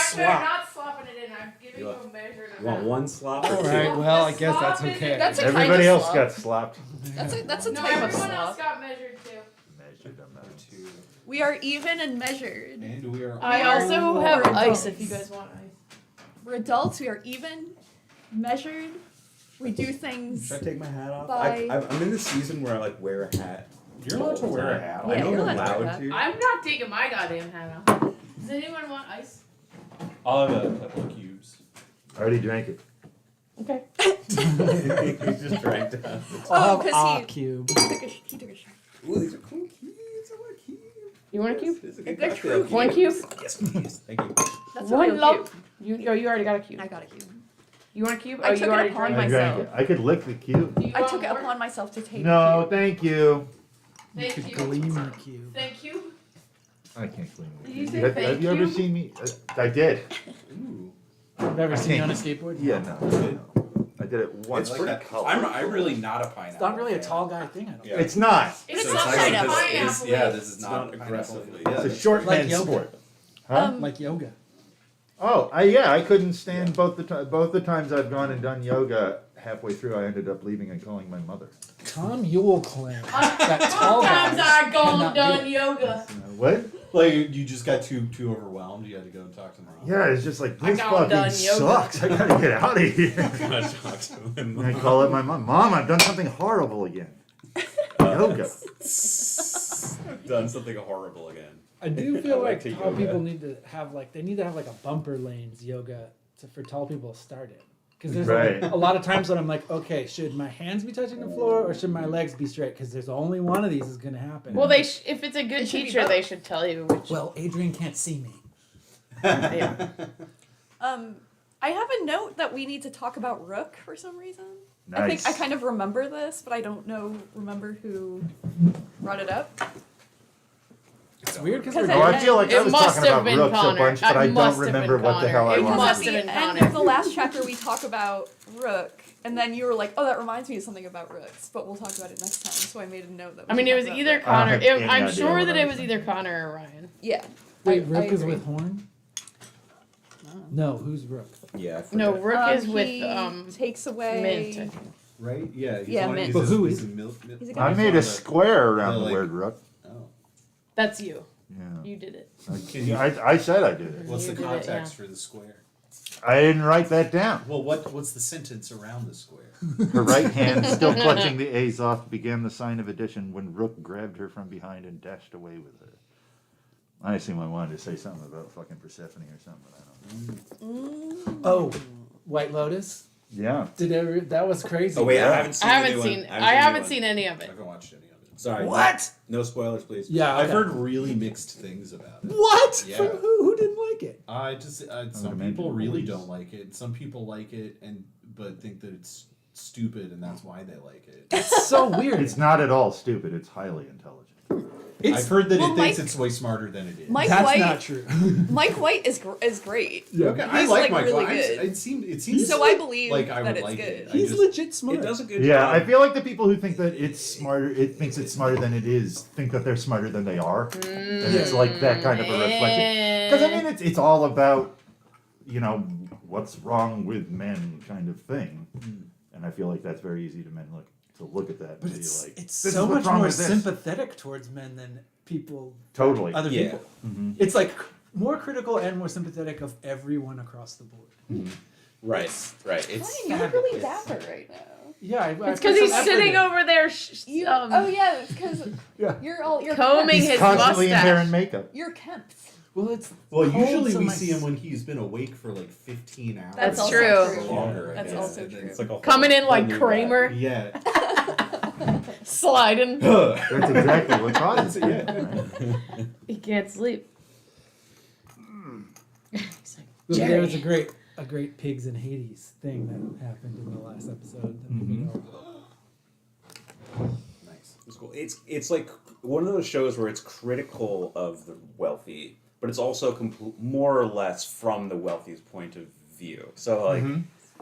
slop. not slopping it in. I'm giving you a measured You want one slop? All right, well, I guess that's okay. That's a Everybody kind of else slop. got slopped. That's a No, type of everyone else slop. got measured too. Measured amount. We are even and measured. And we are. I are also have adults. ice if you guys want ice. We're adults. We are even, measured. We do things. Should I take my hat off? By- I'm in the season where I like wear a hat. You're allowed to wear a hat. Yeah, I know you're I'm allowed to wear a allowed hat. to. I'm not taking my goddamn hat off. Does anyone want ice? I'll have a couple of cubes. I already drank it. Okay. You just drank down. Oh, because cube. he took a shot. Ooh, these are cool cubes. I want a cube. You want a cube? This is a good They're cocktail. true One cube? Yes, please. Thank you. That's a One real lump. cube. You already got a cube. I got a cube. You want a cube? I Oh, took you it already upon drank. I drank myself. it. I could lick the cube. Do you I want took it more? upon myself to take No, the cube. thank you. You Thank could you. gleam your cube. Thank you. I can't clean it. Did you say have thank you ever you? seen me? I did. Ooh. I've ever I seen you on can't- a skateboard. Yeah, no. I did it once. It's Like pretty that. colorful. I'm really not a pineapple. It's not really a fan. tall guy thing. I don't. Yeah. It's not. It's So not it's like actually- pineapple. Yeah, this is It's not not aggressively. aggressively. Yeah, It's a that's short Like hand yoga. sport. Huh? Like yoga. Oh, I couldn't stand both the times I've gone and done yoga. Halfway through, I ended up leaving and calling my mother. Tom Ewell claimed that tall Sometimes guys I go cannot do done it. yoga. What? Like you just got too overwhelmed. You had to go and talk to mom. Yeah, it's just like I this got fucking done yoga. sucks. I gotta get out of here. Gotta talk to him. And I call up my mom. Mom, I've done something horrible again. Yoga. I've done something horrible again. I do feel I like like to tall yoga. people need to have like a bumper lanes yoga for tall people to start it. Because there's Right. a lot of times when I'm like, okay, should my hands be touching the floor or should my legs be straight? Because there's only one of these is going to happen. Well, if it's a good It should be teacher, both. they should tell you which. Well, Adrian can't see me. Yeah. I have a note that we need to talk about Rook for some reason. I Nice. think I kind of remember this, but I don't remember who brought it up. It's weird because Because we're Oh, I feel like I It was must talking have about been rooks a Connor. bunch, but It I don't must have remember been what the hell I Connor. It Because wanted. at must the have been end Connor. of the last chapter, we talk about Rook, and then you were like, "Oh, that reminds me of something about Rooks," but we'll talk about it next time. So I made a note that. I mean, it was should talk either about Connor. have any I'm idea sure what that I it was was either thinking. Connor or Ryan. Rook. Yeah. Wait, I Rook is agree. with Horn? No, who's Rook? Yeah. I No, forget. Rook is he with takes away. Mint. I think. Right? Yeah. He's Yeah, one- mint. he's But a- who he's is a he? milk. He's a I guy. made a square around Yeah, the like- word rook. Oh. That's you. Yeah. You did it. Can you- I said I did it. What's the You did it, context yeah. for the square? I didn't write that down. Well, what's the sentence around the square? Her right hand, still clutching the Azoth, began the sign of addition when Rook grabbed her from behind and dashed away with her. I assume I wanted to say something about fucking Persephone or something, but I don't know. Oh, White Lotus? Yeah. That was crazy. Oh wait, Yeah. I haven't seen. I haven't the new seen. one. I haven't the seen any of I it. haven't watched any of it. Sorry. What? No spoilers, please. Yeah, I've okay. heard really mixed things about it. What? Yeah. From who? Who didn't like it? Some imagine people really boys. don't like it. Some people like it but think that it's stupid and that's why they like it. It's so weird. It's not at all stupid. It's highly intelligent. I've heard that Well, it thinks Mike- it's way smarter than it is. Mike That's White. not true. Mike White is great. Okay, I He's, like like, Mike really White. good. It seems So I believe like I that would it's like good. it. I He's just- legit smart. It does a good Yeah, job. I feel like the people who think that it's smarter, it thinks it's smarter than it is, think that they're smarter than they are. And it's like that kind of a reflection. Because I mean, it's all about, what's wrong with men kind of thing. And I feel like that's very easy to men to look at that But and it's be like, it's this so is what's much wrong more with this. sympathetic towards men than people, Totally. other Yeah. people. Mhm. It's like more critical and more sympathetic of everyone across the board. Right. It's Ryan, you're really dapper right now. Yeah, I It's put because he's some effort sitting in. over there. Oh yeah, because Yeah. you're Combing kempt. He's his constantly in hair mustache. and makeup. You're kempt. Well, it's Well, cold, usually so we my see him when he's been awake for like 15 hours. That's also or true. Longer, I That's guess. also And then true. it's like a Coming in whole like new Kramer, Yeah. sliding. That's exactly what causes it. Yeah. He can't sleep. there was a great pigs in Hades thing that happened in the last episode. That made me go, Nice. It's cool. It's like one of those shows where it's critical of the wealthy, but it's also more or less from the wealthy's point of view. So like,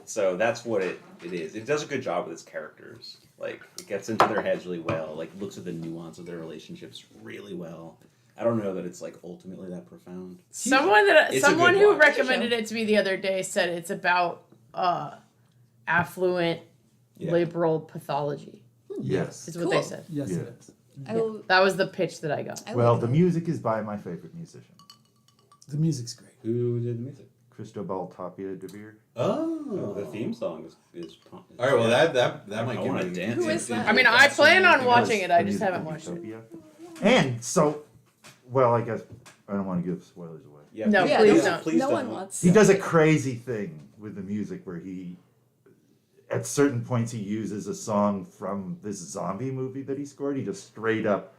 so that's what it is. It does a good job with its characters. Like it gets into their heads really well. Like looks at the nuance of their relationships really well. I don't know that it's like ultimately that profound. Someone It's a someone good who watch. recommended it to me the other day said it's about affluent Yeah. liberal pathology. Yes. Is what they Cool. said. Yes, Yeah. it is. I will. That was the pitch that I got. I Well, like the that. music is by my favorite musician, The music's great. Who did the music? Cristobal Tapia de Beer. Oh, the theme song is All right, well that might I give wanna me. dance. Who is that? I mean, I plan on watching it. I just haven't watched it. Utopia. And so, well, I guess I don't want to give spoilers away. Yeah, No, Yeah, please no, don't. Please no don't. one wants. He does a crazy thing with the music where he, at certain points, he uses a song from this zombie movie that he scored. He just straight up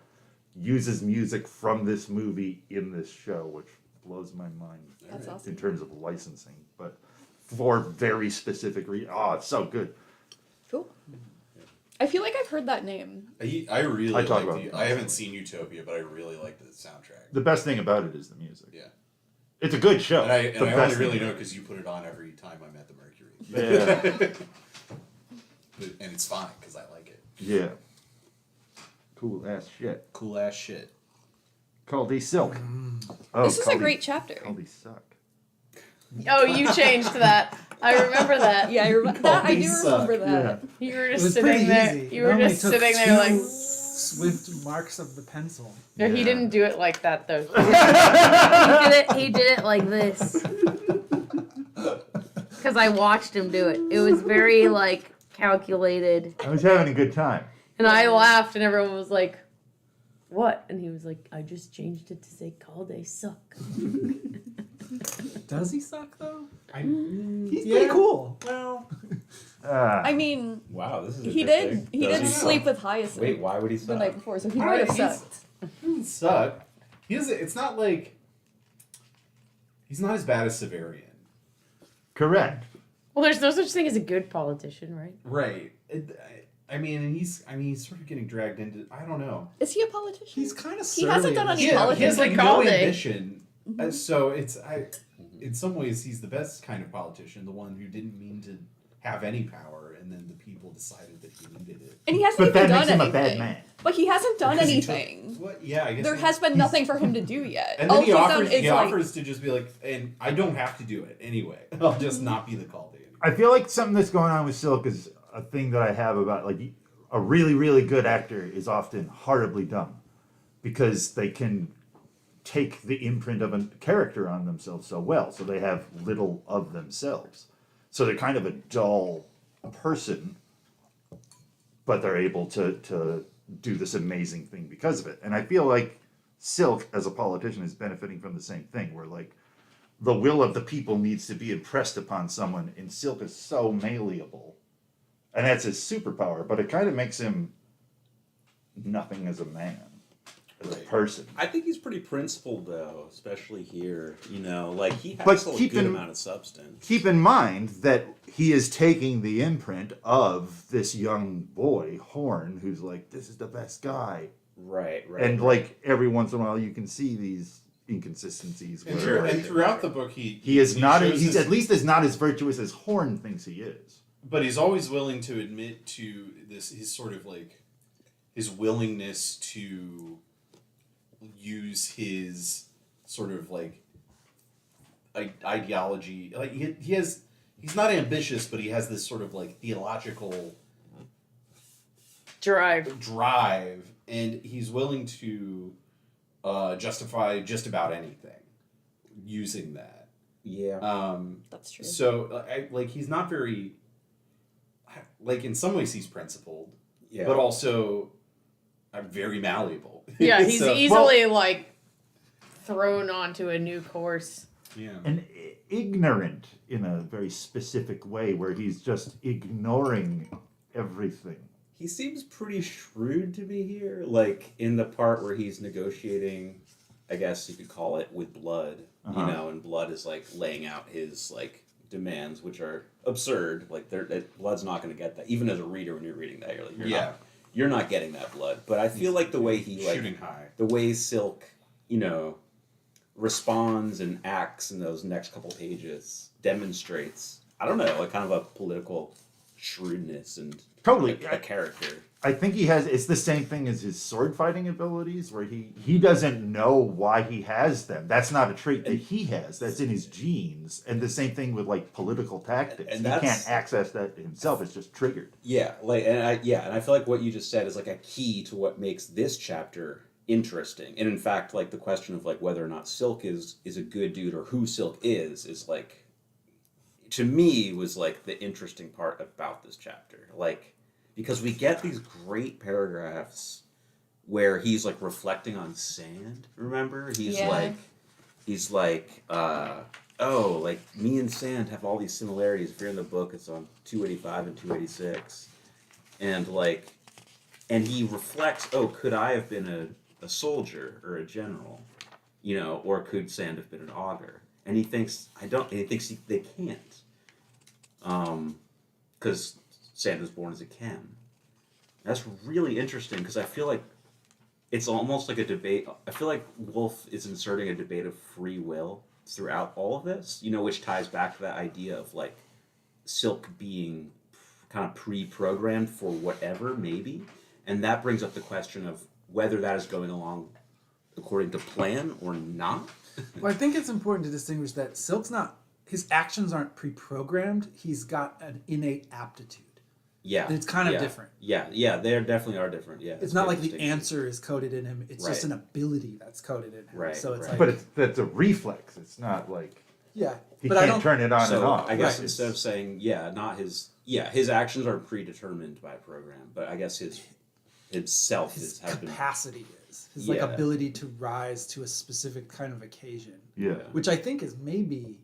uses music from this movie in this show, which blows my mind That's awesome. in terms of licensing, but for very specific reasons. Oh, it's so good. Cool. I feel like I've heard that name. I really I talk like about it I haven't seen Utopia, but I really like the soundtrack. The best thing about it is the music. Yeah. It's a good show. And I The only best really thing. know because you put it on every time I'm at the Mercury. Yeah. And it's fine because I like it. Yeah. Cool ass shit. Cool ass shit. Calde Silk. Oh, This is a Calde- great chapter. Calde Suck. Oh, you changed that. I remember that. Yeah, I remember that. I do Suck. remember that. You were It just was sitting pretty there. easy. You It were only just took sitting there two like. swift marks of the pencil. No, he Yeah. didn't do it like that though. He did it like this. Because I watched him do it. It was very like calculated. I was having a good time. And I laughed, and everyone was like, "What?" And he was like, "I just changed it to say Calde suck." Does he suck though? He's He's pretty cool. Well, I mean, wow, this is he interesting. did. He Does did he sleep suck? with Hyacinth Wait, why would he the suck? night before, so he I might don't have know, he's- sucked. He doesn't suck. It's not like he's not as bad as Severian. Correct. Well, there's no such thing as a good politician, right? Right. I mean, and he's sort of getting dragged into. I don't know. Is he a politician? He's kind of He hasn't done any He politics. has like Like no Calde. ambition. So in some ways, he's the best kind of politician, the one who didn't mean to have any power, and then the people decided that he needed it. And he hasn't But even that done makes him anything. a bad man. But he hasn't done Because he took- anything. What? Yeah, I guess. There has been nothing for him to do yet. And All then he he's done offers. is He like, offers to just be like, and I don't have to do it anyway. I'll just not be the Calde. I feel like something that's going on with Silk is a thing that I have about like a really, really good actor is often horribly dumb because they can take the imprint of a character on themselves so well, so they have little of themselves. So they're kind of a dull person, but they're able to do this amazing thing because of it. And I feel like Silk, as a politician, is benefiting from the same thing, where like the will of the people needs to be impressed upon someone, and Silk is so malleable. And that's his superpower, but it kind of makes him nothing as a man, as a person. I think he's pretty principled though, especially here. You know, like he has But still a keep good in- amount of substance. Keep in mind that he is taking the imprint of this young boy, Horn, who's like, this is the best guy. Right. And like every once in a while you can see these inconsistencies. And, where and throughout the book, he is not, shows he's his- at least as not as virtuous as Horn thinks he is. But he's always willing to admit to this, his sort of like, his willingness to use his sort of like ideology. Like he's not ambitious, but he has this sort of like theological drive, and he's willing to justify just about anything using that. Yeah. that's true. So he's not very, like in some ways he's principled, Yeah. but also very malleable. Yeah, he's So- easily like thrown onto a new course. Yeah. And ignorant in a very specific way where he's just ignoring everything. He seems pretty shrewd to be here. Like in the part where he's negotiating, I guess you could call it with Blood. Uh-huh. You know, and Blood is like laying out his like demands, which are absurd. Like Blood's not going to get that. Even as a reader, when you're reading that, you're like, you're not getting that Blood. But I feel like the way he like shooting high. the way Silk, you know, responds and acts in those next couple pages demonstrates, I don't know, like kind of a political shrewdness and Totally. a character. I think he has. It's the same thing as his sword fighting abilities, where he doesn't know why he has them. That's not a trait that he has. That's in his genes. And the same thing with like political tactics. And he that's- can't access that himself. It's just triggered. Yeah, and I feel like what you just said is like a key to what makes this chapter interesting. And in fact, like the question of like whether or not Silk is a good dude or who Silk is like, to me, was like the interesting part about this chapter. Like, because we get these great paragraphs where he's like reflecting on sand. Remember, he's like, oh, like me and sand have all these similarities. If you're in the book, it's on 285 and 286, and like, and he reflects, oh, could I have been a soldier or a general, you know, or could sand have been an augur? And he thinks they can't, because Sand was born as a Ken. That's really interesting because I feel like it's almost like a debate. I feel like WOLFE is inserting a debate of free will throughout all of this, you know, which ties back to that idea of like Silk being kind of pre-programmed for whatever, maybe. And that brings up the question of whether that is going along according to plan or not. Well, I think it's important to distinguish that Silk's not, his actions aren't pre-programmed. He's got an innate aptitude. Yeah. It's kind of yeah, different. Yeah, they definitely are different. Yeah. It's not good like the distinction. answer is coded in him. It's just Right. an ability that's coded in him. Right, So it's right. like, But that's a reflex. It's not like yeah. he But I can't don't. turn it on and So off. I guess Right. instead of saying his actions are predetermined by a program, but I guess his self His has been capacity is his like Yeah. ability to rise to a specific kind of occasion, Yeah. which I think is maybe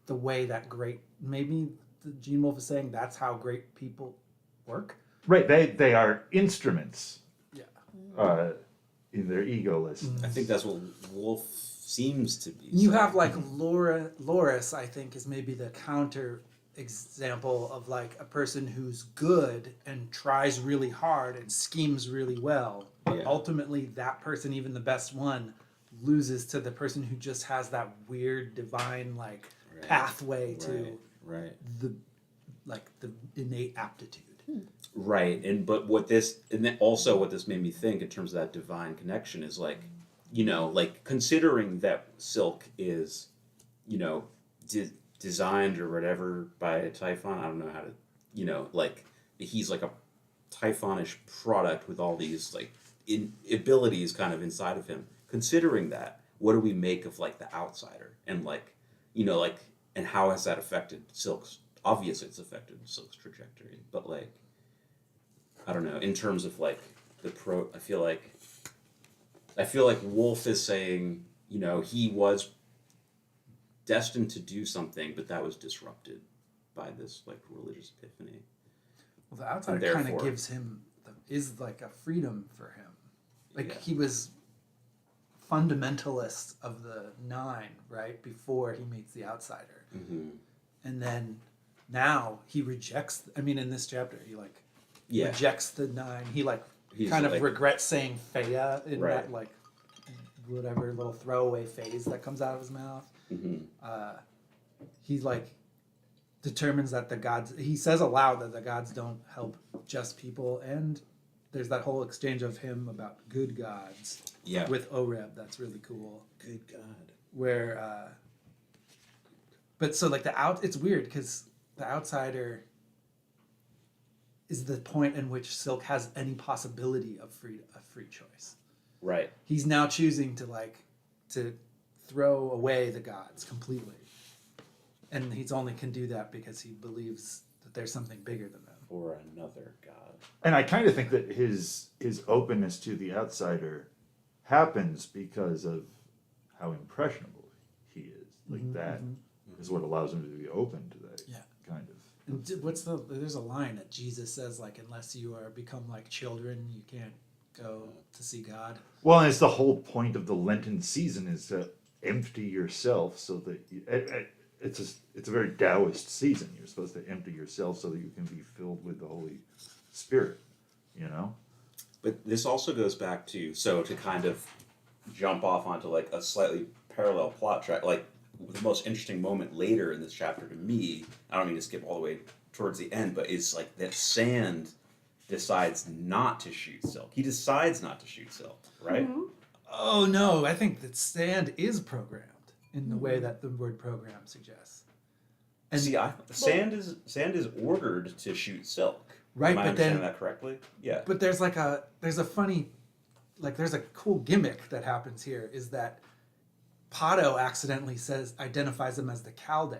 the way that maybe the Gene Wolfe is saying that's how great people work. Right. They are instruments Yeah. in their egoless. I think that's what Wolf seems to be. You saying. have like Loris, I think, is maybe the counter example of like a person who's good and tries really hard and schemes really well. But Yeah. ultimately that person, even the best one, loses to the person who just has that weird divine like Right. pathway to right. the innate aptitude. Right, but then also what this made me think in terms of that divine connection is like, you know, like considering that Silk is, you know, designed or whatever by a Typhon. I don't know how to, you know, like he's like a Typhonish product with all these like abilities kind of inside of him. Considering that, what do we make of like the outsider and like, you know, like, and how has that affected Silk's? Obviously, it's affected Silk's trajectory, but like, I don't know. In terms of like I feel like WOLFE is saying, you know, he was destined to do something, but that was disrupted by this like religious epiphany. Well, the outsider And kind of therefore- gives him is like a freedom for him. Like Yeah. he was fundamentalist of the nine, right? Before he meets the outsider. Mm-hmm. And then now he rejects, I mean, in this chapter, he like Yeah, rejects the nine. He like He's kind of like- regrets saying Faya in Right. that like whatever little throwaway phase that comes out of his mouth. mm-hmm. He like determines that the gods, he says aloud that the gods don't help just people. And there's that whole exchange of him about good gods Yeah. with Oreb. That's really cool. Good God. Where but so like it's weird because the outsider is the point in which Silk has any possibility of free choice. Right. He's now choosing to throw away the gods completely, and he's only can do that because he believes that there's something bigger than them. Or another God. And I kind of think that his openness to the outsider happens because of how impressionable he is. Like that is what allows him to be open to that Yeah. kind of. And there's a line that Jesus says like, unless you are become like children, you can't go to see God. Well, and it's the whole point of the Lenten season is to empty yourself so that it's a very Taoist season. You're supposed to empty yourself so that you can be filled with the Holy Spirit, you know? But this also goes back to kind of jump off onto like a slightly parallel plot track, like the most interesting moment later in this chapter to me, I don't mean to skip all the way towards the end, but it's like that Sand decides not to shoot Silk. He decides not to shoot Silk, right? Oh no, I think that Sand is programmed in the way that the word program suggests. And See, Sand is ordered to shoot Silk. Right, Am I but then- understanding that correctly? Yeah. But there's a funny, there's a cool gimmick that happens here is that Pato accidentally identifies him as the Calde,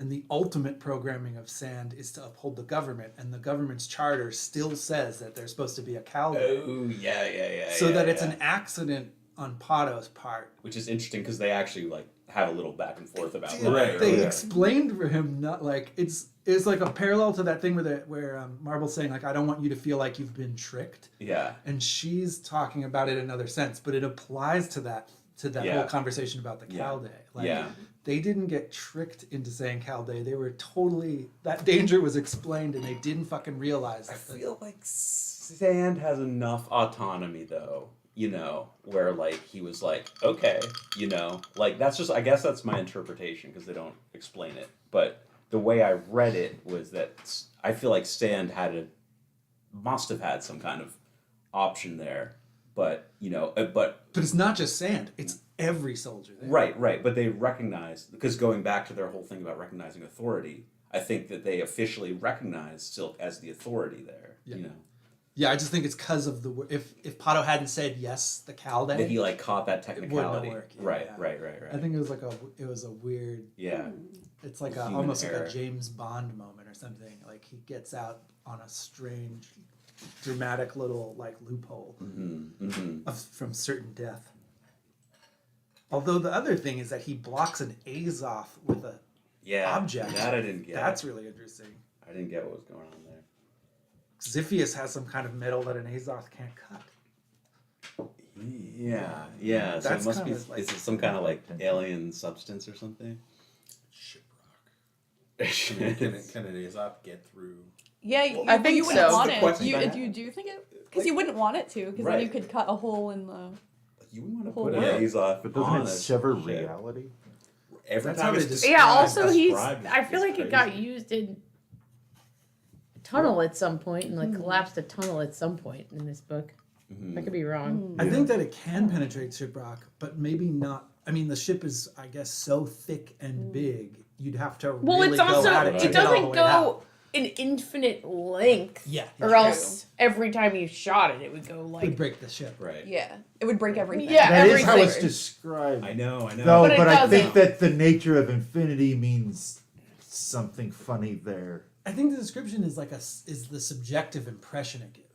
and the ultimate programming of Sand is to uphold the government, and the government's charter still says that there's supposed to be a Calde. Oh, yeah. So that it's an accident on Pato's part. Which is interesting because they actually like have a little back and forth about Dude, Right, they right. explained for him not like it's like a parallel to that thing where Marble's saying like I don't want you to feel like you've been tricked, Yeah. and she's talking about it in another sense, but it applies to that Yeah. whole conversation about the Yeah. Calde. Like, Yeah. they didn't get tricked into saying Calde. They were totally that danger was explained, and they didn't fucking realize. I That feel like Sand has enough autonomy though, where like he was like, okay, like that's just I guess that's my interpretation because they don't explain it. But the way I read it was that I feel like Sand must have had some kind of option there, but but it's not just Sand; it's every soldier there. right. But they recognized because going back to their whole thing about recognizing authority, I think that they officially recognized Silk as the authority there. Yeah. Yeah, I just think it's because of the if Pato hadn't said yes, the Calde, That he like caught that it wouldn't technicality. have worked. Yeah, Right. I think it was a weird. Yeah. It's like Human almost error. like a James Bond moment or something. Like he gets out on a strange, dramatic little like loophole from certain death. Although the other thing is that he blocks an Azov with a Yeah. object. That I didn't get. That's really interesting. I didn't get what was going on there. Xiphias has some kind of metal that an Azov can't cut. Yeah. So That's it must be. kinda like- Is it some kind of like alien substance or something? Shiprock. Can an Aesop get through? Yeah, I think you wouldn't so. want That's the it. question You, I if have. you do think it, because you wouldn't want it to, because then you Right. could cut a hole in the. You wouldn't want to Whole put an world. Azov But on doesn't it a sever ship. reality? Every That's time how it's they described. Yeah, also described I feel is like it got crazy. used in a tunnel at some point and like collapsed a tunnel at some point in this book. I could be wrong. I think that it can penetrate shiprock, but maybe not. I mean, the ship is, I guess, so thick and big. You'd have to Well, really it's go also at it. to it get all the doesn't way go out. an infinite length. Yeah, Or yeah. else every time you shot it, it would go It would like break the ship. Right. Yeah, it would break everything. Yeah, That is how everything. it's described. I know. No, But but, it I think doesn't. that the nature of infinity means something funny there. I think the description is is the subjective impression it gives.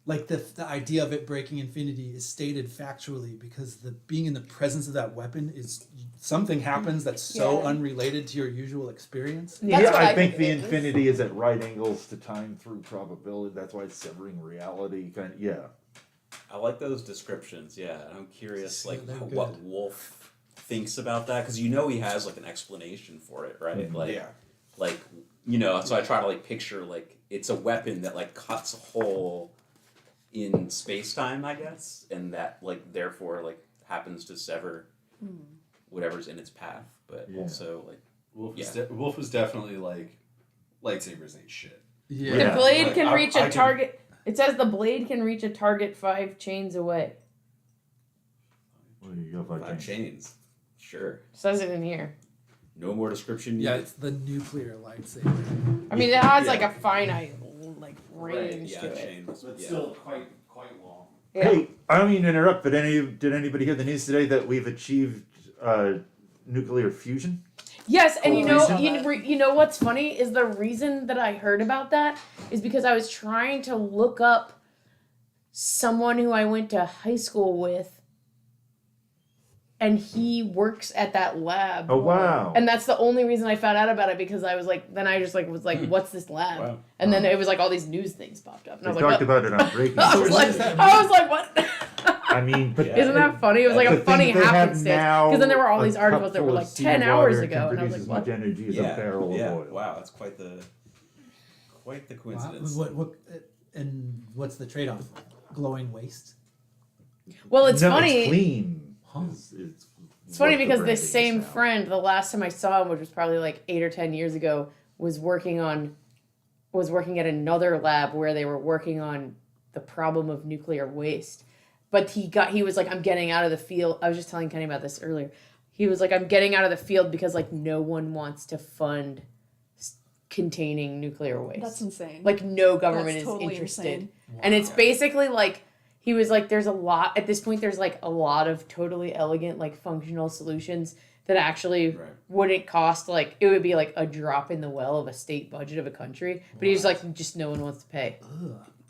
Like the idea of it breaking infinity is stated factually because the being in the presence of that weapon is something happens that's so Yeah. unrelated to your usual experience. That's Yeah, what I I think think the it is. infinity is at right angles to time through probability. That's why it's severing reality. Yeah. I like those descriptions. Yeah, and I'm curious, Yeah, like they're what good. Wolf thinks about that because he has like an explanation for it, right? Like, Yeah. like So I try to like picture like it's a weapon that like cuts a hole in space time, I guess, and that like therefore like happens to sever whatever's in its path, but Yeah. also like Wolf was definitely like lightsabers ain't shit. Yeah. the Yeah. blade Like, can I- reach I a can- target. It says the blade can reach a target 5 chains away. Well, you go by five James. chains. Sure, It says it in here. no more description. Yeah, needed. it's the nuclear lightsaber. I mean, it has Yeah. like a finite like Right, range yeah, to it. chain. But Yeah. still quite long. Yeah. Hey, I don't mean to interrupt, but did anybody hear the news today that we've achieved nuclear fusion? Yes, and Cool. you know what's funny is the reason that I heard about that is because I was trying to look up someone who I went to high school with, and he works at that lab. Oh wow! And that's the only reason I found out about it because I was like, then I just like was like, what's this lab? Wow. And then it was like all these news things popped up, and I They was like, talked what? about it on Breaking I was News. like, what? I mean, but Isn't that funny? It was like the a funny thing they have happenstance now, because then there were all these a articles that cup were full of like 10 seawater hours can ago, and I was produce like, as much what? energy as a barrel of oil. Wow, that's quite the Wow. coincidence. And what's the trade-off? Glowing waste. Well, it's No, funny. It's clean. Huh. It's funny what the because branding this is same now. friend, the last time I saw him, which was probably like 8 or 10 years ago, was working on was working at another lab where they were working on the problem of nuclear waste. But he was like, I'm getting out of the field. I was just telling Kenny about this earlier. He was like, I'm getting out of the field because like no one wants to fund containing nuclear waste. That's insane. Like no government That's is totally interested. insane. And it's basically like, he was like, there's a lot, at this point, there's like a lot of totally elegant, like functional solutions that actually wouldn't cost, like, it would be like a drop in the well of a state budget of a country. But he's like, just no one wants to pay.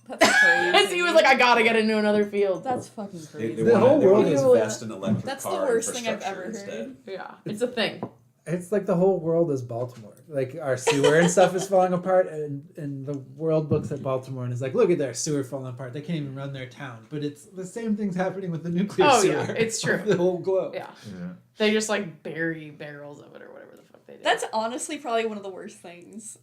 That's crazy. And so he was like, I gotta get into another field. That's fucking crazy. The whole world is is- invest in electric That's the car worst thing I've infrastructure ever instead. heard. Yeah, it's a thing. It's like the whole world is Baltimore. Like our sewer and stuff is falling apart, and the world looks at Baltimore and is like, look at their sewer falling apart. They can't even run their town. But it's the same thing's happening with the nuclear Oh, sewer. yeah, it's true. of the whole globe. Yeah. Yeah. They just like bury barrels of it or whatever the fuck they do. That's honestly probably one of the worst things.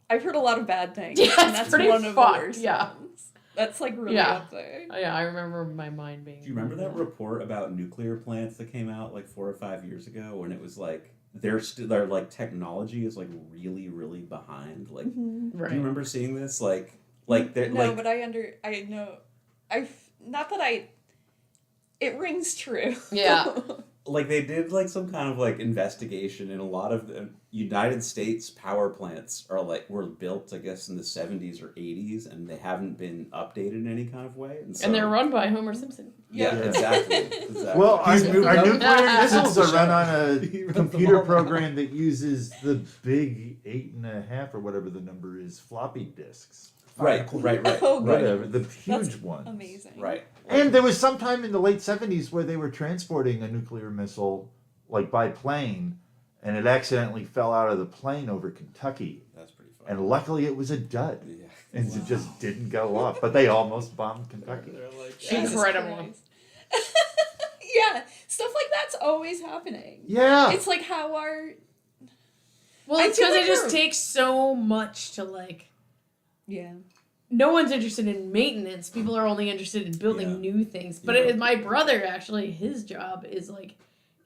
I've heard a lot of bad things. Yeah, and it's that's pretty one of fucked, the worst yeah. ones. That's like really Yeah. up there. Yeah, I remember my mind being. Do you remember that report about nuclear plants that came out like 4 or 5 years ago when it was like their like technology is like really really behind? Like, Right. do you remember seeing this? Like they're No, like but I know. Not that I. It rings true. Yeah. like they did like some kind of like investigation, and a lot of the United States power plants were built, I guess, in the 70s or 80s, and they haven't been updated in any kind of way. And, so, And they're run by Homer Simpson. yeah, exactly. Well, our He's moved nuclear up. missiles are run on He a runs computer them all. program that uses the big 8.5 or whatever the number is floppy disks. right. Oh, Right. Whatever, the huge That's ones. amazing. Right. And there was some time in the late 70s where they were transporting a nuclear missile, like by plane, and it accidentally fell out of the plane over Kentucky. That's pretty fun. And luckily it was a dud. Yeah. And it just didn't go off. But they almost bombed Kentucky. They're like, Jesus Incredible. Christ. Yeah, stuff like that's always happening. Yeah. It's like how our Well, I it's feel because like it just we're- takes so much to like. yeah. No one's interested in maintenance. People are only interested in building Yeah. new things. But Yeah. my brother actually, his job is like,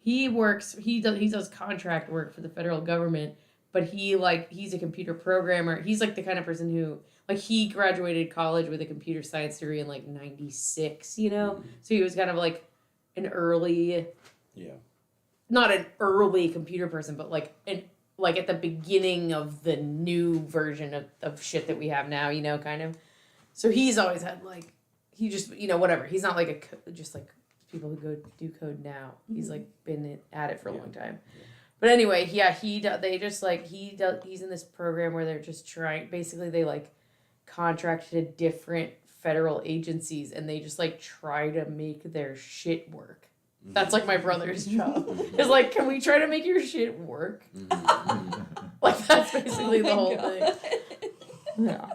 he does contract work for the federal government. But he's a computer programmer. He's like the kind of person who like he graduated college with a computer science degree in like '96. You know, so he was kind of like an early. Yeah. Not an early computer person, but like at the beginning of the new version of shit that we have now, you know, kind of. So he's always had like, he just, you know, whatever. He's not like just like people who go do code now. He's like been at it for a long time. But anyway, yeah, he's in this program where they're just trying, basically they like contract to different federal agencies and they just like try to make their shit work. That's like my brother's job. It's like, can we try to make your shit work? Like that's basically the whole thing. Yeah.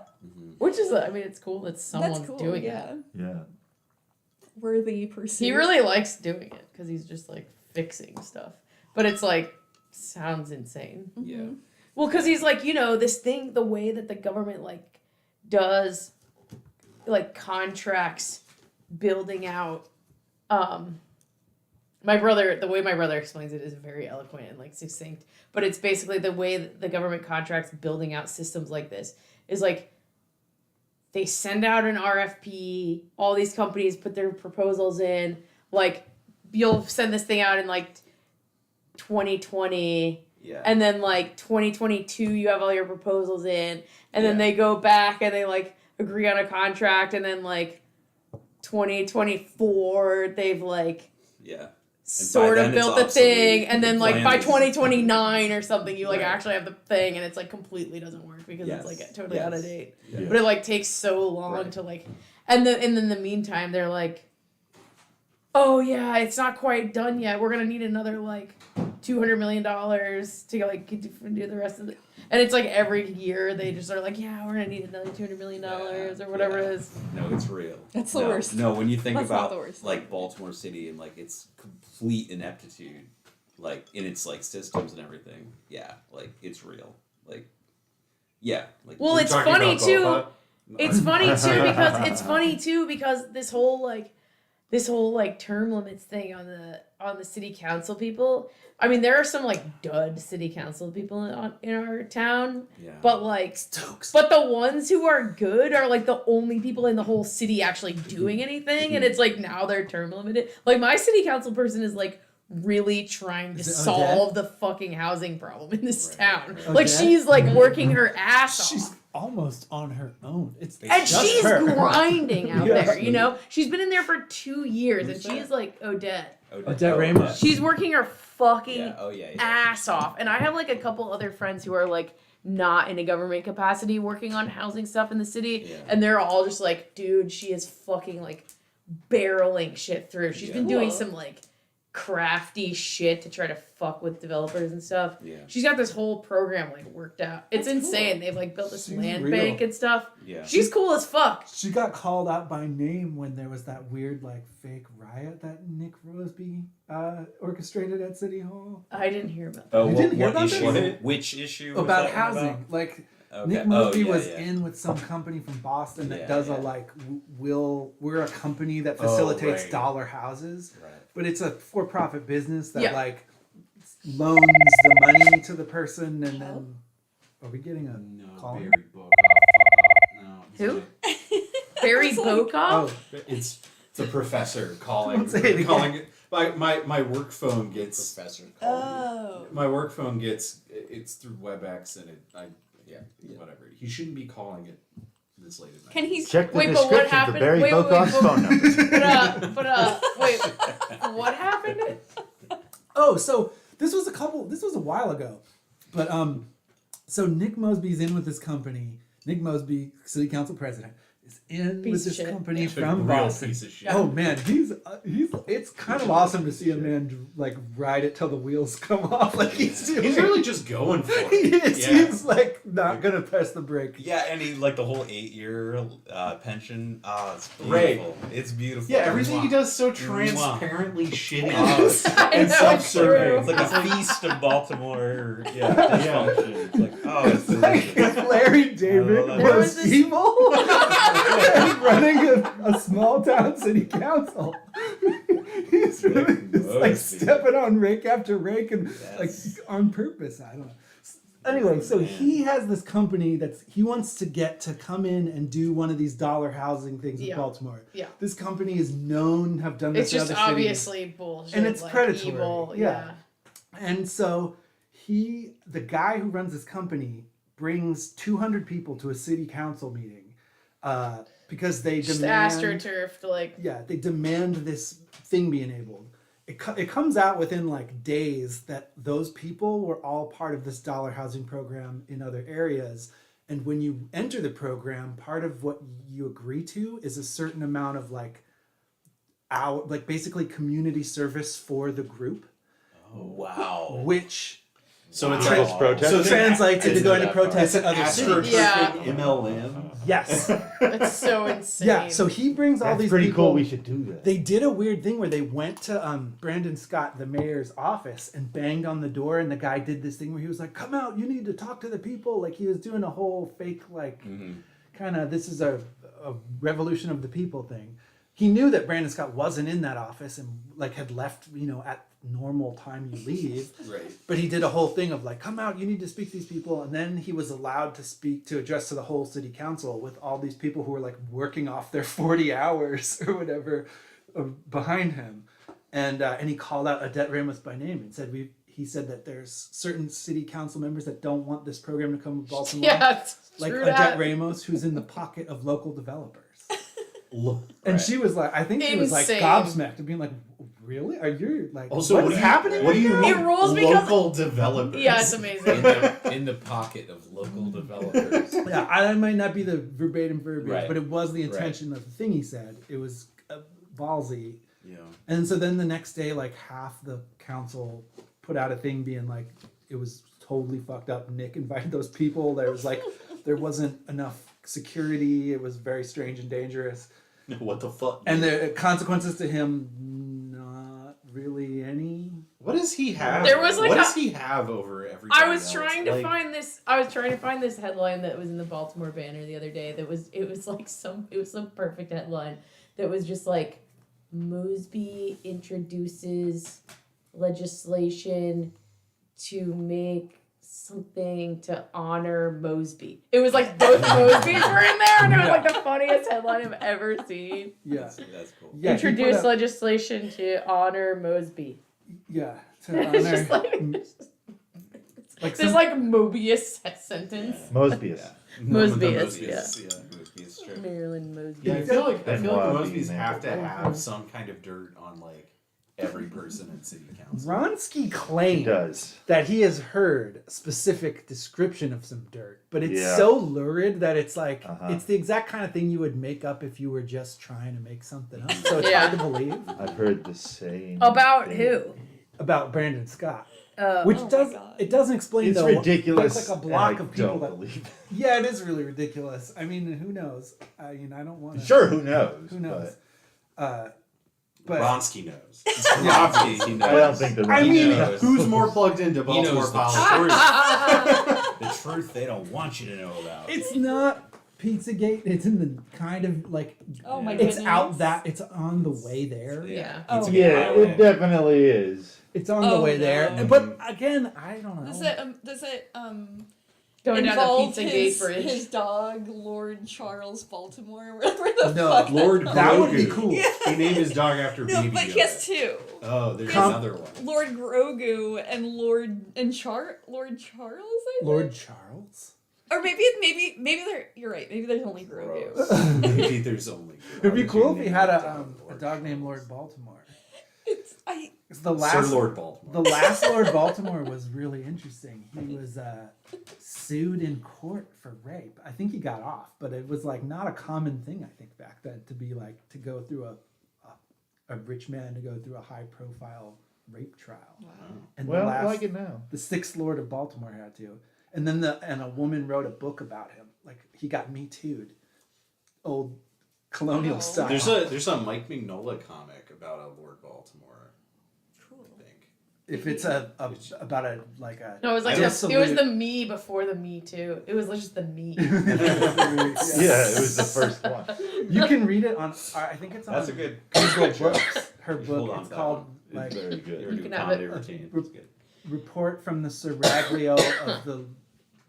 Which is, I mean, it's cool that someone's That's cool. doing Yeah. it. Yeah. Worthy pursuit. He really likes doing it because he's just like fixing stuff. But it's like, sounds insane. Yeah. Well, because he's like, you know, this thing, the way that the government like does like contracts building out the way my brother explains it is very eloquent and like succinct, but it's basically the way that the government contracts building out systems like this is like they send out an RFP, all these companies put their proposals in, like you'll send this thing out in like 2020 Yeah. and then like 2022 you have all your proposals in and then they go back and they like agree on a contract and then like 2024 they've like Yeah. sort of then it's built the obsolete. thing and then The like plan by is- 2029 or something you like Right. actually have the thing and it's like completely doesn't work because Yes. it's like totally Yes. out of date. Yeah. But it like takes so long Right. to like and then in the meantime they're like, oh yeah, it's not quite done yet. We're gonna need another like $200 million to like do the rest of it. And it's like every year they just are like, yeah, we're gonna need another $200 million or whatever it is. No, it's real. That's the No, worst. No, when you think That's not about the worst. like Baltimore City and like its complete ineptitude, like in its like systems and everything, yeah, like it's real. Like, yeah, like Well, We're it's talking funny about too. Boba. It's funny too because this whole like this whole like term limits thing on the city council people. I mean, there are some like dud city council people in our town, Yeah. but like, Stokes. but the ones who are good are like the only people in the whole city actually doing anything, and it's like now they're term limited. Like my city council person is like really trying to Is it solve the fucking housing problem in this town. Odette? Like she's like working her ass She's off. almost on her own. It's And just she's her. grinding out Yeah. there, you know? She's been in there for 2 years, and Who's she's that? like Odette. Odette Ramos. She's working her fucking Yeah. Oh yeah. ass off. And I have like a couple other friends who are like not in a government capacity working on housing stuff in the city. Yeah. And they're all just like, dude, she is fucking like barreling shit through. She's been doing Cool. some like crafty shit to try to fuck with developers and stuff. Yeah. She's got this whole program like worked out. It's That's insane. cool. They've like built this She's land real. bank and stuff. Yeah. She's cool as fuck. She got called out by name when there was that weird like fake riot that Nick Roseby orchestrated at City Hall I didn't hear about that. Oh, You didn't hear about issue? this? Which issue? was about that housing. about? Like Okay. Nick Mosby yeah, was yeah. in with some company from Boston that Yeah, does yeah. a like we're a company that Oh, facilitates right. dollar houses, Right. but it's a for-profit business that Yeah. like loans the money to the person and then are we getting a No, call? Barry Book. Oh, no. it's Who? not. Barry It's like- Bokoff? Oh, It's a professor calling. Don't say it again. calling it. My work phone gets. Professor. Oh. My work phone gets. It's through WebEx and whatever. He shouldn't be calling it this late at night. Can he? Check the Wait, but what description for happened? Barry Wait, wait, wait, Bokoff's but- phone number. Wait, what happened? Oh, so this was a while ago. But so Nick Mosby's in with this company. Nick Mosby, city council president, is in Piece with of this shit. company It's a from real Boston. piece of shit. Oh man, he's it's kind of awesome to see a man like ride it till the wheels come off like he's doing. He's really just going for he it. is. Yeah. He's like not gonna press the brake. Yeah, and he like the whole 8-year pension. It's Right. beautiful. It's beautiful. Yeah, everything he Mwah. does so transparently shitty. Oh, I and know, self-serving. It's like a feast of Baltimore. Yeah, dysfunction. It's like it's It's like if Larry David I love that. was There was this- evil and running a small town city council. He's really just like Mosby. stepping on rake after rake and like That's- on purpose. I don't know. Anyway, so he has this company he wants to get to come in and do one of these dollar housing things in Yeah. Baltimore. Yeah. This company is known have done this It's in just other cities. obviously bullshit. And it's like, predatory, Evil. yeah. Yeah. And so the guy who runs this company brings 200 people to a city council meeting because they Just demand astroturf to like. they demand this thing be enabled. It comes out within like days that those people were all part of this dollar housing program in other areas. And when you enter the program, part of what you agree to is a certain amount of like basically community service for the group, Oh wow. which So it's Trans like protest? so it's translates into it's going to that part. protest in other astroturfing cities. Yeah. MLM. Yes. It's so insane. Yeah. So he brings all That's these pretty people. cool. We should do that. They did a weird thing where they went to Brandon Scott, the mayor's office, and banged on the door, and the guy did this thing where he was like, "Come out, you need to talk to the people." Like he was doing a whole fake, like, kind of this is a revolution of the people thing. He knew that Brandon Scott wasn't in that office and like had left, at normal time you leave. Right. But he did a whole thing of like, come out, you need to speak to these people. And then he was allowed to address to the whole city council with all these people who were like working off their 40 hours or whatever behind him. And he called out Odette Ramos by name and said, he said that there's certain city council members that don't want this program to come to Baltimore. Yeah. It's Like true Odette that. Ramos, who's in the pocket of local developers. Look. And she was like, I think she was like Insane. gobsmacked and being like, really? Are you like, Also, what's what do you, happening? What do you right mean? It rules because- local developers. Yeah, it's amazing. in the pocket of local developers. Yeah, I might not be the verbatim verbiage, Right. but it was the Right. intention of the thing he said. It was ballsy. Yeah. And so then the next day, like half the council put out a thing being like, it was totally fucked up. Nick invited those people. There wasn't enough security. It was very strange and dangerous. What the fuck? And the consequences to him, not really any. What does he have? There was, like, what a- does he have over everybody I was else? trying to Like, find this. I was trying to find this headline that was in the Baltimore Banner the other day. It was like some perfect headline that was just like, Mosby introduces legislation to make something to honor Mosby. It was like both Mosbys were in there, and it was like the funniest headline I've ever seen. Yeah. That's cool. Yeah, he put Introduce up- legislation to honor Mosby. Yeah. To It's just honor. like some- there's like Mobius sentence. Mosbius. Mosbius, yeah. yeah. Mosby's true. Marilyn Mosby. Yeah, I feel like the Benoit Mosbys being have to able- have some kind of dirt on like every person in city council. Ronsky He claims does. that he has heard a specific description of some dirt, but it's Yeah. so lurid that it's like Uh-huh. it's the exact kind of thing you would make up if you were just trying to make something up. So it's Yeah. hard to believe I've heard the same. About thing. who? about Brandon Scott, Oh. which Oh my does God. it doesn't explain It's though. ridiculous. But it's like a block and of I people don't that. believe it. Yeah, it is really ridiculous. I mean, who knows? I don't want to. Sure, who knows? Who knows? but But Bronsky knows. Ronsky, he knows. I don't think the I mean, knows. Who's more plugged into He Baltimore knows the politics? truth. The truth they don't want you to know about. it's not Pizzagate. It's in the kind of like Oh my it's goodness. out that it's on the way there. Yeah. Oh, yeah, wow. it definitely is. It's on the Oh, way there. no. But again, I don't know. Does it Going down the involve Pizza Gate his, Bridge. his dog Lord Charles Baltimore? Whatever the No, fuck Lord That would be Grogu. cool. He named his dog after No, Baby but Yoda. he has two. Oh, there's Com- another one. Lord Grogu and Lord Charles, I think? Lord Charles. Or maybe there. You're right. Maybe there's only Grogu. Maybe there's only. It'd be Grogu. cool if he had a Lord dog named Charles. Lord Baltimore. It's the Sir last Lord Baltimore. The last Lord Baltimore was really interesting. He was sued in court for rape. I think he got off, but it was like not a common thing. I think back then to be like to go through a rich man to go through a high profile rape trial. And Well, the I last, like it now. the sixth Lord of Baltimore had to, and then a woman wrote a book about him. Like he got Me Too'd, old colonial Oh. style. There's a Mike Mignola comic about a Lord Baltimore. Cool. I think. If it's about a like a No, it was like I it just was the me before the me too. It was just the me. Yeah, it was the first one. You can read it on. I think it's on. That's a good. Google joke. Books. Her Hold book. on It's to that called one. like Very You good. ever do can a have comedy it. routine? It's good. Report from the Seraglio of the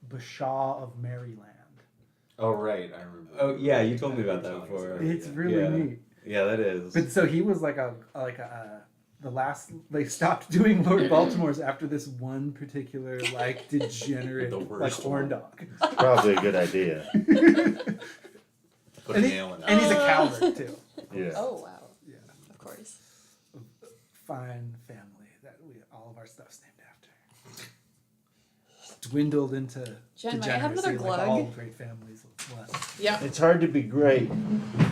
Bashaw of Maryland. Oh right, I remember. Oh yeah, you told me about that before. It's really Yeah. neat. Yeah, that is. But so he was like the last. They stopped doing Lord Baltimore's after this one particular like degenerate The like worst horn one. dog. Probably a good idea. Put and a he- nail in it. And he's a Calder too. Yeah. Oh wow. Yeah. Of course. Fine family that all of our stuff's named after. Dwindled into Jen, may I have another degeneracy, like all glug? great families was. Yeah. It's hard to be great.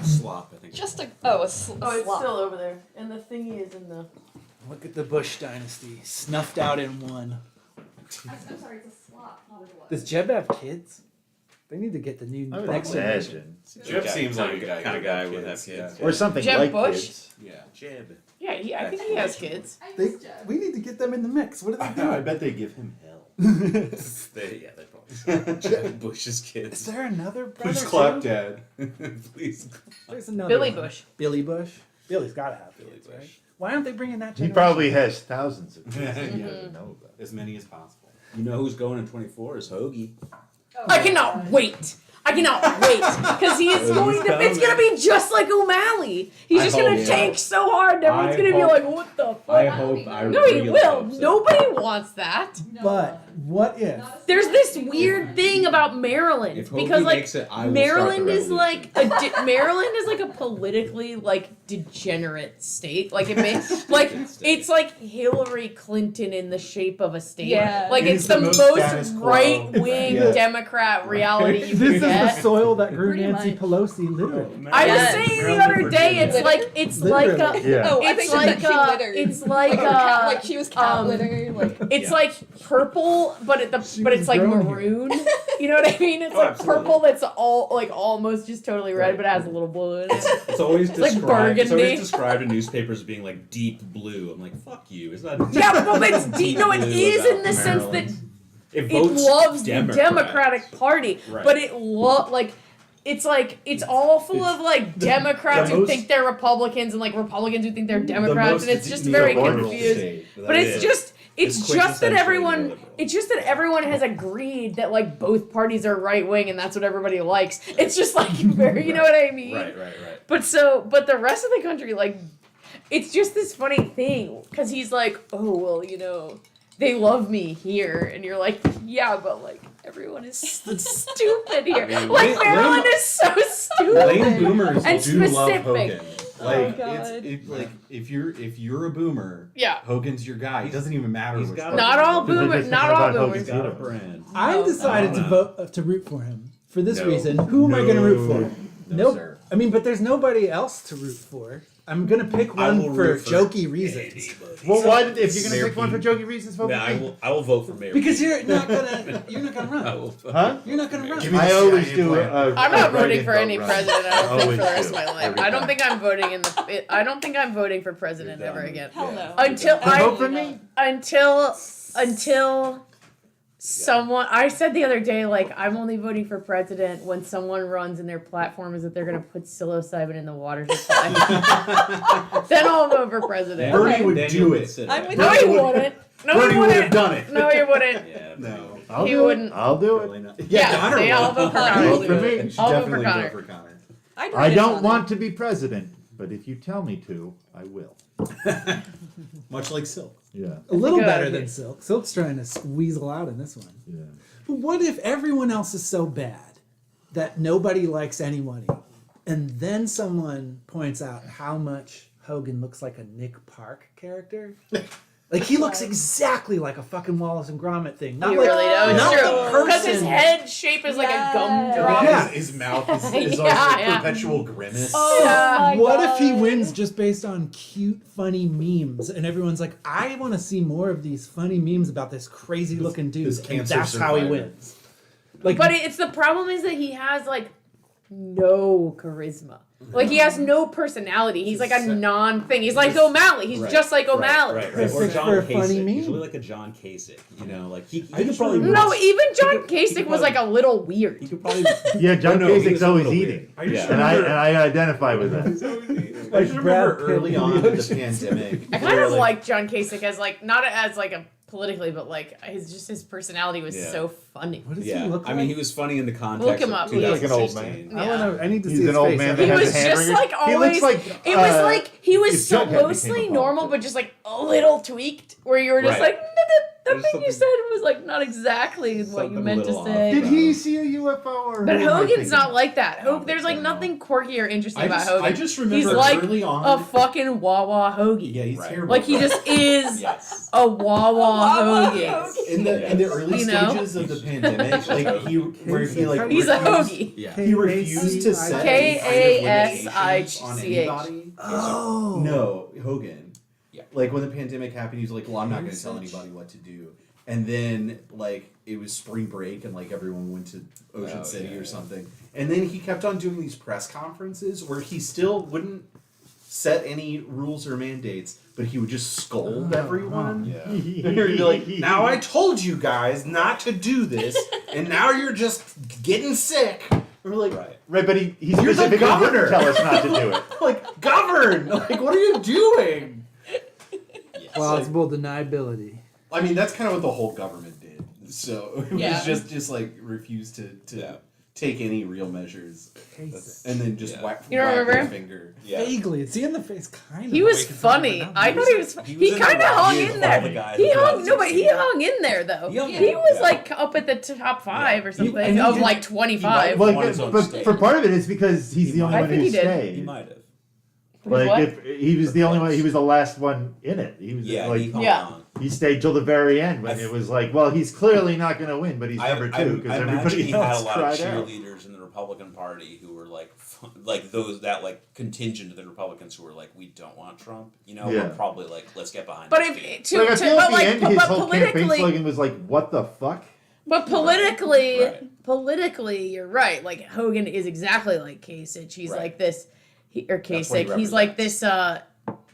Slop, I think. Just a Oh, it's slop. still over there, and the thingy is in the. Look at the Bush dynasty, snuffed out in one. I'm sorry, it's a slop, not a glug. Does Jeb have kids? They need to get the new I would next generation. imagine. Jeff seems like a guy kind of who guy would would have have kids, kids. Or something Jeb like Bush? kids. Yeah. Jeb. Yeah, I think he has kids. They, we need to get them in the mix. What are they I doing? bet they give him hell. They probably. Jeb Bush's Is kids. there another brother? Please clap, too? Dad. Please. There's another Billy one. Bush. Billy Bush. Billy's got to have Billy kids, Bush. right? Why aren't they bringing that? He generation? probably has thousands of kids that he Yeah. doesn't know about. As many as possible. You know who's going in 24 is Hoagie. I cannot wait. I cannot wait because he is going to. It's gonna be just like O'Malley. He's I just gonna hope so. tank so hard. and Everyone's I gonna be hope- like, "What the fuck?" I hope. I No, he really will. hope so. Nobody wants that. But what if? There's this weird thing about Maryland If Hoagie because like makes it, I will Maryland start the is like Maryland is like a politically like degenerate state. Like it makes like it's like Hillary Clinton in the shape of a state. Yeah. Like It's it's the the most most status quo. right wing Yeah. Democrat reality you This can is the get. soil that grew Pretty Nancy much. Pelosi literally. I was Yes. saying the Maryland, other day, Virginia. it's like Literally. Yeah. Oh, I it's think like that she littered. it's like Like, her cat, like she was cat litter. Like it's Yeah. like purple, but She but was it's like grown maroon. You know what I mean? It's Oh, like absolutely. purple that's all like almost just totally red, Right. but it has a little blue in it. It's always like described. It's burgundy. always described in newspapers as being like deep blue. I'm like, fuck you. It's not. Yeah, but it's deep. No, it blue is about in the sense that Maryland. It it votes loves Democrat. the Democratic Party, Right. but it like it's like it's all full of like Democrats the who most- think they're Republicans and like Republicans who think they're The Democrats, most and it's just very neoliberal confused. state that But it's is. just it's It's just that quintessentially everyone neoliberal. it's just that everyone has agreed that like both parties are right wing and that's what everybody likes. It's just like very you know what I mean? Right. But the rest of the country, like, it's just this funny thing because he's like, oh well, you know, they love me here, and you're like, yeah, but like everyone is stupid here. I mean, Like Maryland is so stupid. Lame boomers And do love specific. Hogan. Like God. like if you're a boomer, Yeah. Hogan's your guy. It doesn't even matter. he's which got party Not you're all in. Because they boomers. just Not think all about boomers. Hogan's Got a hero. brand. I decided to no. vote to root for him for this No. reason. Who am I going to root for? No, Nope. sir. I mean, but there's nobody else to root for. I'm gonna pick I one will for root for jokey reasons. Well, why did, if you're gonna Mayor pick one for Pete. jokey reasons, vote Yeah, for me. I will vote for Mayor. Because Pete. you're not gonna run. I will. Huh? You're not gonna run. Give me I the always CIA do. plan. I'm not voting for any run. president. I don't think for the Always rest of do. my life. Every I don't time. think I'm voting in the. I don't think I'm voting for president You're ever done. again. Hell Yeah. no. Until Then I vote for me. until someone I said the other day, like, I'm only voting for president when someone runs and their platform is that they're gonna put psilocybin in the water supply. Then I'll vote for president. Bernie would Then do you'll it. consider I'm it. with No, he Bernie wouldn't. No, Bernie he would wouldn't. have done it. No, he wouldn't. Yeah. No. I'll He do wouldn't. it. I'll do Probably it. not. Yeah, Connor they will. all vote for Vote Connor. for me. You should I'll vote for definitely Connor. vote for Connor. I don't want to be president, but if you tell me to, I will. Much like Silk. Yeah. A little Good better idea. than Silk. Silk's trying to weasel out in this one. Yeah. But what if everyone else is so bad that nobody likes anyone, and then someone points out how much Hogan looks like a Nick Park character? Like he looks exactly like a fucking Wallace and Gromit thing. Not He like, really does. not It's the true. Because his person. head shape is like a Yeah. gumdrop. Yeah. His mouth is Yeah, always yeah. a perpetual grimace. Oh Yeah. my What God. if he wins just based on cute, funny memes, and everyone's like, "I want to see more of these funny memes about this crazy looking dude," this and cancer that's how he survivor. wins. Like, But it's the problem is that he has like no charisma. Like he has no personality. He's like a non-thing. He's like O'Malley. He's Right, just like O'Malley. Right. Or Perfect John for a funny Kasich. meme. He's really like a John Kasich. You know, like he I could just probably. remember- No, even John could Kasich was like a little weird. He could probably. Yeah, John No, he Kasich's was a always little eating. I just Yeah. remember, And I identify with that. I just Like remember Brad Pitt early in on the in the ocean. pandemic. I kind where, of like John Kasich as like not as like a politically, but like his personality was Yeah. so funny. what does Yeah, he look like? I mean, he was funny in the context. Look him of up, he is. Like an old 2016. I want to. I need to He's see an his old face. man He that was has just hamburgers. like He always. looks like It was like he if was so Jughead became a mostly normal, politician. but just like a little tweaked, where you were just Right. like, the There's thing you something- said was like not exactly what you something meant a to little say. off. Did he see a UFO or? But who am I Hogan's thinking? not like that. don't There's think like so, no. nothing quirky or interesting I about just, Hogan. I just remember He's like early on. a fucking Wawa hoagie. Yeah, he's Right. terrible. Like he just is Yes. a Wawa Wawa hoagie. hoagie. in the early You know? stages of the pandemic, like where he like He's a refused- hoagie. Yeah. He refused to set K-A-S-I-C-H. any kind of limitations on anybody. Oh No, Hogan. Yeah. Like when the pandemic happened, he was like, "Well, I'm not going to tell anybody what to do." And then like it was spring break, and like everyone went to Ocean Oh, City yeah, or yeah. something. And then he kept on doing these press conferences where he still wouldn't set any rules or mandates, but he would just scold everyone. Yeah. And he'd be like, "Now I told you guys not to do this, and now you're just getting sick." And we're like, Right. Right, but he You're the specifically governor. wouldn't tell us not to do it. like govern. Like, what are you doing? Yes. plausible deniability. I mean, that's kind of what the whole government did. So it Yeah. was just like refused to Yeah. take any real measures, Kasich. and then just Yeah. whack, You don't whack remember their him? finger. Yeah. Vaguely, it's in the face, kind of. He was funny. I thought he was. He was He in the kind of hung review in of all there. the guys He in hung. No, but he 2016. hung in there though. He hung He in, was yeah. like up at the top 5 or and something he of did- like 25. Well, Like, won his own but state. for part of it, it's because he's the only I one think who he did. stayed. He might have. Like What? if he was the only one, he was the last one in it. He was Yeah. like He hung Yeah. on. he stayed till the very end when I- it was like, well, he's clearly not going to win, but he's number two because I imagine everybody he had a else lot of cried out. cheerleaders in the Republican Party who were like, like those that like contingent of the Republicans who were like, we don't want Trump. You know, Yeah. we're probably like, let's get behind. But this if dude. Like I feel but at the like end, but his whole campaign politically, slogan was like, "What the fuck?" but politically, Right. politically, you're right. Like Hogan is exactly like Kasich. He's Right. like this, or That's what he Kasich. He's like represents.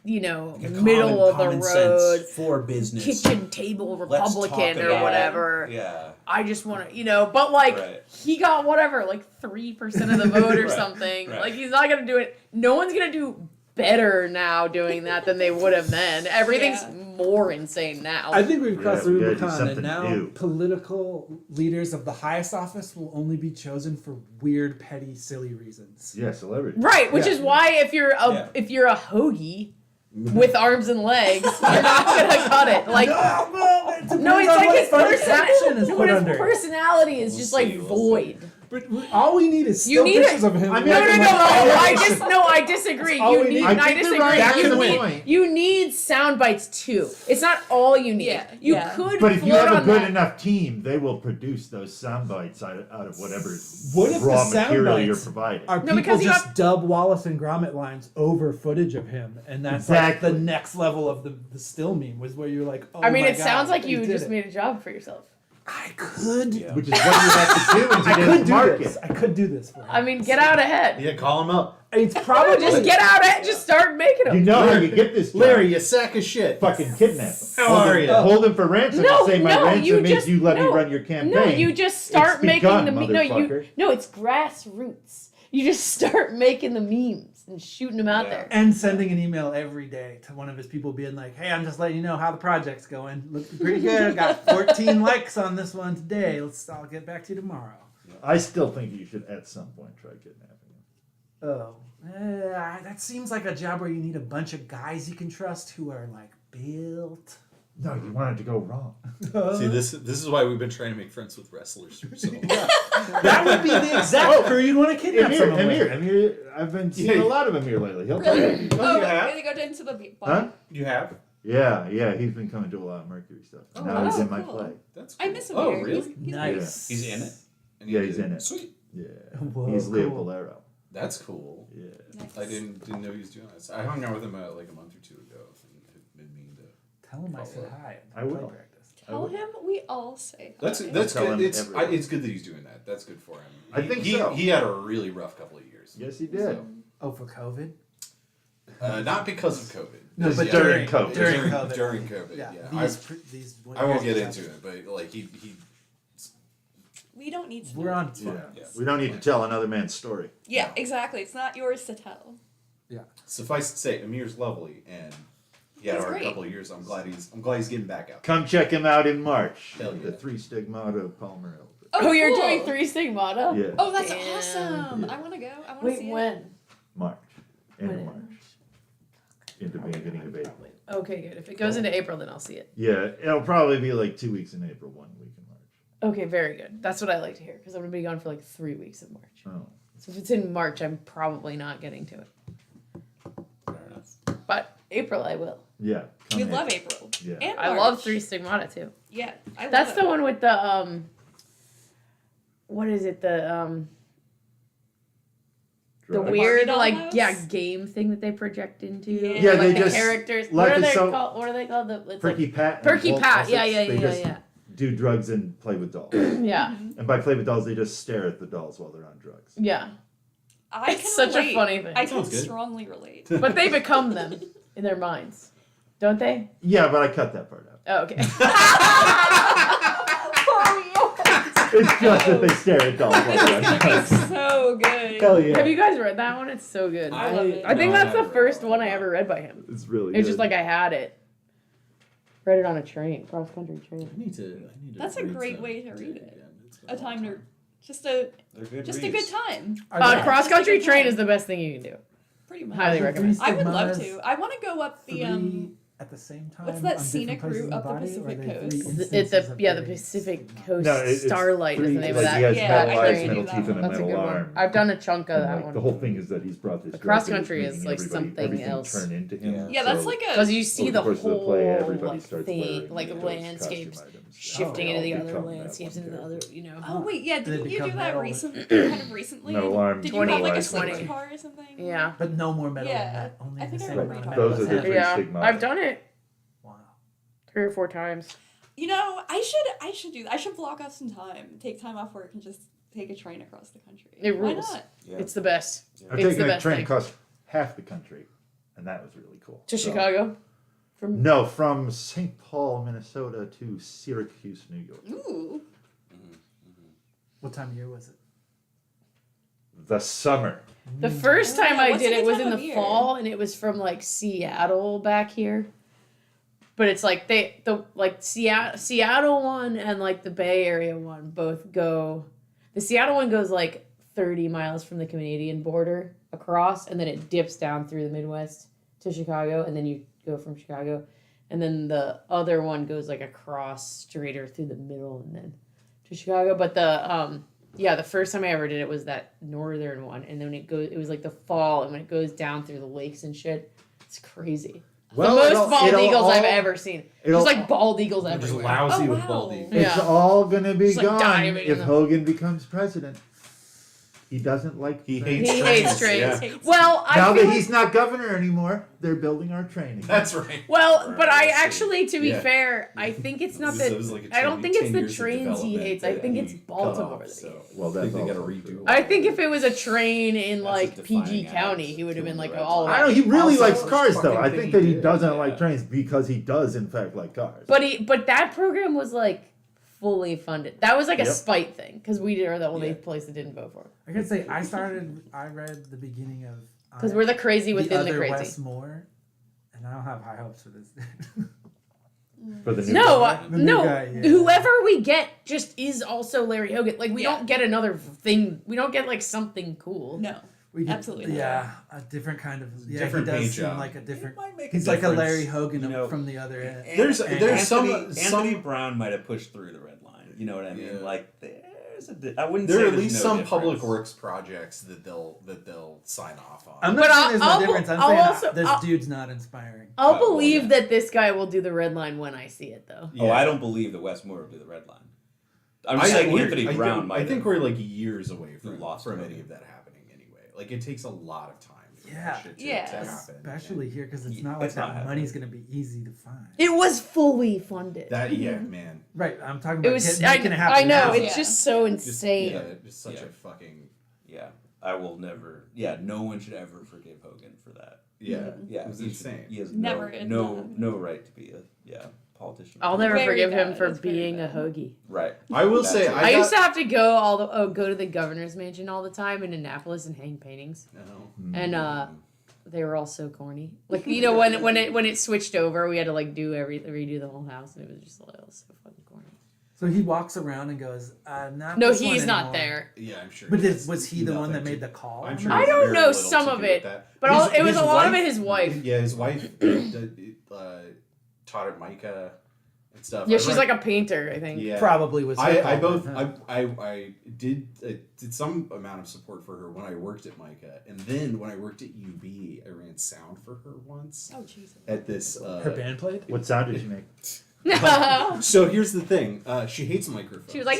Like a middle of the common road, sense for business. kitchen table Let's talk Republican or about it. whatever. Yeah. I just want to, but like Right. he got whatever, like 3% of the vote or Right, something. right. Like he's not gonna do it. No one's gonna do better now doing that than they would have then. Everything's Yeah. more insane now. I think we've crossed the we gotta do Rubicon, and something now new. political leaders of the highest office will only be chosen for weird, petty, silly reasons. Yeah, celebrity. Right, which Yeah. is why if you're a hoagie with arms and legs, you're not gonna cut it. Like It depends no, it's on like what his funny caption is personality. put His under. personality is just like We'll see. void. But all we need is You still need pictures of him. I mean, No, looking no, no, like- no! I disagree. all You we need. need. I I think disagree. they're right. You That's the need. point. You need sound bites too. It's not all you need. Yeah, You yeah. could. But if you float have a on good that. enough team, they will produce those sound bites out of whatever What if the raw sound material you're bites providing. Are No, people because you just have- dub Wallace and Gromit lines over footage of him, and that's Exactly. like the next level of the still meme was where you're like, oh I mean, my it God, sounds like they you did just it. made a job for yourself. I could. Yeah. Which is what you have to do in I could today's do market. this. I could do this for him. I mean, get out ahead. Yeah, call him up. It's No, probably just get out ahead. Just start making You them. know how you get this job. Larry, you sack of shit. Fucking kidnap him. How hold are him, ya? Hold him for ransom No, and say my no, ransom you means just- you let me no, run your campaign. No, you just start It's making begun, the motherfucker. no, it's grassroots. You just start making the memes and shooting them out Yeah. there. and sending an email every day to one of his people being like, hey, I'm just letting you know how the project's going. Looking pretty good. Got 14 likes on this one today. I'll get back to you tomorrow. I still think you should at some point try kidnapping him. Oh, that seems like a job where you need a bunch of guys you can trust who are like built. No, you want it to go wrong. See, this is why we've been trying to make friends with wrestlers for so long. That would be the exact crew you'd want to kidnap someone with. Amir, I've been seeing Yeah. a lot of Amir lately. He'll tell Really? you. Oh, you have? really go into the bar. Huh? You have? Yeah, he's been coming to a lot of Mercury stuff. Oh, Now he's wow. in my Cool. play. That's I cool. miss Oh, Amir. really? He's Nice. He's in it. And Yeah, you he's did- in it. Sweet. Yeah, Whoa, he's Leo cool. Bolero. That's cool. Yeah. Nice. I didn't know he was doing this. I hung out with him like a month or two ago, and have been meaning to. Tell him I said hi. I will. Play practice. Tell him we all say That's hi. that's Tell good. him It's everyone. it's good that he's doing that. That's good for him. I think he, so. He had a really rough couple of years. Yes, he did. Oh, for COVID? Not because of COVID. No, but Yeah, during COVID. During COVID. During COVID. Yeah. These I won't get into it, but like he We don't need to. We're on. Yeah. Yeah. We don't need to tell another man's story. Yeah, exactly. It's not yours to tell. suffice to say, Amir's lovely, and he had He's a hard great. couple of years. I'm glad he's getting back out. Come check him out in March. Hell The yeah. 3 Stigmata of Palmer Hill. Oh, you're cool. doing 3 Stigmata? Yeah, Oh, that's Damn. awesome! Yeah. I want to go. I want to Wait, see it. when? March. End of When? March. Into the beginning of April. Okay, good. If it goes into April, then I'll see it. Yeah, it'll probably be like 2 weeks in April, 1 week in March. Okay, very good. That's what I like to hear because I'm gonna be gone for like 3 weeks in March. Oh. So if it's in March, I'm probably not getting to it. Fair enough. But April, I will. Yeah. We come love April. April. Yeah. And I March. love 3 Stigmata too. Yeah, I That's love the it. one with the what is it? The Drugs. weird Barbie like doll house? game thing that they project into. Yeah, like they the just- characters. life What are is they so- called? What are they called? It's Perky Pat. and Perky Wolf Pat. Essex, Yeah, they yeah, just yeah. do drugs and play with dolls. Yeah, And by play with dolls, they just stare at the dolls while they're on drugs. yeah. I It's can such a relate. funny thing. I can Sounds good. strongly relate. But they become them in their minds, don't they? Yeah, but I cut that part out. Oh, okay. It's just that they stare at dolls while This they're is on gonna drugs. be so good. Hell yeah. Have you guys read that one? It's so good. I love it. I think No, I that's the haven't read first that one one. I ever read by him. It's really It's just good. like I had it. Read it on a train, cross country train. I need to. That's a read great some way to read again. it. It's been A long time to time. just a They're good just a reads. good time. Cross country train is the best thing you can do. Pretty much. Highly the recommend. three I would love stigmatas, to. I want to go up the three at the same time. what's that on scenic different places in route up the body, or Pacific are they Coast? three It's instances the of the very Pacific same- Coast No, it's Starlight is the three- name like of that. he has Yeah, metal I eyes, can metal do teeth, that and a That's a metal good arm. one. I've done a chunk of And, that like, one. the whole thing is that he's brought this The drug cross that is country is, making like, everybody- something everything else. turn into him. Yeah, that's So like a Because you see over the the course of the whole play, everybody like starts thing, wearing like those landscapes costume items. shifting They into all the other become that landscapes one into the other, character. Oh wait, yeah, They didn't you do become that metal. kind of recently? Metal arm, Did you have like a metal sports eyes. car or something? Yeah. But no more metal Yeah, than that. Only I the think I same remember amount you of talking metal. Those are as the him. three Yeah, stigmata. I've done it Wow. 3 or 4 times. You know, I should do that. I should block off some time, take time off work, and just take a train across the country. It Why rules. not? Yeah. It's the best. I'm It's taking the a best train thing. across half the country. and that was really cool. To So- Chicago. From No, from St. Paul, Minnesota to Syracuse, New York. Ooh. What time of year was it? The summer. the first Oh, time yeah, I what's did a it good was time in of the year? fall, and it was from like Seattle back here. But it's like Seattle one and like the Bay Area one both go. The Seattle one goes like 30 miles from the Canadian border across, and then it dips down through the Midwest to Chicago, and then you go from Chicago, and then the other one goes like across straighter through the middle and then to Chicago. But the first time I ever did it was that northern one, and then it was like the fall, and when it goes down through the lakes and shit, it's crazy. Well, the most it'll- bald it'll eagles I've all- ever seen. it'll- Just like bald eagles Just everywhere. lousy Oh, with wow. balding. Yeah. It's all gonna be Just, like, gone diving in if the- Hogan becomes president. He doesn't like. He trains. hates He trains. hates trains. Yeah. Well, I Now feel that like- he's not governor anymore, they're building our training. That's right. well, but I Right, actually, to be yeah. fair, I think it's not This that. was like a I don't 10 think it's 10 the years of trains he development hates. I that think he it's cut Baltimore off, that he so hates. Well, I that's think they got to also redo true. it. I think if it was a train in That's a like PG defining County, act he would have been killing like the all red I that. know he really Also, likes cars, though. fucking I thing think that he did. doesn't Yeah. like trains because he does, in fact, like cars. But that program was like fully funded. That was like a Yep. spite thing because we were the only Yeah. place that didn't vote for it. I could say I read the beginning of Because we're the crazy the within the other crazy. Westmore, and I don't have high hopes for this. For the new No, governor. The new no. guy, yeah. Whoever we get just is also Larry Hogan. Like we Yeah. don't get another thing. We don't get like something cool. No. We get, Absolutely not. Yeah, a different kind of Different He does paint seem job. like a different. It might make He's a like a difference, Larry Hogan you know. from the other end. There's some Anthony Brown might have pushed through the red line. You know what I mean? Yeah. Like there's I wouldn't There say are at there's least no some difference. public works projects that they'll sign off on. I'm But not saying there's I'll- no difference. I'm I'll saying also- this I'll- dude's not inspiring. I'll Oh, well, believe yeah. that this guy will do the red line when I see it, though. Oh, I don't believe that Westmore will do the red line. I'm just I saying think Anthony we're- Brown might. I think have. we're like years away from Lost from Hogan. any of that happening anyway. Like it takes a lot of time. For Yeah. that shit to Yeah. happen. Especially here because it's Yeah, not like it's not that happening. money's gonna be easy to find. It was fully funded. That yeah, man. Right, I'm talking It about was. making it happen. I know. now. It's Yeah. just so Just, insane. yeah, just such Yeah. a fucking Yeah, I will never. Yeah, no one should ever forgive Hogan for that. yeah. Yeah, It was he should- insane. He has Never no right to be a politician. I'll never Very forgive him bad. for It's very being a bad. hoagie. Right. I will That's say it. I used to have to go to the governor's mansion all the time in Annapolis and hang paintings, No. and they were all so corny. Like when it switched over, we had to like redo the whole house, and it was just like so fucking corny. So he walks around and goes, not No, this one he's not anymore. there. Yeah, I'm sure. But he has was he the one that nothing made to- the call? I'm sure. I he has don't very know little some to of do it, with that. but it was his a lot of wife- it his wife. Yeah, his wife taught at Micah and stuff. Yeah, I she's read- like a painter, I think. Yeah. Probably was. her I call, both huh? I did some amount of support for her when I worked at Micah, and then when I worked at UB, I ran sound for her once Oh Jesus. at this. Her band played. What sound did you make? So here's the thing: she hates microphones. She was like,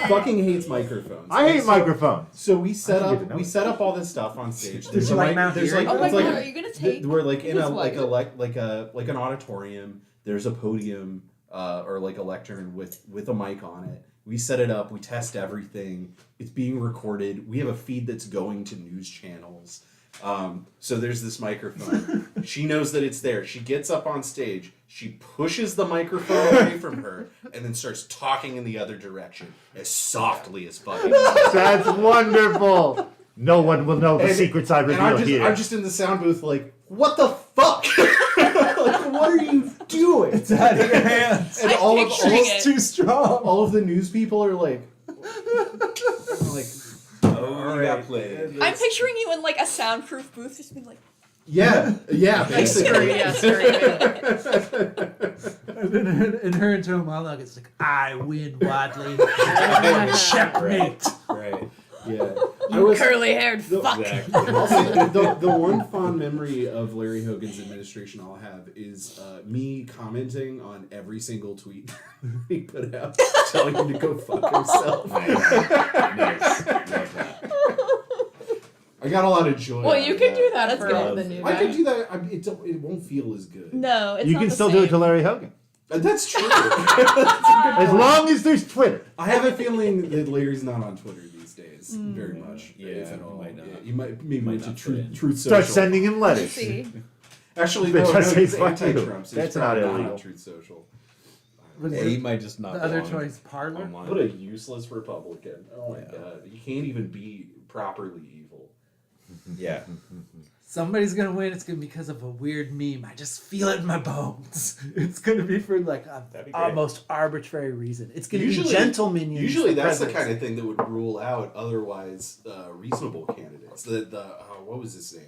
fucking hates microphones. I hate So- microphones. So we set I didn't up know we that. set up all this stuff on stage. Did you, like, mount there's ear- like Oh my it's god, like are you gonna take? we're like in his a wife? like an auditorium. There's a podium or like a lectern with a mic on it. We set it up. We test everything. It's being recorded. We have a feed that's going to news channels. So there's this microphone. She knows that it's there. She gets up on stage. She pushes the microphone away from her and then starts talking in the other direction as softly as fucking. That's wonderful. No one will know the And- secrets I And reveal here. I'm just in the sound booth like, what the fuck? Like, what are you doing? It's out of your hands. And I'm all of picturing it. Too strong. all of the news people are like, Oh, you got played. I'm picturing you in like a soundproof booth, just being like, yeah, like screw basically. yeah, screaming. In her internal monologue, it's like, I win, Wadley. Checkmate. Right. Yeah. You curly-haired the- fuck. I'll say the one fond memory of Larry Hogan's administration I'll have is me commenting on every single tweet he put out, telling him to go fuck himself. Nice. Love that. I got a lot of joy. Well, out you of can that. do that That's for good. the new I guy. could do that. It won't feel as good. no, it's you not can the still same. do it to Larry Hogan. That's true. As long as there's Twitter. I have a feeling that Larry's not on Twitter these these days, very much. Yeah, if at you all. might not. Yeah, you might maybe Might move to not fit in. Truth Social. Start sending him Let's letters. see. Actually, They no, just say it's fuck you. anti-Trump. So That's he's probably not not on illegal. Truth Social. What is Yeah, he it? might just not. The other belong choice, Parlor. online. What a useless Republican! Oh my Yeah. God, you can't even be properly evil. Yeah. Somebody's gonna win. It's gonna be because of a weird meme. I just feel it in my bones. It's gonna be for like That'd be a great. almost arbitrary reason. It's gonna Usually- be gentle minions. Usually, for that's the presidents. kind of thing that would rule out otherwise reasonable candidates. What was his name?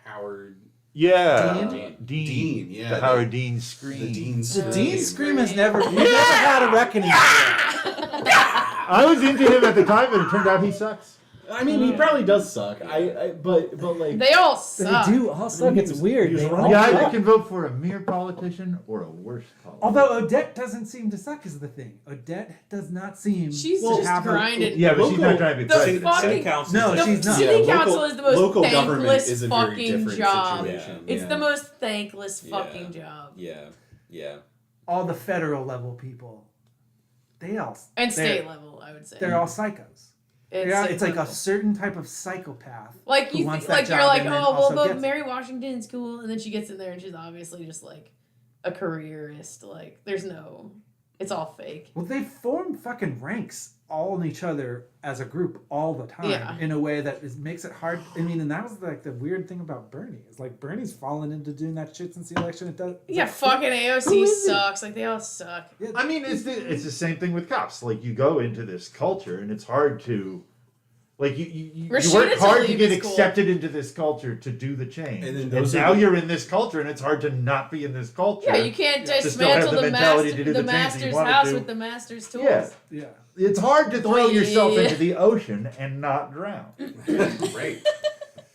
Howard. Yeah. Dean? Dean, yeah. The Howard Dean scream. The Dean The scream. Dean Scream has never. We've never had a reckoning. I was into him at the time, but it turned out he sucks. I mean, he probably does suck. But like They all They suck. do all suck. It's weird. he was They running- all You either suck. can vote for a mere politician or a worse politician. Although Odette doesn't seem to suck is the thing. Odette does not seem. She's to just have a- grinding. Yeah, but she's Local- not trying to be the president. fuck- City council. No, The she's not. city Yeah, council local- is the most local government thankless is a very fucking different job. situation. It's Yeah. the most thankless Yeah. fucking job. Yeah. Yeah. All the federal level people, they all And they're- state level, I would say. They're all psychos. It's like a certain type of psychopath. like who you wants think, that like you're job like, and then oh well, also but gets it. Mary Washington's cool, and then she gets in there and she's obviously just like a careerist. Like there's no, it's all fake. Well, they form fucking ranks all in each other as a group all the time Yeah. in a way that makes it hard. I mean, and that was like the weird thing about Bernie. Is like Bernie's fallen into doing that shit since the election. It does. it's Yeah, like, fucking who AOC is it? sucks. Like they all suck. Yeah, I mean, it's the same thing with cops. Like, you go into this culture, and it's hard to, like, you Rashida work hard to Tlaib get is cool. accepted into this culture to do the change. And then And those now are the- you're in this culture, and it's hard to not be in this culture. Yeah, you can't to still have dismantle the the, mentality to do the the change that you master's wanna house do. with the master's tools. Yeah. yeah. It's hard to throw yourself Yeah. into the ocean and not drown. Right.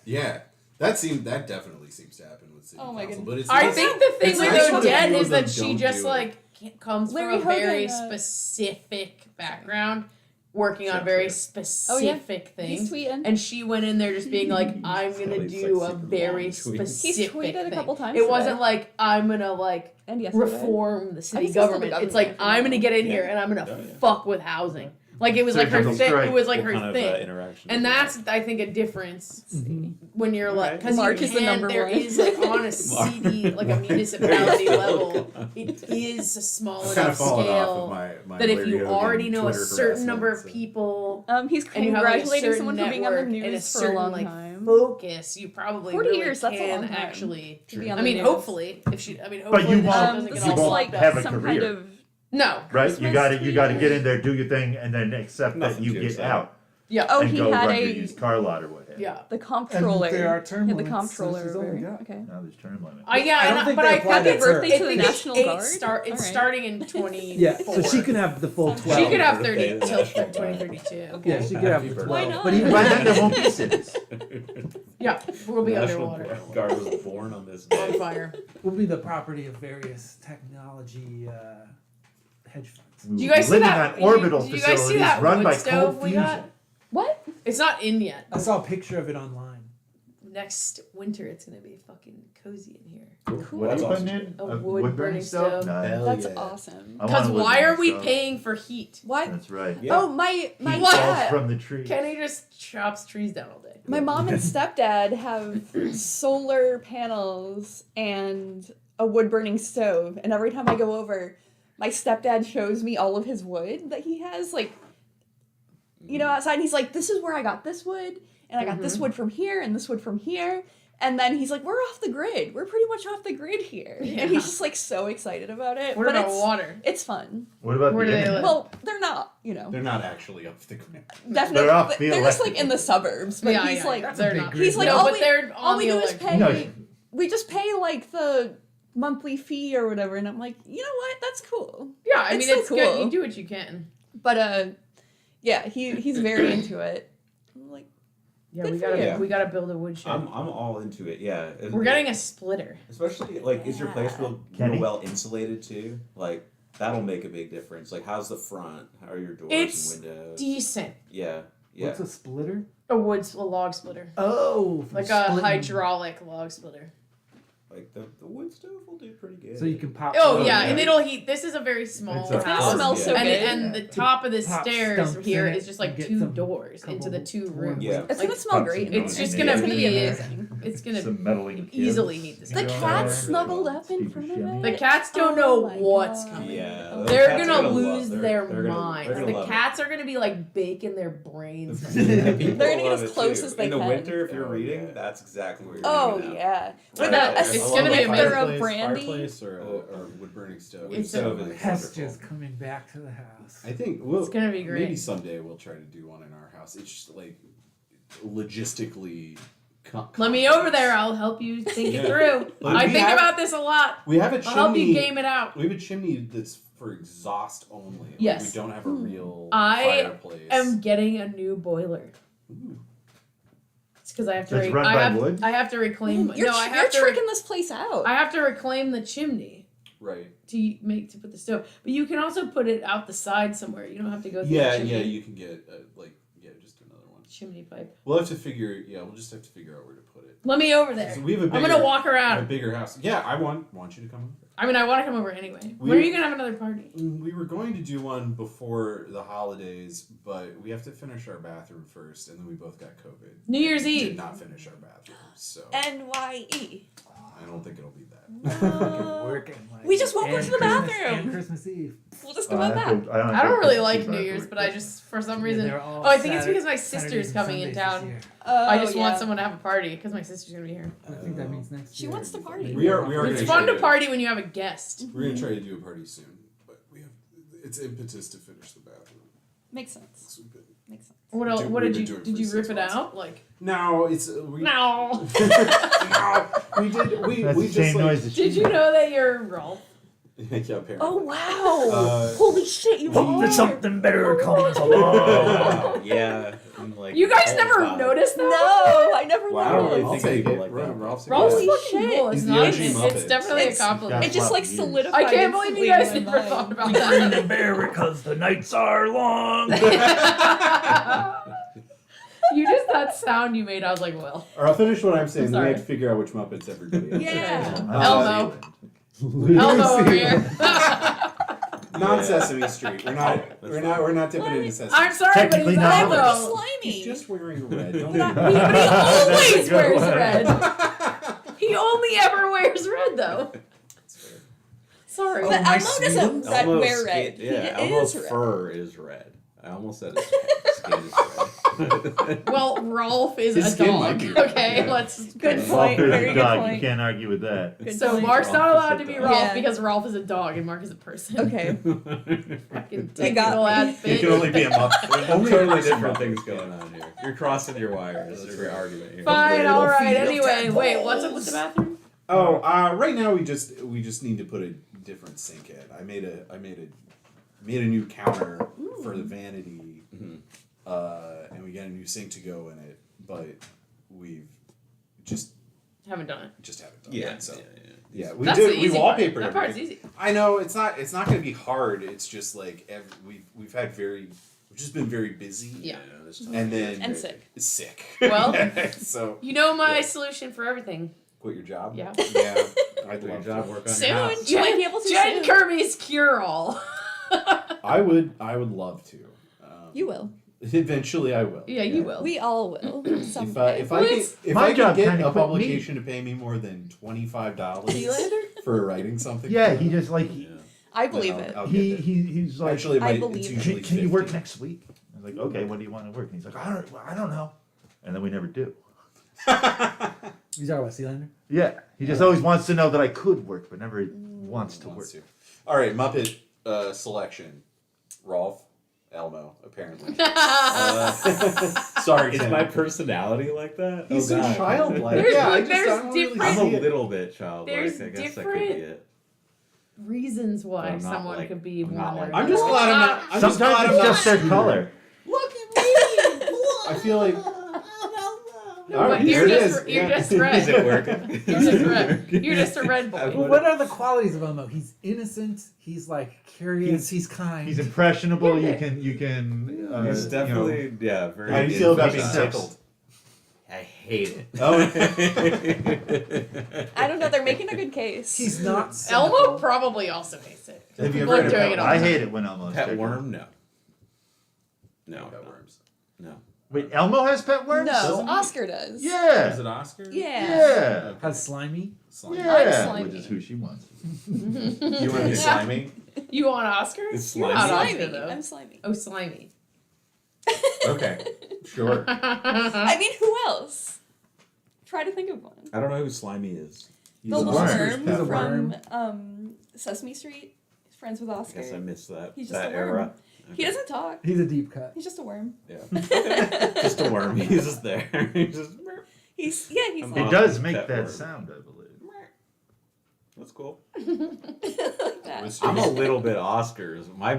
Yeah. That definitely seems to happen with city Oh my council. goodness. But it's I also- think the thing it's with nice when a Odette few is of that them she don't just do it. like comes Larry from a very Hogan, specific background, working on Except very for- specific He's things. tweeting. And she went in there just being like, I'm gonna Probably do like a super very long tweets. specific He's tweeted thing. a couple times It wasn't today. like I'm gonna like And yesterday. reform the city he's still the government. government It's like for I'm now. gonna get in here Yeah. and I'm gonna Oh, yeah. fuck with housing. Like it was like her Surgical thing. strike. It was like What her kind thing. of interaction? And is that's, that? I think, a difference Mm-hmm. when you're like, because Mark you is the can, number there one. is like on a city, like a municipality level, it is a small I've kind enough of fallen off scale of my that if Larry you Hogan already know a Twitter certain number of harassment, so- people He's and you have like a congratulating certain someone for being on the network and a news for a certain long like time. focus, you probably 40 really years, that's a can long time actually. to be on I the mean, news. hopefully, if she, I mean, But hopefully you this won't- doesn't get This you all is won't like fucked have up. a some career. kind of No, Right? Christmas You got to tweet. get in there, do your thing, and then accept that Nothing you to get yourself. out yeah, Oh, and he go had run your a used car lot or what have you. yeah. the comptroller. And there are term yeah, the limits, so comptroller. she's only very- got- okay. Now there's term limit. Yeah, I don't and think but they I apply think that it's to her. Birthday to the it's National Guard? It's Alright. starting in 20. Yeah, so she can have the full 12. She could have Birthday 30 to till the National 2032. Okay. Yeah, she could have the Happy 12. Why not? But even By then there won't be cities. Yeah, we'll be National underwater. Guard was born on this On day. fire. will be the property of various technology hedge funds. We Do you will be guys see living that? on orbital Did you guys see facilities that run wood by stove cold we fusion. got? What? It's not in yet. I saw a picture of it online. Next winter, it's gonna be fucking cozy in here. Cool. What are you That's putting awesome. in? A A wood wood burning burning stove? stove. Nice. Hell That's yeah. awesome. I want Because a wood why are burning we stove. paying for heat? What? That's right. Yeah. Oh, my Heat What? falls dad. from the tree. Kenny just chops trees down all day. My mom and stepdad have solar panels and a wood burning stove, and every time I go over, my stepdad shows me all of his wood that he has, like, you know, outside. And he's like, "This is where I got this wood, and I got this wood from here, and this wood from here." And then he's like, "We're off the grid. We're pretty much off the grid here." Yeah. And he's just like so excited about it. What but about it's, water? It's fun. What about Where the do they internet? live? Well, they're not, you know. They're not actually up the grid. Definitely, They're off the they're just like electric. in the suburbs. But yeah, he's yeah, like, that's a they're big not. grid. he's like, no, all but we, they're all on we the do is electric. pay. No. We just pay like the monthly fee or whatever, and I'm like, you know what? That's cool. Yeah, I It's mean, so it's good. cool. You do what you can. But yeah, he's very into it. I'm like, Yeah, Good we for gotta you. we gotta build a woodshed. I'm all into it. Yeah. We're getting a splitter. Especially like, is your place real, Kenny? well insulated too? Like that'll make a big difference. Like, how's the front? How are your doors It's and windows? Decent. Yeah. Yeah. What's a splitter? A log splitter. Oh, for Like a splitting. hydraulic log splitter. Like the wood stove will do pretty good. So you can pop. Oh those yeah, in. and it'll heat. This is a very small It's a It's gonna house. smell so and, good. and the top of the Pop stairs stumps here in it is just like and get 2 some doors into the 2 rooms. Yeah. It's Like, gonna smell Pups great. and it's just Yeah. gonna It's gonna be be amazing. it's gonna Some meddling kids. easily heat this. The house. cat's really snuggled well. up in Steve front Buscemi. of The it. cats don't Oh know my what's God. coming. Yeah, Oh. They're cats are gonna love- lose they're- their they're gonna- minds. they're gonna The love it. cats are gonna be like baking their brains. Yeah, people They're gonna get love as it, close too. as they In the can. winter, if you're Oh, reading, yeah. that's exactly what you're Oh doing. yeah. With a it's gonna be snifter amazing. of brandy. Fireplace or a wood burning stove. It's Stove a- is Pest wonderful. just coming back to the house. I think we'll It's gonna be great. maybe someday we'll try to do one in our house. It's just like logistically. Let me over there. I'll help you think it Yeah. through. Like, I we think have- about this a lot. We have a chimney. I'll help you game it out. We have a chimney that's for exhaust only. Like, Yes. we don't have a real I fireplace. I'm getting a new boiler. Ooh. It's because I have to. That's run I by have, wood? I have to reclaim. You're, no, I you're have to. tricking this place out. I have to reclaim the chimney Right. to put the stove. But you can also put it out the side somewhere. You don't have to go through Yeah, the chimney. yeah. You can get just another one. Chimney pipe. We'll have to figure. Yeah, we'll just have to figure out where to put it. Let me over there. So we have a bigger, I'm gonna walk a around. bigger house. Yeah, I want you to come over. I mean, I want to come over anyway. We- When are you gonna have another party? We were going to do one before the holidays, but we have to finish our bathroom first, and then we both got COVID. New Year's We Eve. did not finish our bathroom, so NYE. I don't think it'll be that. Working, like, We just won't go and to the Christmas- bathroom. And Christmas Eve. We'll just go on that. I don't really like New Year's, but I just for some Yeah, reason. they're all Oh, I think it's Saturday- because my Saturdays sister's and coming in Sundays this town. year. I just want yeah. someone to have a party because my sister's gonna be here. I think that means next She year. wants to party. We are It's gonna fun try to party when you have a guest. We're gonna try to do a party soon, but we have it's impetus to finish the bathroom. Makes sense. So we've been- Makes sense. What else? We've What been did you doing it did for you 6 rip it months. out? Like No, it's we. no. No, we did. We That's we the just same like, noise as Did you know that you're Rolf? yeah, apparently. Oh wow! Uh, Holy shit! You Hope are. there's something better comes along. Wow, yeah. And like, You guys oh, never wow. noticed that? No, I never Wow, I don't really noticed. I'll think take people it. like that. Ralph's Rolf's Holy fucking shit. cool. It's He's the not. OG It's Muppet. definitely a It's- compliment. It just like Years. solidified. I can't believe you guys instantly in never my thought mind. about Bring that. the bear because the nights are long. You just that sound you made. I was like, well, Or I'll finish what I'm saying. Then we Sorry. have to figure out which Muppets everybody is. Yeah. Elmo. Elmo over here. Non Sesame Street. We're not. That's We're not dipping into Sesame. I'm sorry, but Technically he's not. That would Elmo. be slimy. He's just wearing red. Don't Not- But he That's a always good wears one. red. He only ever wears red though. Sorry. But my Elmo doesn't Elmo's wear red. skin- yeah, He Elmo's is red. fur is red. I almost said his skin is red. Well, Rolf is His a skin dog. might be red. Okay, Yeah. let's. Good Rolf point. is Very a good dog. point. You can't argue with that. Good So point. Mark's not Rolf is allowed a to be dog. Rolf Yeah. because Rolf is a dog and Mark is a person. Okay. Fucking You got technical me. ass It bitch. can only be a Muppet. Only totally different things going on here. You're crossing your wires. That's Every right. argument here. Fine, Little all right. feet of Anyway, wait, tadpoles. what's up with the bathroom? Oh, right now we just need to put a different sink in. I made a new counter for the vanity, Mhm. and we got a new sink to go in it, but we've just Haven't done it. haven't done Yeah. it. So yeah. yeah, we That's did. the We easy part. wallpapered That part's everything. easy. I know it's not going to be hard. It's just like we've just been very busy. Yeah. This time And of year then- is And great. sick. Sick. Well- so You know my Yeah. solution for everything. quit your job. Yeah. Yeah. I'd Do your love job, to. work on your Soon. house. You might be able to Jen soon. Kirby's cure all. I would love to. You will. Eventually, I will. Yeah, you will. We all will. If Someday. if I could, if My I job could get kinda a quit me. publication to pay me more than $25 Sealander? for writing something, Yeah, he just like Yeah. I then believe I'll- it. I'll he, get there. he's like, Actually, I it's believe it. usually can you work 50. next week? I was like, okay, when do you want to work? And he's like, I don't know. And then we never do. You talking about Sealander? Yeah, he just always wants to know that I could work, but never wants to work. Wants to. All right, Muppet selection. Rolf, Elmo, apparently. Sorry, Is Tim. my personality like that? He's oh, so God. childlike. There's- yeah, look, there's I don't really different- I'm see a it. little bit childlike. There's I guess that could different- be it. Reasons why I'm not someone like- could be I'm more. not like- I'm just glad I'm not. I'm just glad Sometimes I'm it's not just their Scooter. color. Look at me. I feel like. No, All but right, you're there it just is. you're Yeah. just red. Is it working? You're just red. You're just a red boy. Well, what are the qualities of Elmo? He's innocent. He's like curious. He's kind. He's impressionable. Yeah. You can. He's you know, definitely very. How do you feel about being infantile. tickled? I hate it. Oh. I don't know. They're making a good case. He's not. Elmo cynical. probably also hates it. Have you People ever are doing it all I the hate time. it when Elmo's Pet tickled. worm? No. No. Pet worms. No. Wait, Elmo has pet worms? No, Oscar does. Is Yeah. it Oscar? Yeah. Yeah. Has slimy. Slimy. Yeah. slimy. Which is who she wants. You want to be slimy? You want Oscar? It's You're slimy. not Slimy. Oscar, though. I'm slimy. Oh, slimy. Okay. Sure. I mean, who else? Try to think of one. I don't know who Slimy is. He's The a little worm. worm He's a from worm. Sesame Street. He's friends with I Oscar. guess I missed that. He's just that a worm. era. He doesn't talk. He's a deep cut. He's just a worm. Yeah. Just a worm. He's just there. He's just. He's I'm It on does the make pet that worm. sound, I believe. That's cool. like that. Was I'm a yours- little bit Oscars. I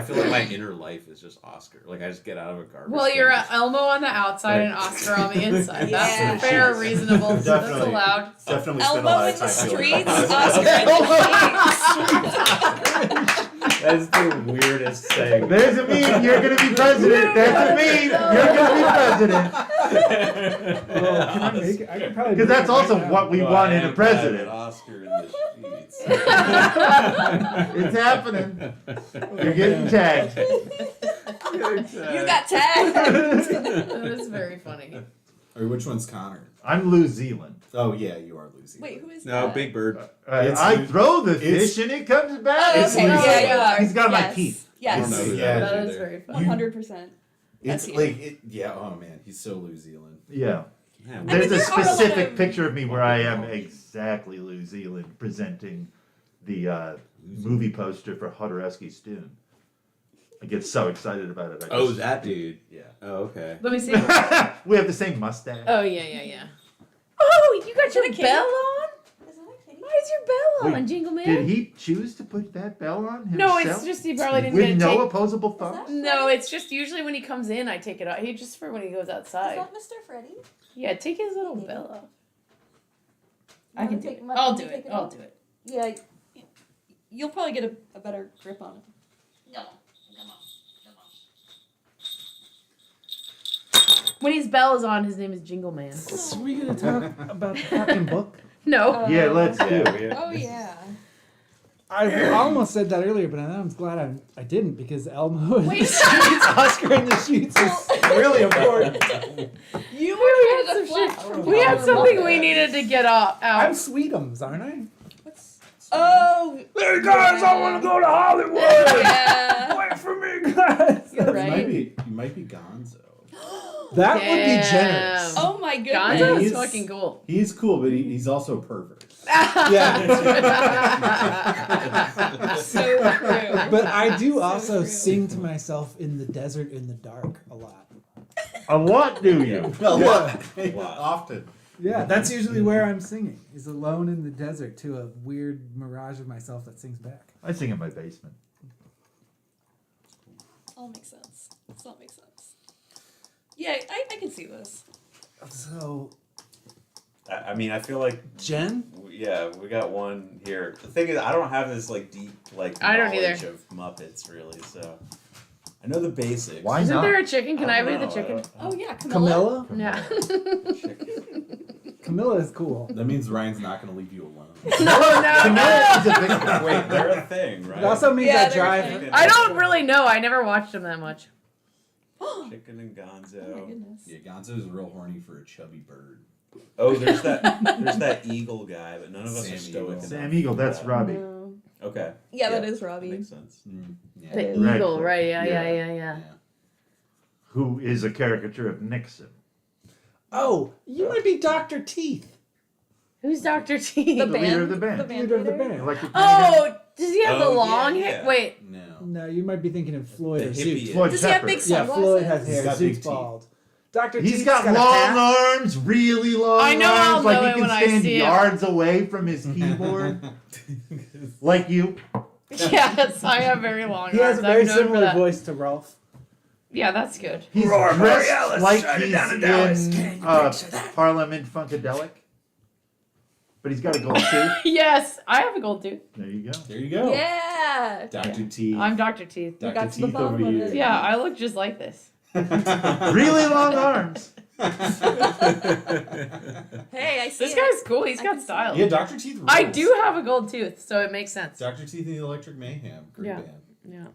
feel like my inner life is just Oscar. Like I just get out of a garbage. Well, can you're and just- Elmo on the outside and Oscar on the inside. Yeah. That's fair, reasonable. That's Definitely. allowed. Definitely spent a Elmo lot in of the time feeling streets, Oscar. Oscar in the sheets. That's the weirdest thing. There's a meme. You're going to be president. That's a meme. You're going to be president. Oh, can I make it? I can probably. Because make that's it also right now. what we want in a president. Oscar in the sheets. It's happening. You're getting tagged. You got tagged. That is very funny. Or which one's Connor? I'm New Zealand. Oh yeah, you are Lucy. Wait, who is No, that? Big Bird. It's I Lu- throw the it's- fish and it comes back. Oh, It's okay, Lucy. yeah, you are. He's got my Yes. teeth. Yes. I don't know who Yeah. that That is is either. very funny. 100%. It's That's you. like it, yeah. Oh man, he's so New Zealand. Yeah. Yeah, There's a there are a lot specific of- picture of me where I am exactly New Zealand presenting the movie poster for Hodorowski's Dune. I get so excited about it. I Oh, just- that dude. Yeah. Oh, okay. Let me see. We have the same mustache. Oh, yeah. Oh, you got your Is that a bell kitty? on? Is that a kitty? Why is your bell Wait, on, Jingle Man? Did he choose to put that bell on himself? No, it's just he probably didn't with get it no taken. opposable Is thumbs. that No, it's just usually when he comes in, I take it off. He just for when he goes Is outside. that Mr. Freddy? Yeah, take his little bell off. I can do it. my- I'll can do you take it. I'll off? do it. Yeah, you'll probably get a better grip on it. When his bell is on, his name is Jingle Man. So we gonna talk about the fucking book? No. Yeah, let's do Yeah, it. Oh yeah. I almost said that earlier, but I'm glad I didn't because Elmo in Wait the a sheets, Oscar in the sheets is really important. You we had some shit. We had something we needed to get out. I'm Sweetums, aren't I? What's... Oh. Hey guys, I want to go to Hollywood. Yeah. Wait for me, guys. You're You right. might be Gonzo. That would be Damn. generous. Oh my goodness. Gonzo is He's- fucking cool. He's cool, but he's also a pervert. Yeah. So true. But I do So also true. sing to myself in the desert in the dark a lot. A lot, do you? A lot. Wow. Often. Yeah, that's usually where I'm singing. Is alone in the desert to a weird mirage of myself that sings back. I sing in my basement. All makes sense. This all makes sense. Yeah, I can see this. So, I mean, I feel like Jen? yeah, we got one here. The thing is, I don't have this like deep like I don't knowledge either. of Muppets really, so I know the basics. Why Isn't not? there a chicken? Can I don't be the know, chicken? Oh yeah, Camilla. Camilla? Yeah. Camilla is cool. That means Ryan's not going to leave you alone. No. Camilla is a big Wait, they're a thing, right? It also means Yeah, I they're drive. a thing. I don't really know. I never watched them that much. Chicken and Gonzo. Oh my goodness. Yeah, Gonzo's real horny for a chubby bird. Oh, there's that eagle guy, but none of us Sam are stoic Eagle. enough. Sam Eagle, that's for Robbie. No. that. Okay. Yeah, that Yeah, is That Robbie. makes sense. Yeah. The Right. eagle, right? Yeah. Yeah. Who is a caricature of Nixon. Oh, you might be Dr. Teeth. Who's Dr. T? The leader of the band. The band Leader of the leader? band. Electric Oh, does he have the Oh, yeah, long hair? yeah. Wait. No. No, you might be thinking of Floyd The or hippie. Zeus. Floyd Does he have Shepard. big Yeah, sunglasses? Floyd has He's hair. got Zeus big teeth. bald. Dr. He's Teeth's got a long hat. arms, really long I know I'll arms. Like know he it can when I stand see him. yards away from his keyboard. Like you. Yes, I have very long He has a arms. very I'm known for similar that. voice to Ralph. Yeah, that's good. He's Roar, dressed Borealis, like shut it he's down in Dallas. in Can you picture that? Parliament Funkadelic. But he's got a gold tooth. Yes, I have a gold tooth. There you go. There you go. Yeah. Dr. T. I'm Dr. Teeth. Dr. got to the Teeth bottom over of here. it. Yeah, I look just like this. Really long arms. Hey, I see This it. guy's cool. He's I got can see style. Yeah, Dr. Teeth rules. I do have a gold tooth, so it makes sense. Dr. Teeth and the Electric Mayhem. Great Yeah. band. Yeah.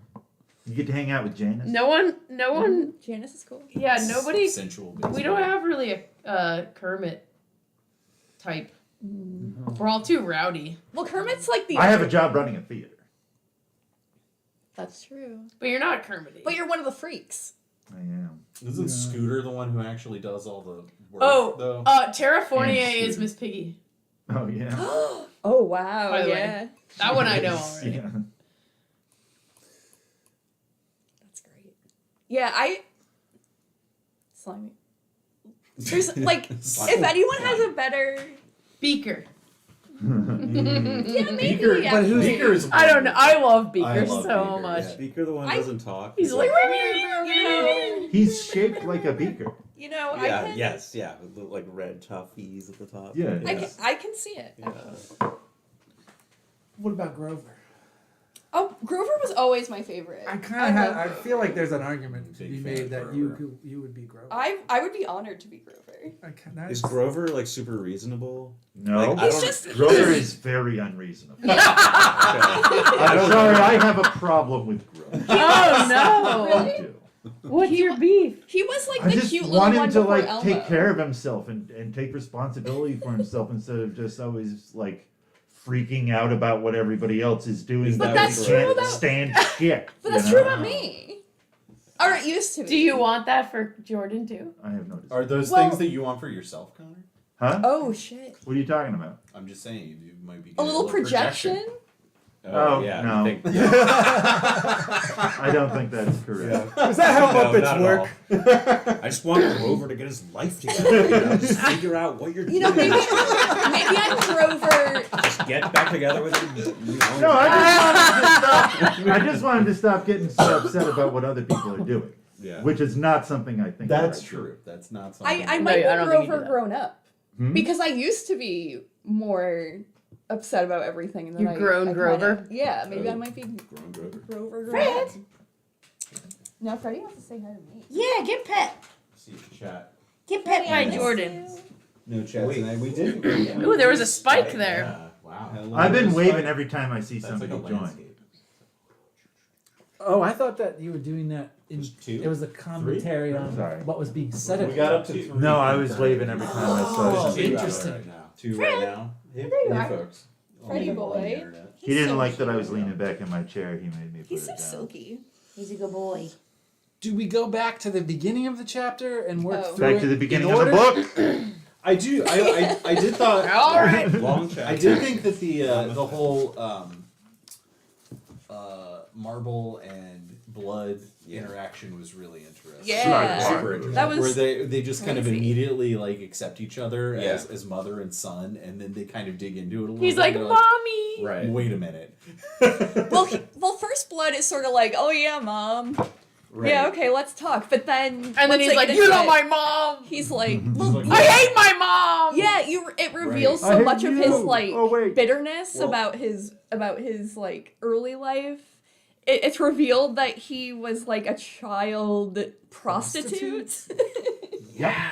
You get to hang out with Janice. No one. Janice is cool. Yeah, nobody. Sensual bass We don't player. have really a Kermit type. We're all too rowdy. Well, Kermit's like the. I have a job running a theater. That's true. But you're not Kermity. But you're one of the freaks. I am. Isn't Scooter the one who actually does all the work, Oh, though? Terra Fournier And is Scooter. Miss Piggy. Oh yeah. Oh wow! By the way. Yeah, That one I know already. Yeah. that's great. Yeah, slimy. There's like, if anyone has a better, Beaker. yeah, maybe. Beaker, Yeah, but who's maybe. Beaker is I don't know. I love Beaker I love so Beaker, much. yeah. Speaker, the one I- doesn't talk. He's like, He's shaped like a beaker. You know, I yeah, can. yes, yeah, with the, like red toughies at the top. Yeah. I can see it. Yeah. What about Grover? Oh, Grover was always my favorite. I kind of love I Grover. feel like there's an argument to Big be fan made of that Grover. you would be Grover. I would be honored to be Grover. Is Grover like super reasonable? No. Like, I He's don't- just Grover is very unreasonable. Okay. I'm sorry, I have a problem with Grover. Oh no! I do. What's your beef? He was like I the just cute little want him one to before like Elmo. take care of himself and take responsibility for himself instead of just always like freaking out about what everybody else is doing. But because that's he can't true about- stand shit. But you that's know? true about me. Or it used to be. Do you want that for Jordan too? I have noticed. Are those Well- things that you want for yourself, Connor? Huh? Oh shit! What are you talking about? I'm just saying, you might be A getting little projection. Oh, yeah. no. I think- I don't think that's correct. Is that how No, Muppets not at work? all. I just want Grover to get his life together. You know? Just figure out what you're You know, doing. maybe I'm Grover. Just get back together with him. You know, No, I just want him to stop getting so upset about what other people are doing, yeah. which is not something I think. That's I do. true. That's not something. I No, might I don't be think you do Grover that. grown up Hmm? because I used to be more upset about everything. And then You're grown I Grover? Kinda, yeah, maybe I Oh. might be Grown Grover. Grover. Fred? No, Freddie wants to say hi to me. Yeah, get pet. See chat. Get pet by I miss Jordan. you. No chat Wait. tonight. We did. Ooh, there was a spike there. Yeah. Wow. I've been waving every time I see That's like somebody a join. landscape. Oh, I thought that you were doing that in. Just two? It was a commentary on Sorry. what was being said. We got up to Two. three. No, I was waving every time I saw Oh, somebody. interesting. Right now. Two right now. Hey, there you hey are. folks. Freddie On the boy. internet. He didn't so like that I was cute. leaning back in my chair. He made me put He's it so down. silky. He's a good boy. Do we go back to the beginning of the chapter and work Oh. through Back to it the in beginning of the order? book. I do. I did thought. All right. Long chat. I did think that the whole marble and blood interaction was really interesting. Yeah. Super interesting. That was Where they just kind of crazy. immediately like accept each other Yeah. as mother and son, and then they kind of dig into it a little He's bit. like, They're mommy. Right. Wait a minute. well, First Blood is sort of like, oh yeah, mom. Right. Yeah, okay, let's talk. But then, And then once he's they like, get you're into not it, my mom. He's like, He's well, like, I hate my mom. yeah, it reveals I so hate much of his you. like Oh, wait. bitterness Well- about his like early life. It's revealed that he was like a child prostitute. Yeah,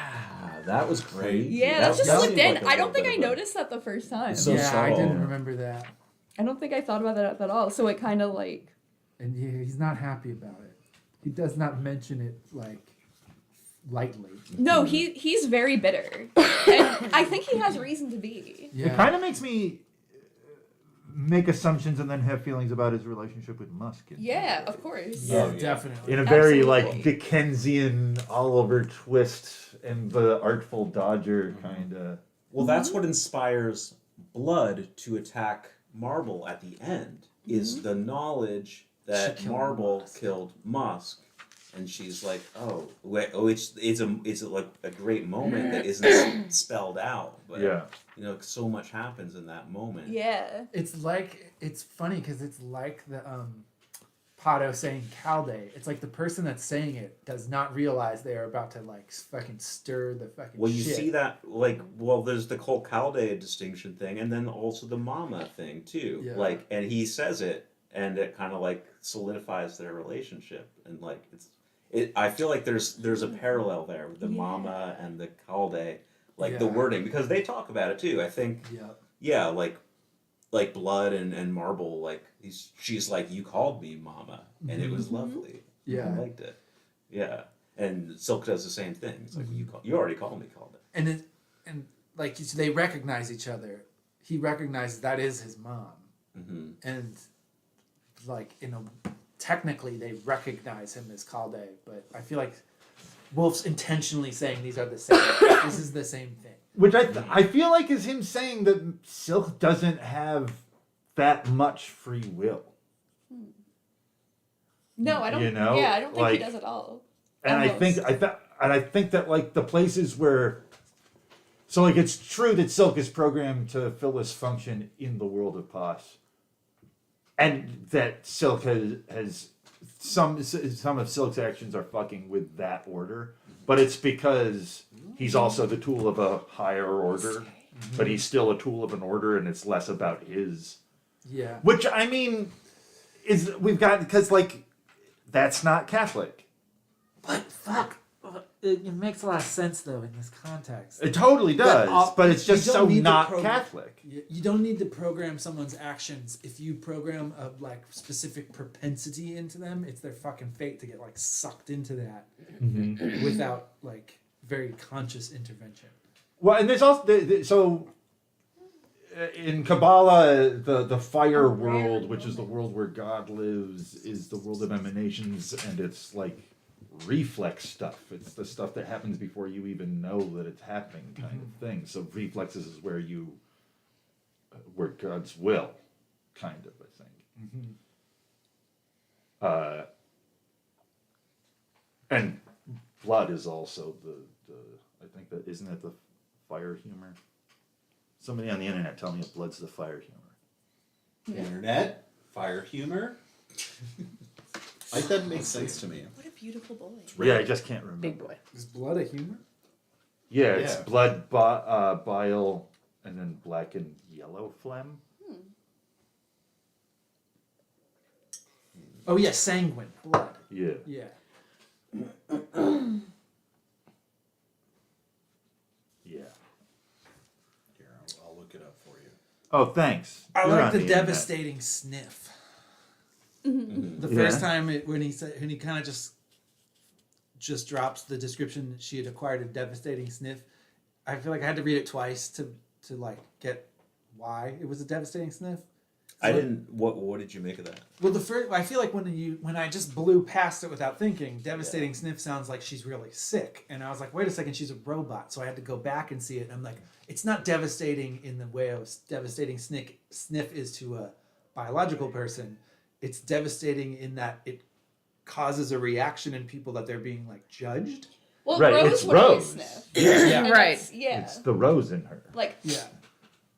that was great. Yeah, that just seemed slipped in. like a I don't little think bit I of a- noticed that the first time. So yeah, I subtle. didn't remember that, I don't think I thought about that at all. So it kind of like, and he's not happy about it. He does not mention it like lightly. no, he's very bitter, and I think he has reason to be. Yeah, It kind of makes me make assumptions and then have feelings about his relationship with Musk. Yeah, of course. yeah, Oh, yeah. definitely. In a very like Absolutely. Dickensian Oliver Twist and the Artful Dodger kind of. Well, that's what inspires Blood to attack Marble at the end, is the knowledge that She killed Marble Musk. killed Musk. And she's like, oh, wait, oh, it's like a great moment that isn't spelled out, but Yeah. you know, so much happens in that moment. Yeah. It's funny because it's like the Pato saying Calde. It's like the person that's saying it does not realize they are about to like fucking stir the fucking Well, you shit. see that, like, well, there's the whole Calde distinction thing, and then also the Mama thing too. Yeah. Like, and he says it, and it kind of like solidifies their relationship, and like I feel like there's a parallel there with the mama and the Calde, like the wording, because they talk about it too. I think, yeah, like Blood and Marble, like she's like, you called me mama, and it was lovely. Yeah. I liked it. Yeah, and Silk does the same thing. It's like you already called me Calde. And like they recognize each other. He recognizes that is his mom, and like technically they recognize him as Calde, but I feel like Wolf's intentionally saying these are the same. This is the same thing. Which I feel like is him saying that Silk doesn't have that much free will. No, I don't. You know, yeah, I don't think like, he does at all. And Almost. I think that like the places where, so like it's true that Silk is programmed to fill this function in the world of Pos, and that Silk has some of Silk's actions are fucking with that order, but it's because he's also the tool of a higher order, but he's still a tool of an order, and it's less about his. Yeah. Which I mean, we've got because like that's not Catholic. But fuck, it makes a lot of sense though in this context. It totally does, but it's just you so don't need to not program- Catholic. You don't need to program someone's actions. If you program a like specific propensity into them, it's their fucking fate to get like sucked into that without like very conscious intervention. Well, and there's also so in Kabbalah, the fire world, which is the world where God lives, is the world of emanations, and it's like reflex stuff. It's the stuff that happens before you even know that it's happening, kind of thing. So reflexes is where God's will, kind of, I think. And blood is also the I think that isn't it the fire humor. Somebody on the internet tell me if blood's the fire humor. Internet, fire humor. Like that makes sense to me. What a beautiful boy. Yeah, I just can't remember. Big boy. Is blood a humor? Yeah, it's Yeah. blood, bile, and then black and yellow phlegm. Oh yeah, sanguine blood. Yeah. Yeah. Yeah. Here, I'll look it up for you. Oh, thanks. I You're like on the internet. devastating sniff. Mm-hmm. The first time when he kind of just drops the description that she had acquired a devastating sniff, I feel like I had to read it twice to like get why it was a devastating sniff. I didn't. What did you make of that? Well, the first I feel like when I just blew past it without thinking, devastating sniff sounds like she's really sick, and I was like, wait a second, she's a robot. So I had to go back and see it, and I'm like, it's not devastating in the way a devastating sniff is to a biological person. It's devastating in that it causes a reaction in people that they're being like judged. Well, Right, Rose it's would always Rose. sniff. Yeah. And Right. that's- Yeah. It's the rose in her. Like, Yeah,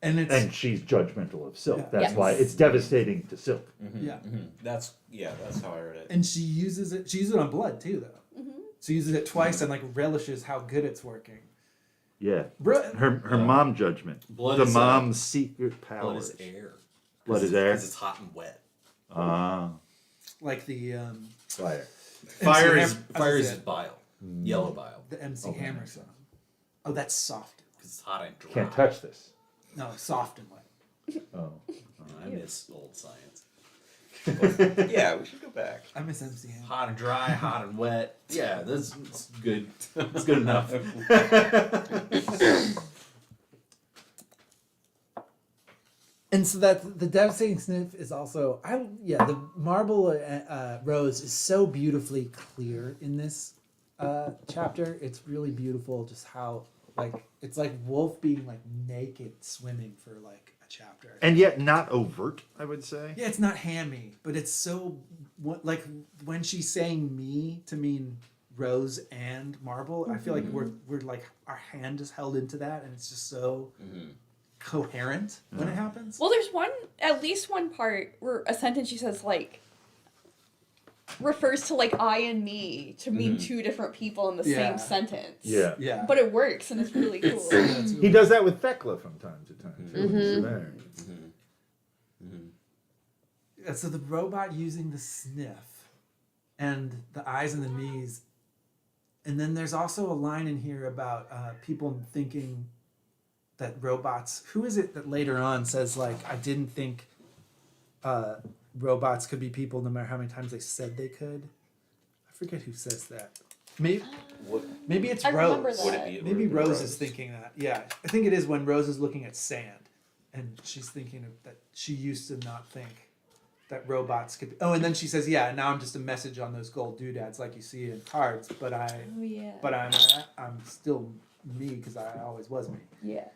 and it's And she's judgmental of Silk. Yeah. That's Yes. why it's devastating to Silk. yeah, That's how I heard it. and she uses it. She uses it on blood too, though. She uses it twice and like relishes how good it's working. Yeah. Bro, Her mom judgment. Blood the is, mom's secret Blood powers. is air. Blood is air. Because it's hot and wet. Ah. like the Fire. Fire MC is Ham- fire I is was gonna bile. Yellow bile. the MC Okay. Hammer song. Oh, that's soft. Because it's hot and dry. Can't touch this. No, soft and wet. Oh. I miss old science. Yeah, we should go back. I miss MC Hammer. Hot and dry, hot and wet. Yeah, that's good. That's good enough. And so that the devastating sniff is also the marble rose is so beautifully clear in this chapter. It's really beautiful just how like it's like Wolf being like naked swimming for like a chapter. And yet not overt, I would say. Yeah, it's not hammy, but it's so like when she's saying me to mean Rose and Marble, I feel like we're like our hand is held into that, and it's just so coherent when it happens. well, there's at least one part where a sentence she says like refers to like I and me to mean two different people in the Yeah. same sentence. Yeah. Yeah, But it works and it's really cool. Yeah, it's really He does that with Thecla from time to time. Too, when he's there. Yeah, so the robot using the sniff and the eyes and the knees. And then there's also a line in here about people thinking that robots. Who is it that later on says like, I didn't think robots could be people no matter how many times they said they could. I forget who says that. Maybe it's I Rose. remember that. Would it be Maybe Rose is thinking that. Yeah, I think it is when Rose is looking at sand, and she's thinking that she used to not think that robots could be. Oh, and then she says, "Yeah, now I'm just a message on those gold doodads like you see in cards, but Oh yeah. I'm still me because I always was me." Yeah.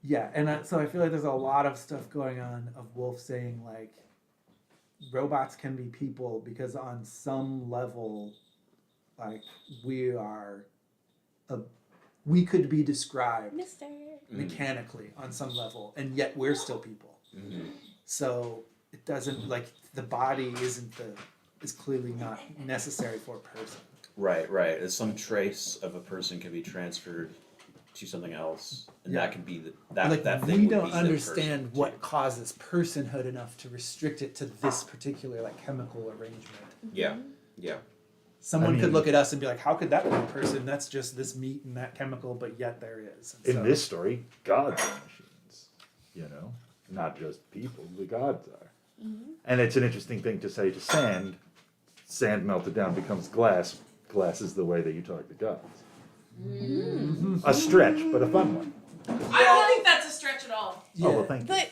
Yeah, and so I feel like there's a lot of stuff going on of Wolf saying like robots can be people because on some level, like we could be described Mister. mechanically on some level, and yet we're still people. Mm-hmm. So it doesn't like the body is clearly not necessary for a person. Right, right. Some trace of a person can be transferred to something else, and Yeah. that can be that Like that thing. we would don't be the understand person, what too. causes personhood enough to restrict it to this particular like chemical arrangement. Yeah, yeah. Someone I could mean- look at us and be like, "How could that be a person? That's just this meat and that chemical." But yet there is. And In so- this story, gods are machines. You know, not just people. The gods are. And it's an interesting thing to say to sand. Sand melted down becomes glass. Glass is the way that you talk to gods. A stretch, but a fun one. I don't think that's a stretch at all. Yeah. Oh well, thank you. But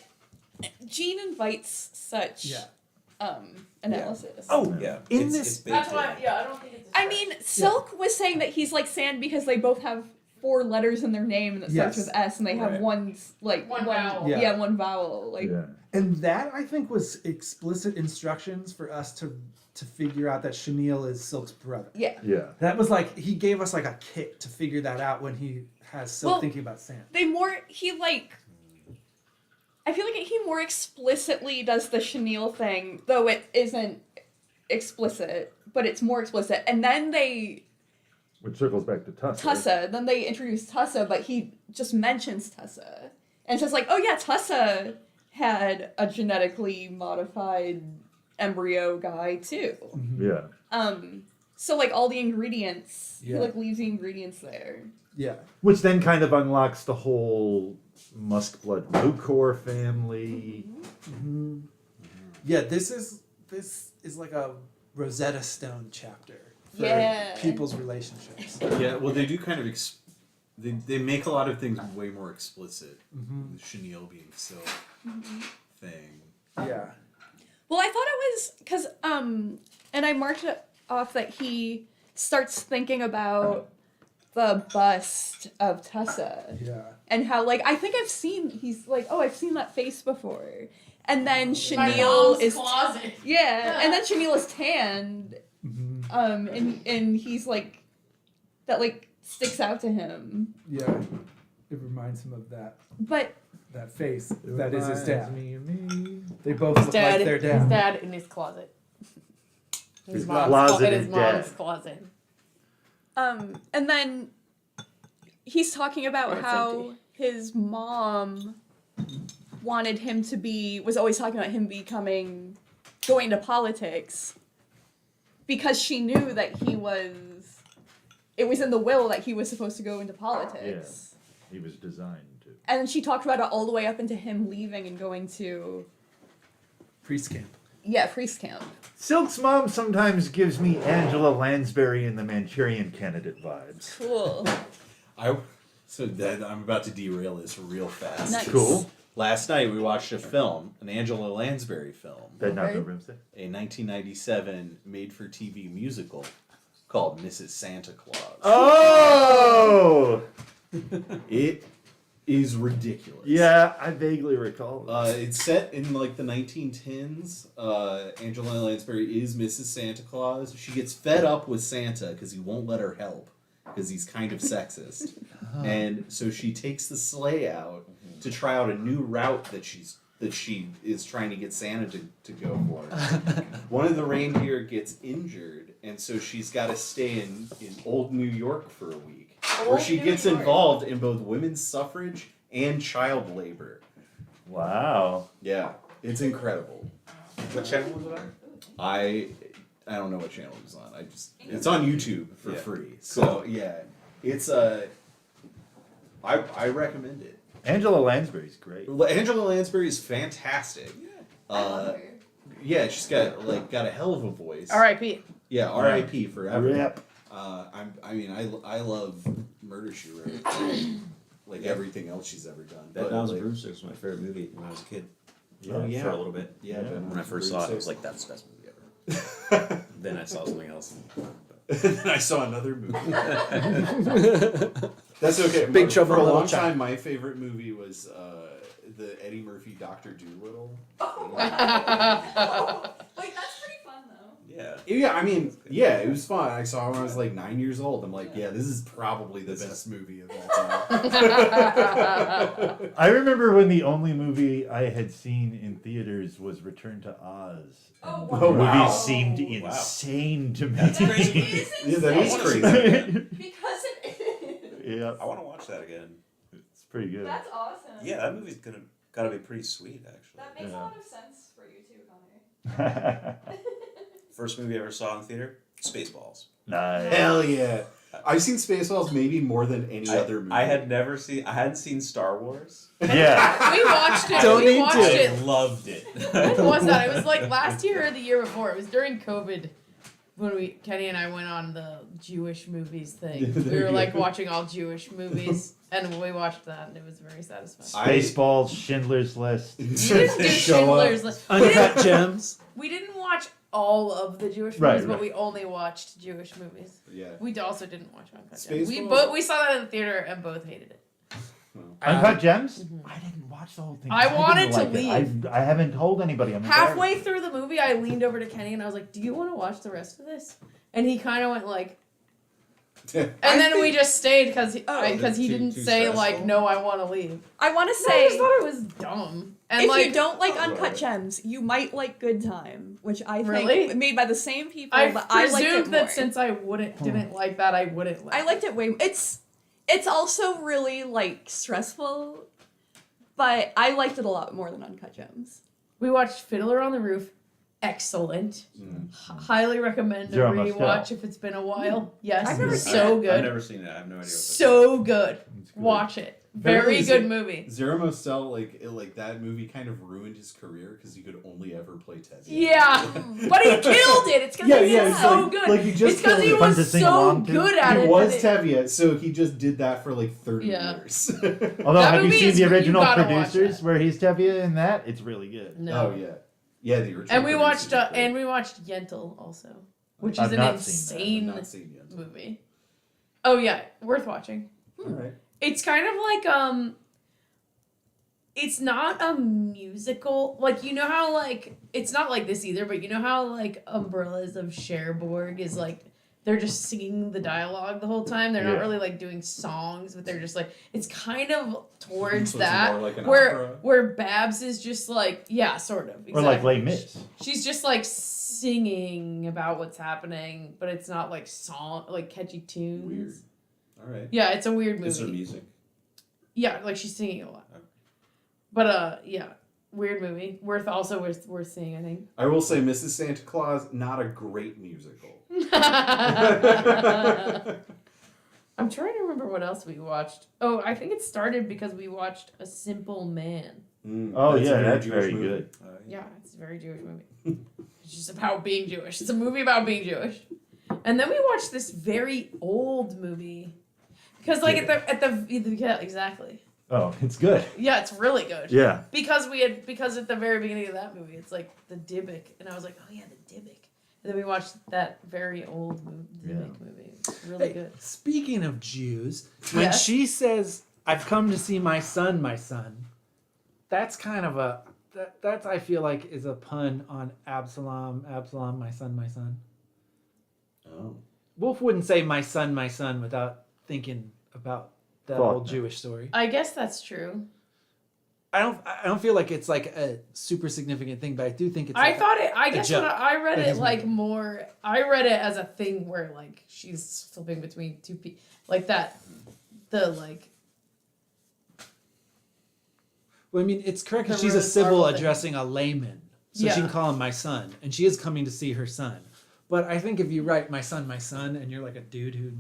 Gene invites such Yeah. analysis. Oh, Yeah. In It's- this- it's baked That's why. in. Yeah, I don't think it's. A I stretch. mean, Silk was saying that he's like sand because they both have 4 letters in their name that starts Yes. with S, and they have Right. one vowel. Yeah. Yeah, one vowel. Like Yeah. And that I think was explicit instructions for us to figure out that Chenille is Silk's brother. yeah. Yeah. That was like he gave us like a kick to figure that out when he has Silk Well, thinking about sand. I feel like he more explicitly does the chenille thing, though it isn't explicit, but it's more explicit. And then Which circles back to Tussa. Tussa, then they introduce Tussa, but he just mentions Tussa. And it's just like, oh yeah, Tussa had a genetically modified embryo guy too. Yeah. So like all the ingredients, Yeah. he like leaves the ingredients there. Yeah. Which then kind of unlocks the whole Muskblood Lucor family. Mm-hmm. Yeah, this is like a Rosetta Stone chapter for Yeah. people's relationships. Yeah, well, they do kind of they make a lot of things way more explicit. Mm-hmm. The chenille being silk thing. Yeah. Well, I thought it was because and I marked it off that he starts thinking about the bust of Tussa Yeah. and how like I think he's like, oh, I've seen that face before, and then My Chenille mom's is closet. yeah, and then Chenille is tanned, Mm-hmm. and he's like that like sticks out to him, Yeah. It reminds him of that but face. That is his dad. Me and me. They both His look dad. like their His dad. dad in his closet. His mom's closet in his and mom's dad. closet. and then he's talking Or about it's how empty. his mom wanted him to was always talking about him going to politics because she knew that it was in the will that he was supposed to go into politics. He was designed to. And then she talked about it all the way up into him leaving and going to, Priest camp. priest camp. Silk's mom sometimes gives me Angela Lansbury in the Manchurian Candidate vibes. Cool. I'm about to derail this real fast. Nice. Cool. Last night we watched a film, an Angela Lansbury film, That not Okay. no Rimstick. a 1997 made-for-TV musical called Mrs. Santa Claus. Oh! It is ridiculous. Yeah, I vaguely recall. It's set in like the 1910s. Angela Lansbury is Mrs. Santa Claus. She gets fed up with Santa because he won't let her help because he's kind of sexist, and so she takes the sleigh out to try out a new route that she is trying to get Santa to go for. One of the reindeer gets injured, and so she's got to stay in old New York for a week, where Old she New gets York. involved in both women's suffrage and child labor. Wow. Yeah, it's incredible. What channel was it on? I I don't know what channel it was on. It's on YouTube for free. So Cool. yeah, it's I recommend it. Angela Lansbury's great. Angela Lansbury is fantastic. I love her. Yeah, she's got a hell of a voice. R.I.P. Yeah, R.I.P. forever. Rip. I love Murder She Wrote. Like everything else she's ever done. Bed But, Knobs and like, Broomsticks was my favorite movie when I was a kid. Oh, yeah. For a little bit. Yeah, Bed When I Knobs first and saw it, I was Broomsticks. like, that's the best movie ever. Then I saw something else. then I saw another movie. That's okay. Big Trouble For a in Little long China. time, my favorite movie was the Eddie Murphy Doctor Dolittle. Like that's pretty fun though. Yeah. Yeah, I mean, yeah, it was fun. I saw it when I was like 9 years old. I'm like, yeah, this is probably the best movie of all time. I remember when the only movie I had seen in theaters was Return to Oz. Oh, The wow. movie Wow. seemed Wow. insane to me. That's crazy. It is Yeah, that is insane. crazy. Because it is. Yeah, I want to watch that again. it's pretty good. That's awesome. Yeah, that movie's gotta be pretty sweet, actually. That makes a Yeah. lot of sense for you too, Connor. First movie I ever saw in theater, Spaceballs. Nice. Hell yeah. I've seen Spaceballs maybe more than any other movie. I hadn't seen Star Wars. Yeah. We watched it. Don't we need watched to. it. Loved it. When was that? It was like last year or the year before. It was during COVID when Kenny and I went on the Jewish movies thing. There We were you like go. watching all Jewish movies, and we watched that, and it was very satisfying. Spaceballs, Schindler's List. We didn't do Show up. Schindler's List. Uncut Gems. We didn't watch all of the Jewish Right, movies, but right. we only watched Jewish movies. Yeah. We also didn't watch Uncut Gems. Spaceballs- We saw that in the theater and both hated it. Uncut Gems? Mhm. I didn't watch the whole thing. I didn't wanted to like it. leave. I haven't told anybody. I'm Halfway through the movie, I leaned over to Kenny and I was like, "Do you want to watch the rest of this?" And he kind of went like, and then we just stayed because he Too- didn't too say like, stressful? "No, I want to leave." I want to I say, just thought it was dumb. And if like, you don't like Oh, Uncut right. Gems, you might like Good Time, which I think Really? made by the same people. I but I liked presumed it that more. since I didn't like that, I wouldn't like. I liked it way. It's also really like stressful, but I liked it a lot more than Uncut Gems. We watched Fiddler on the Roof. Excellent. Highly recommend a Zero Mostel. rewatch if it's been a while. Yes, I've never seen so I've good. never seen it. I have no idea. So good. It's good. Watch it. Apparently Very good movie. Zero Mostel, like that movie kind of ruined his career because he could only ever play Ted. Yeah, but he killed it. It's because Yeah, he yeah, did it's so like- good. like he just it's because he killed it. Fun to was sing so along to. good at He it. was that Tevye, so he just did that for like 30 Yeah. years. Although, That have you movie seen is the good. You original gotta watch producers that. where he's Tevye in that? It's really good. No. Oh yeah, yeah. The original. And we watched producers are great. and we watched Yentl also, which I've is an not seen that. I've insane not seen yet. movie. Oh yeah, worth watching. All right. It's kind of like it's not a musical. Like, you know how like it's not like this either, but you know how like Umbrellas of Cherbourg is like they're just singing the dialogue the whole time. They're not Yeah. really like doing songs, but they're just like it's kind of towards So it's that more like an where opera? where Babs is just like yeah, sort of. Or like exactly. Les Mis. She's just like singing about what's happening, but it's not like song like catchy tunes. Weird. All right. Yeah, it's a weird movie. Is there music? Yeah, like she's singing a lot. Okay. But yeah, weird movie. Worth seeing, I think. I will say, Mrs. Santa Claus, not a great musical. I'm trying to remember what else we watched. Oh, I think it started because we watched A Simple Man. Oh, That's a yeah, that's Jewish very movie. good. Yeah, it's a very Jewish movie. It's just about being Jewish. It's a movie about being Jewish. And then we watched this very old movie. Because like at the yeah, exactly. Oh, it's good. Yeah, it's really good. Yeah. Because at the very beginning of that movie, it's like the Dybbuk, and I was like, oh yeah, the Dybbuk. And then we watched that very old Dybbuk movie. It's really Hey, good. speaking of Jews, when Yes? she says, "I've come to see my son," that's kind of that's I feel like is a pun on Absalom, my son, my son. Oh. Wolf wouldn't say my son, without thinking about that Faulkner. old Jewish story. I guess that's true. I don't feel like it's like a super significant thing, but I do think it's. I like thought it. I guess when joke I read that it he's like making. more. I read it as a thing where like she's flipping between two people, like that. The like. Well, I mean, it's correct because The she's a Rose civil Marble thing. addressing a layman, so she Yeah. can call him my son, and she is coming to see her son. But I think if you write my son, and you're like a dude who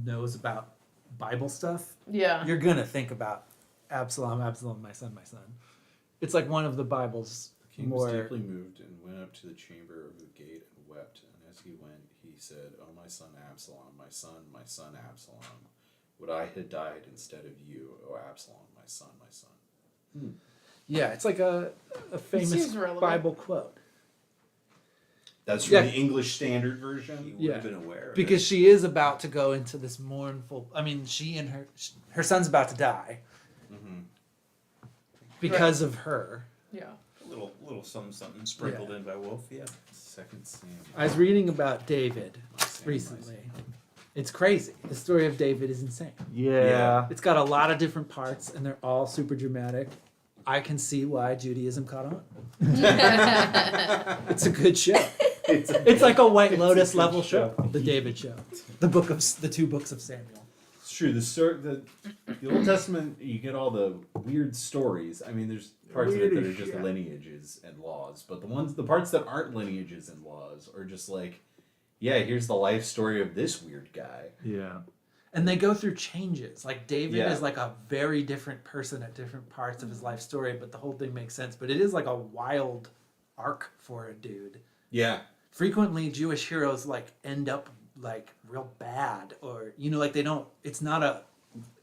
knows about Bible stuff, Yeah. you're gonna think about Absalom, my son, my son. It's like one of the Bible's The king was more. deeply moved and went up to the chamber of the gate and wept. And as he went, he said, "Oh, my son Absalom, my son Absalom, would I had died instead of you, O Absalom, my son, my son." Yeah, it's like a famous seems relevant. Bible quote. That's from Yeah. the English Standard You Version. would have been aware of Because it. she is about to go into this mournful. I mean, she and her son's about to die Mm-hmm. because of her. Yeah. A little something sprinkled in by Wolf, yeah. Second Samuel. I was reading about David My Sam, recently. It's crazy. The story of David is insane. Yeah. It's got a lot of different parts, and they're all super dramatic. I can see why Judaism caught on. It's a good show. It's like a White Lotus level show. The David show. The 2 books of Samuel. It's true. The Old Testament, you get all the weird stories. I mean, there's parts of it that are just Weird, yeah. lineages and laws, but the parts that aren't lineages and laws are just like, yeah, here's the life story of this weird guy. Yeah. And they go through changes. Like David Yeah. is like a very different person at different parts of his life story, but the whole thing makes sense. But it is like a wild arc for a dude. Yeah. Frequently Jewish heroes like end up like real bad, or like they don't. It's not a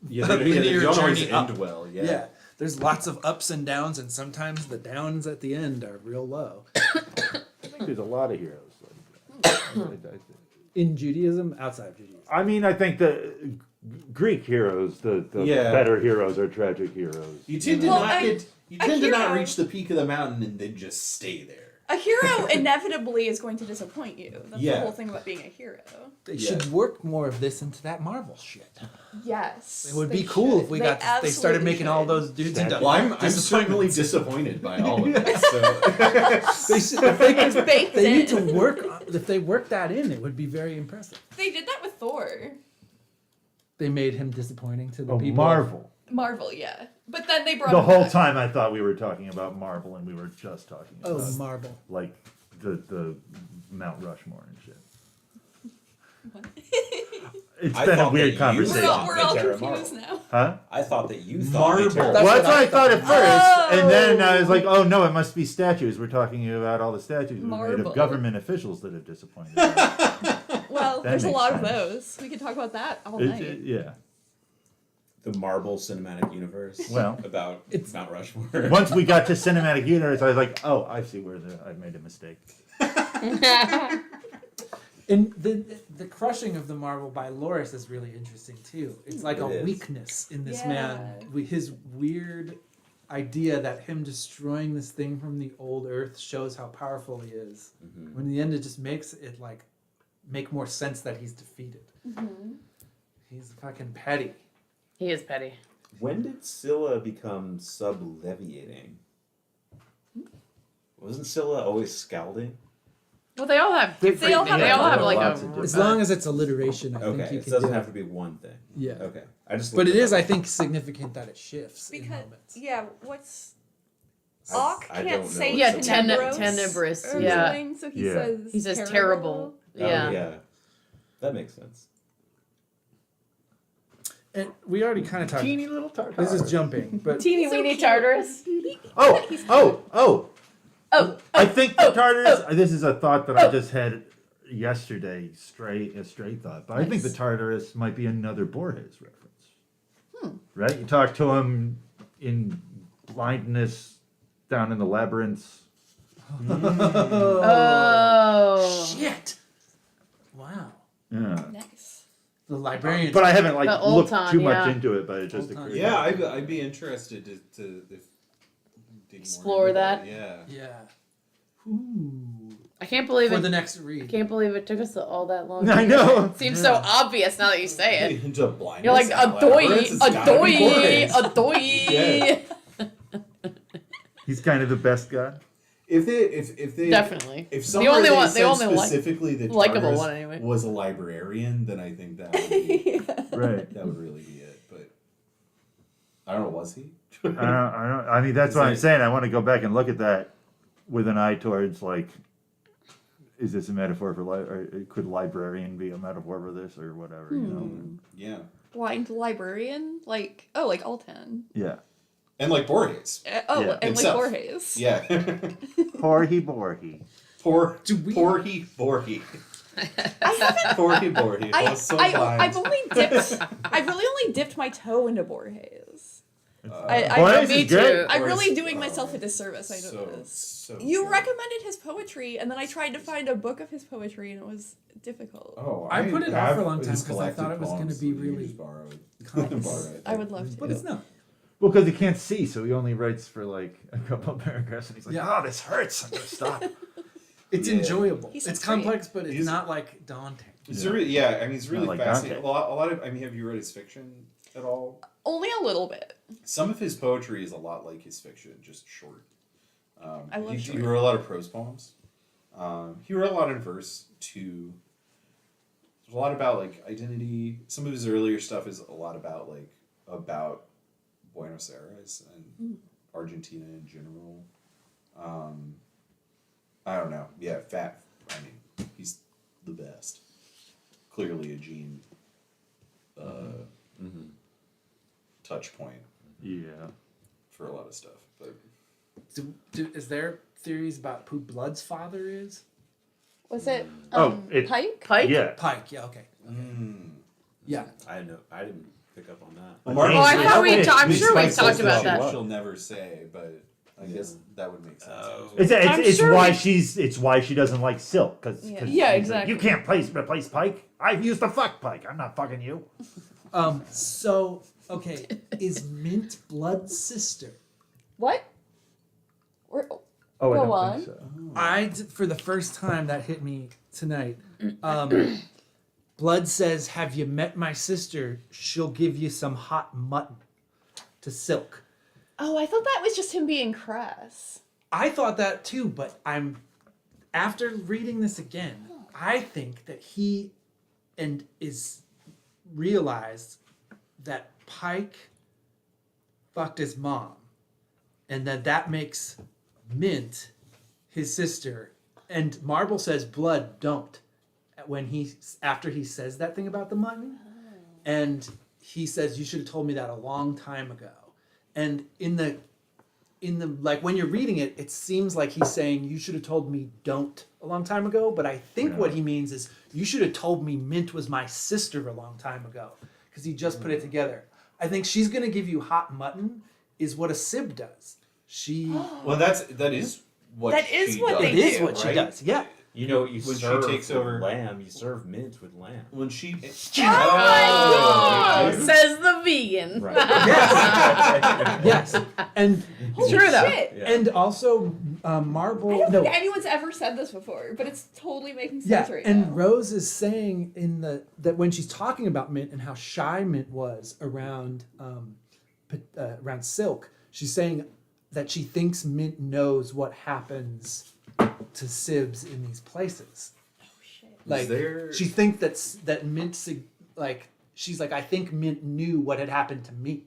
Yeah, A they linear don't always journey end up. well. yeah. Yeah. There's lots of ups and downs, and sometimes the downs at the end are real low. I think there's a lot of heroes like that. In Judaism, outside of Judaism. I mean, I think the Greek heroes, the Yeah. better heroes are tragic heroes. You tend to Well, not a- get. You tend to not hero- reach the peak of the mountain and then just stay there. A hero inevitably is going to disappoint you. That's the Yeah. whole thing about being a hero. They Yeah. should work more of this into that Marvel shit. Yes. It would they be cool should. if we They they started absolutely making all should. those dudes into Well, I'm certainly disappointments. disappointed by all of it. So. They should, if they could, baked they need in. to work. If they work that in, it would be very impressive. They did that with Thor. They made him disappointing to the Oh, people. Marvel. Marvel, yeah. But then they brought The him whole back. time I thought we were talking about Marvel, and we were just talking Oh, about Marvel. like the Mount Rushmore and shit. It's I been a thought weird that you conversation. We're all Terra confused Marvel. now. Huh? I thought that you thought Marble. Terra- Well, that's what what I thought at first, and then I Oh. was like, "Oh no, it must be statues." We're talking about all the statues we made Marble. of government officials that have disappointed. us. Well, That there's a makes lot of sense. those. We could talk about that all It- night. yeah. the Marvel Cinematic Universe. Well, about it's- Mount Rushmore. once we got to cinematic universe, I was like, "Oh, I see where I made a mistake." And the crushing of the Marvel by Loris is really interesting too. It's like It a is. weakness in this Yeah. man. His weird idea that him destroying this thing from the old Earth shows how powerful he is. Mhm. When in the end, it just makes it like make more sense that he's defeated. He's fucking petty. He is petty. When did Scylla become subleviating? Wasn't Scylla always scalding? Well, they all have They different. all have They all have like lots a. of different- As long as it's alliteration, I think Okay, you it can doesn't do have it. to be one thing. Yeah. Okay, I just. But looked it is, up. I think, significant that it shifts in Because moments. yeah, what's I- Ock I can't don't know say what Yeah, Scylla tenebros tenebris, or yeah. something, so he Yeah. says He says terrible. Oh, Yeah. yeah, that makes sense. And we already kind of talked. Teeny little tartar. This is jumping, but Teeny So weeny cute. Tartarus. Oh! Oh, I think the Tartarus. This is a thought that I just had yesterday. A stray thought, but I think the Tartarus might be another Borges reference. Right? You talk to him in blindness down in the labyrinths. oh. shit. Wow. Yeah. nice. The librarian. But I haven't like The old looked time, too much yeah. into it, but it just Old time. occurred. Yeah, I'd be interested to if, dig more Explore into that. Yeah. Yeah. Ooh. I can't believe For it. the next I read. can't believe it took us all that long. I know. It seems so obvious now that you say it. Into blindness. You're like and a doy, labyrinths, it's a gotta be doy, Borges. a doy. Yeah. He's kind of the best god. If they Definitely. if The somewhere only they one- the said only like- specifically that likable Tartarus one anyway. was a librarian, then I think that would be Right. that would really be it. But I don't know, was he? I mean, that's Is what I'm it- saying. I want to go back and look at that with an eye towards like is this a metaphor for or could librarian be a metaphor for this or whatever? You know? Yeah. Blind librarian, like Altan. Yeah. And like Borges. Yeah. And Himself. like Borges. Yeah. Jorge Borge. Porky Borky. I haven't. Porky Borky. I was so blind. I've really only dipped my toe into Borges. Borges me is good. too. I'm really doing myself a disservice. I know this. So You good. recommended his poetry, and then I tried to find a book of his poetry, and it was difficult. Oh, I put it off for a long time his 'cause I thought it was gonna collected be poems that you really just borrowed. complex. I would love to. But it's not. Well, because he can't see, so he only writes for like a couple of paragraphs, and he's like, Yeah. "Oh, this hurts. I'm gonna stop." It's Yeah. enjoyable. He It's sounds great. complex, but it's He's- not like daunting. It's Yeah. really, yeah. I mean, it's really Not like fascinating. Dante. A lot of. I mean, have you read his fiction at all? Only a little bit. Some of his poetry is a lot like his fiction, just short. I love he short. wrote a lot of prose poems. He wrote a lot in verse too. There's a lot about like identity. Some of his earlier stuff is a lot about Buenos Aires and Argentina in general. I don't know. Yeah, I mean, he's the best. Clearly a Gene touch point Yeah. for a lot of stuff. But Is there theories about who Blood's father is? Was it Pike? Pike? Yeah. Pike. Yeah. Okay. Yeah. I didn't pick up on that. Well, Martin Oh, I says- thought we. I'm He's sure we Pike's talked about sister. that. She'll never say, but I guess that would make sense. I'm It's sure why we- it's why she doesn't like Silk because Yeah, exactly. you can't replace Pike. I used to fuck Pike. I'm not fucking you. So okay, is Mint Blood's sister? What? We're, Oh, Go I don't on. think so. For the first time that hit me tonight. Blood says, "Have you met my sister? She'll give you some hot mutton." To Silk. oh, I thought that was just him being crass. I thought that too, but after reading this again, I think that he is realized that Pike fucked his mom, and that makes Mint his sister. And Marble says, "Blood, don't." After he says that thing about the mutton, and he says, "You should have told me that a long time ago." And in the like when you're reading it, it seems like he's saying, "You should have told me don't a long time ago." But I think what he means is, "You should have told me Mint was my sister a long time ago," because he just put it together. I think she's gonna give you hot mutton is what a sib does. She Well, that is what That is she what does. they it is do, what she right? does. Yeah. You know, you When she serve takes with over- lamb. You serve mint with lamb. When she Oh, says the vegan. Yes. And True though. Shit. Yeah. and also I Marble. don't No. think anyone's ever said this before, but it's totally making Yeah, sense right and now. Rose is saying that when she's talking about Mint and how shy Mint was around around Silk, she's saying that she thinks Mint knows what happens to Sibs in these places. Oh shit. Like there- she thinks that Mint she's like, I think Mint knew what had happened to me,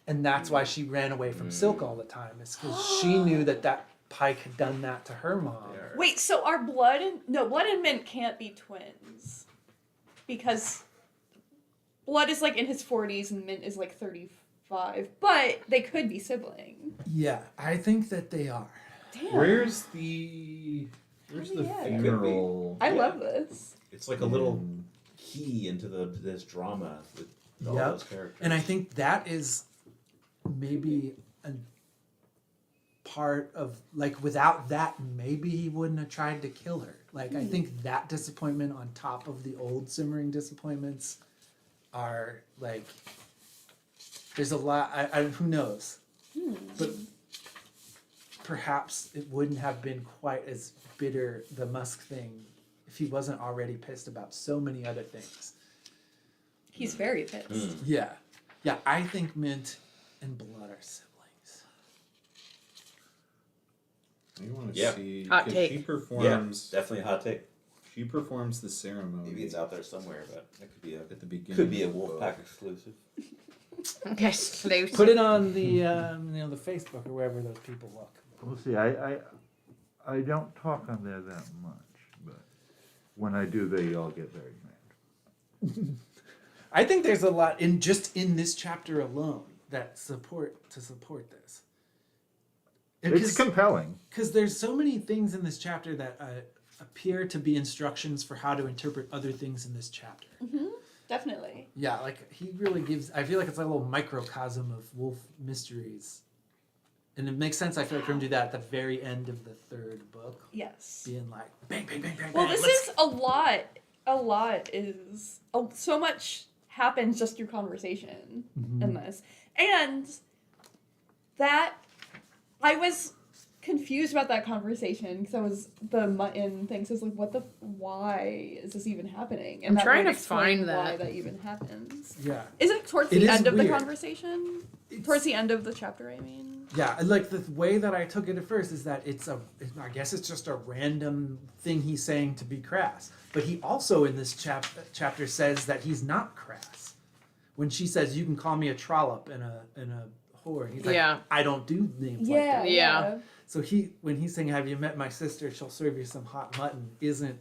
and that's why she ran away from Silk all the time. It's because she knew that Pike had done that to her mom. Wait, so are Blood and Mint can't be twins because Blood is like in his 40s and Mint is like 35, but they could be siblings. Yeah, I think that they are. Damn. Where's the Yeah. funeral? I love this. It's like a little key into this drama with all Yep. those characters. And I think that is maybe a part of, like, without that, maybe he wouldn't have tried to kill her. Like, I think that disappointment on top of the old simmering disappointments are, like, there's a lot, who knows? But perhaps it wouldn't have been quite as bitter, the Musk thing, if he wasn't already pissed about so many other things. He's very pissed. Yeah. Yeah, I think Mint and Blood are siblings. You want to Yeah. see? Hot 'cause take. She Yeah, performs. definitely a hot take. She performs the ceremony. Maybe it's out there somewhere, but that could be at the beginning. could be a of the book. Wolfpack exclusive. Okay, exclusive. Put it on the the Facebook or wherever those people look. We'll see. I don't talk on there that much. when I do, they all get very mad. I think there's a lot in this chapter alone that support this. It's compelling. Because there's so many things in this chapter that appear to be instructions for how to interpret other things in this chapter. Definitely. Yeah, like he really gives. I feel like it's like a little microcosm of WOLFE mysteries, and it makes sense. I feel like for him to do that at the very end of the third book, Yes. being like bang, bang, bang, bang. Well, bang, this let's- is a lot. A lot is so much happens just through conversation in this, and that I was confused about that conversation because I was the mutton thing. So I was like, why is this even happening? And I'm that trying would to explain find that. why that even happens. Yeah, Is it towards It the is end of the weird. conversation? Towards the end of the chapter, I mean. yeah. And like the way that I took it at first is that I guess it's just a random thing he's saying to be crass. But he also in this chapter says that he's not crass. When she says, "You can call me a trollop and a whore," he's like, Yeah. "I don't do names like Yeah, that." Yeah. So when he's saying, "Have you met my sister? She'll serve you some hot mutton," isn't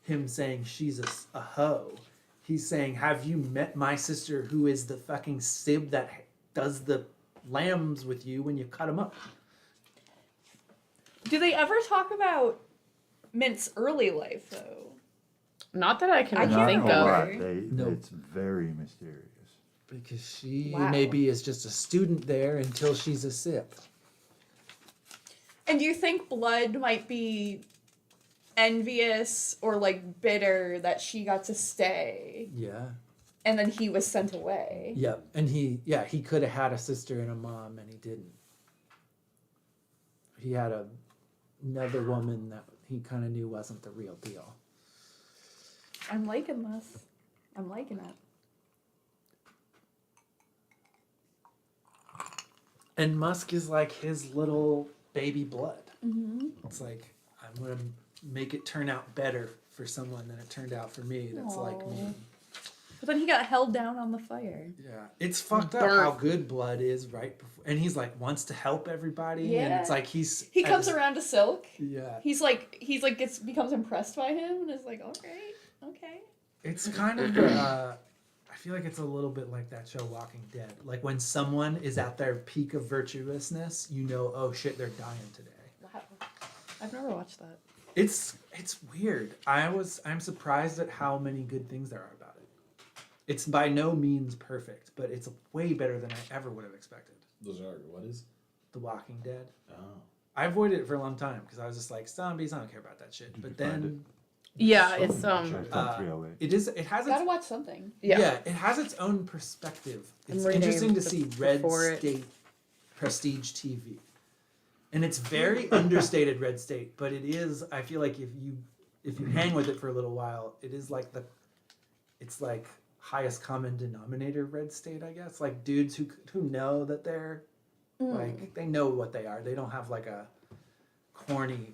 him saying she's a hoe. He's saying, "Have you met my sister, who is the fucking sib that does the lambs with you when you cut them up?" Do they ever talk about Mint's early life though? Not that I can I Not can't think a of. lot. remember. No. It's very mysterious. Because she Wow. maybe is just a student there until she's a sip. And do you think Blood might be envious or like bitter that she got to stay Yeah. and then he was sent away? Yep. And he could have had a sister and a mom, and he didn't. He had another woman that he kind of knew wasn't the real deal. I'm liking this. I'm liking it. And Musk is like his little baby Blood. Mm-hmm. It's like, I'm going to make it turn out better for someone than it turned out for me that's like me. But then he got held down on the fire. Yeah. It's fucked up Burnt. how good Blood is right before. And he's like, wants to help everybody. And it's Yeah. like He at comes his- around to Silk. Yeah. He's like becomes impressed by him and is like, okay. It's kind of, I feel like it's a little bit like that show Walking Dead. Like when someone is at their peak of virtuousness, you know, oh shit, they're dying today. Wow. I've never watched that. It's weird. I'm surprised at how many good things there are about it. It's by no means perfect, but it's way better than I ever would have expected. Those are what is? The Walking Dead. Oh. I avoided it for a long time because I was just like, zombies, I don't care about that shit. Did But you find then Yeah, it's It's on 308. it has its Gotta watch something. yeah, it has its own perspective. It's And interesting to renamed see Red before it. State prestige TV. And it's very understated Red State, but it is, I feel like if you hang with it for a little while, it is like it's like highest common denominator Red State, I guess. Like dudes who know that they're like they know what they are. They don't have like a corny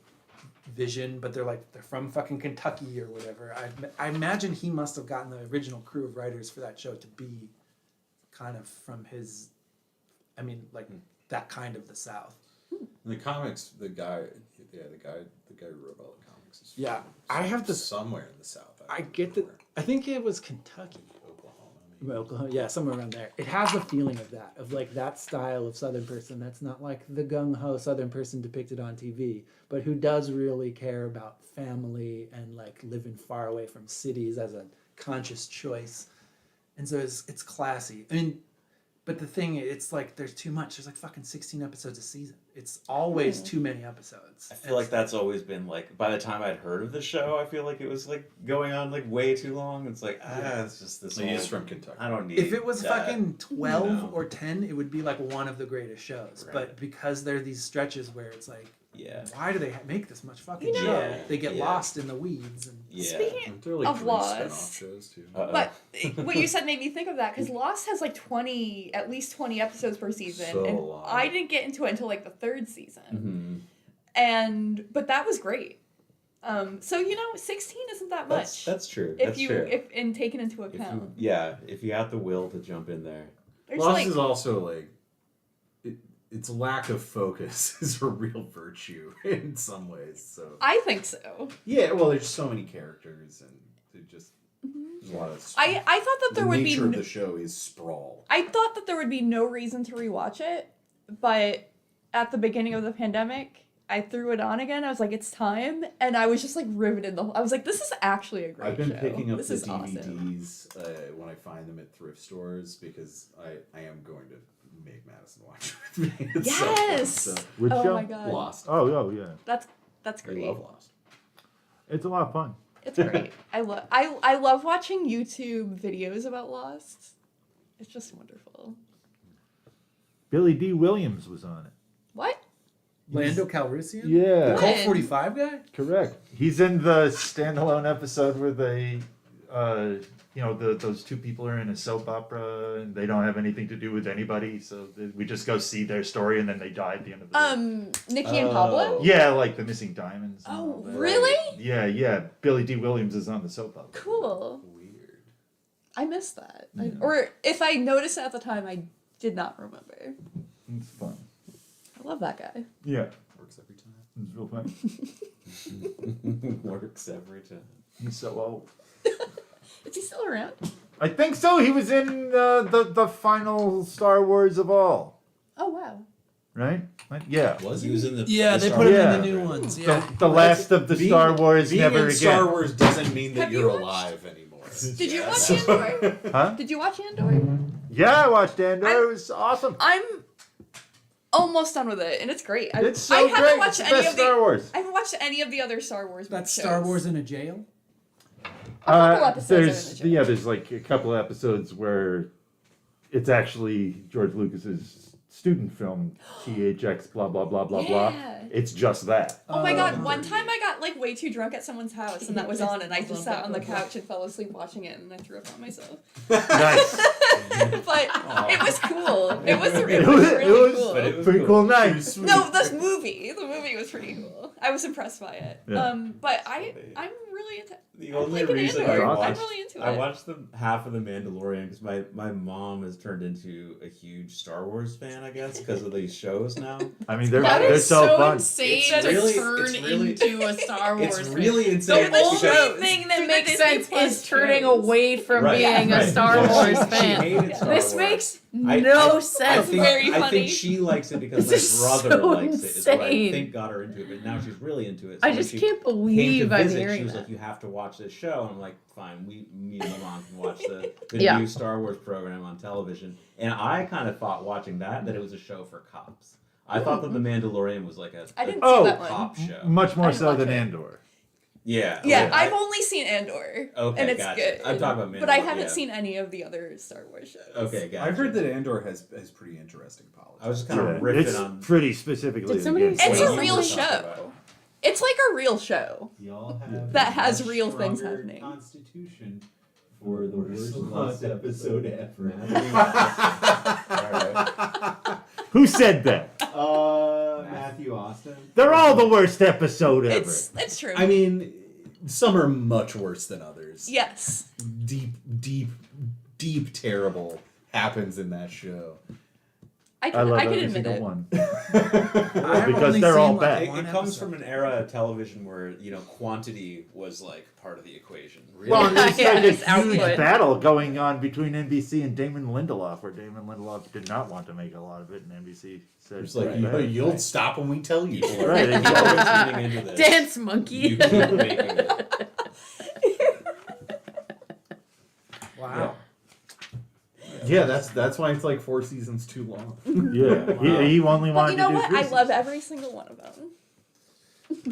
vision, but they're from fucking Kentucky or whatever. I imagine he must have gotten the original crew of writers for that show to be kind of from his, I mean, like that kind of the South. In the comics, the guy who wrote all the comics is Yeah, from I have to. somewhere in the South. I get that. I think it was Kentucky. Oklahoma. Maybe. Oklahoma, yeah, somewhere around there. It has a feeling of that, of like that style of Southern person that's not like the gung ho Southern person depicted on TV, but who does really care about family and like living far away from cities as a conscious choice. And so it's classy. I mean, but the thing, it's like there's too much. There's like fucking 16 episodes a season. It's always too many episodes. I feel like that's always been like, by the time I'd heard of the show, I feel like it was like going on like way too long. It's like, it's just this. So he's whole- from Kentucky. I don't need. If it was that. fucking 12 you know. or 10, it would be like one of the greatest shows. Right. But because there are these stretches where it's like, Yeah. why do they make this much fucking You know- show? Yeah, They get yeah. lost in the weeds. And Yeah. Speaking Aren't there like of 3 Lost. spin-off shows too? Uh-oh. But what you said made me think of that because Lost has like at least 20 episodes per season, So and long. I didn't get into it until like the 3rd season, but that was great. So 16 isn't that much That's true. if That's you true. if taken into If account. if you have the will to jump in there. There's Lost like is also like its lack of focus is a real virtue in some ways. So I think so. yeah, well, there's so many characters, and they just there's a lot of. I thought that there the would be. nature of the show is sprawl. I thought that there would be no reason to rewatch it, but at the beginning of the pandemic, I threw it on again. I was like, it's time, and I was just like riveted. I was like, this is actually a great I've been show. picking up This the is awesome. DVDs when I find them at thrift stores because I am going to make Madison watch it with me. It's so fun, Yes. so. Which Oh show? my god. Lost. Oh, yeah. That's I great. love Lost. It's a lot of fun. It's great. I love watching YouTube videos about Lost. It's just wonderful. Billy D. Williams was on it. What? Lando Calrissian? Yeah. The Colt When? 45 guy? Correct. He's in the standalone episode where they, those two people are in a soap opera and they don't have anything to do with anybody, so we just go see their story and then they die at the end of the Nikki and Pablo? Yeah, like the missing diamonds. And all Oh, that. really? Yeah. Billy D. Williams is on the soap opera. Cool. Weird. I missed that. Yeah. Or if I noticed it at the time, I did not remember. It's fun. I love that guy. Yeah, Works every time. it's real fun. Works every time. He's so old. Is he still around? I think so. He was in the final Star Wars of all, Oh, wow. right? Yeah. Was he was in the Yeah, the they Star put him Wars in the Yeah. new program. ones. Yeah. The last of the Being- Star Wars being never in again. Star Wars doesn't mean that Have you you're watched- alive anymore. Did you watch Andor? Huh? Did you watch Andor? Yeah, I watched Andor. It was awesome. I'm almost done with it, and it's great. It's so I haven't great. watched It's the any best of the. Star Wars. I haven't watched any of the other Star Wars. That's shows. Star Wars in a jail? couple episodes are in there's the show. there's like a couple of episodes where it's actually George Lucas's student film, THX blah blah blah blah blah. Yeah. It's just that. Oh my god, one time I got like way too drunk at someone's house and that was on and I just sat on the couch and fell asleep watching it and I threw up on myself. Nice. But it was cool. It was It really was cool. But it was pretty cool. cool night. No, the movie was pretty cool. I was impressed by it. Yeah. But I'm really into The I'm only liking reason Andor. I watched- I'm really into it. I watched the half of the Mandalorian because my mom has turned into a huge Star Wars fan, I guess, because of these shows now. I mean, they're That they're is so so fun. insane It's to really- turn it's really- into a Star Wars It's fan. really The insane. the only shows. thing Do that the makes Disney sense Plus is turning shows. away from Right, being a right. Star Yeah, Wars she fan. hated Star This Wars. makes I no I sense. think, very I funny. think she likes it because This is my brother so likes it. Is what I insane. think got her into it. But now she's really into it. So I when just she can't came to believe I'm visit, she hearing was that. like, "You have to watch this show." And I'm like, "Fine, me and my mom can watch the Yeah. new Star Wars program on television." And I kind of thought watching that it was a show for cops. I thought that the Mandalorian was like I didn't Oh, see that one. cop show. Much more I so watch than it. Andor. Yeah, Yeah, okay, I've only seen Andor, Okay, and it's gotcha. good. I'm talking about but I Mandalorian, haven't yeah. seen any of the other Star Wars shows. Okay, gotcha. I've heard that Andor has pretty interesting politics. I was just kind of Yeah, riffing it's on. pretty specifically. Did somebody against say It's what a Wait, you real were talking show. about. It's like a real show. Y'all have That a has much real things stronger happening. Constitution for the worst lost episode ever. Who said that? Matthew Austin. They're all the worst episode ever. It's true. I mean, some are much worse than others. yes. Deep terrible happens in that show. I I can love I can every admit single it. one. I've Because only they're seen, all like, bad. one It comes episode. from an era of television where quantity was like part of the equation. Really? Well, and there's Yeah, like a it's huge output. battle going on between NBC and Damon Lindelof, where Damon Lindelof did not want to make a lot of it, and NBC said, It's like, "Right, you'll stop when we tell you. to." right, You're exactly." always tuning into this. Dance monkey. You keep making it. Wow. Yeah, that's why it's like 4 seasons too long. Yeah, he only But wanted you know to do what? 3 I love seasons. every single one of them.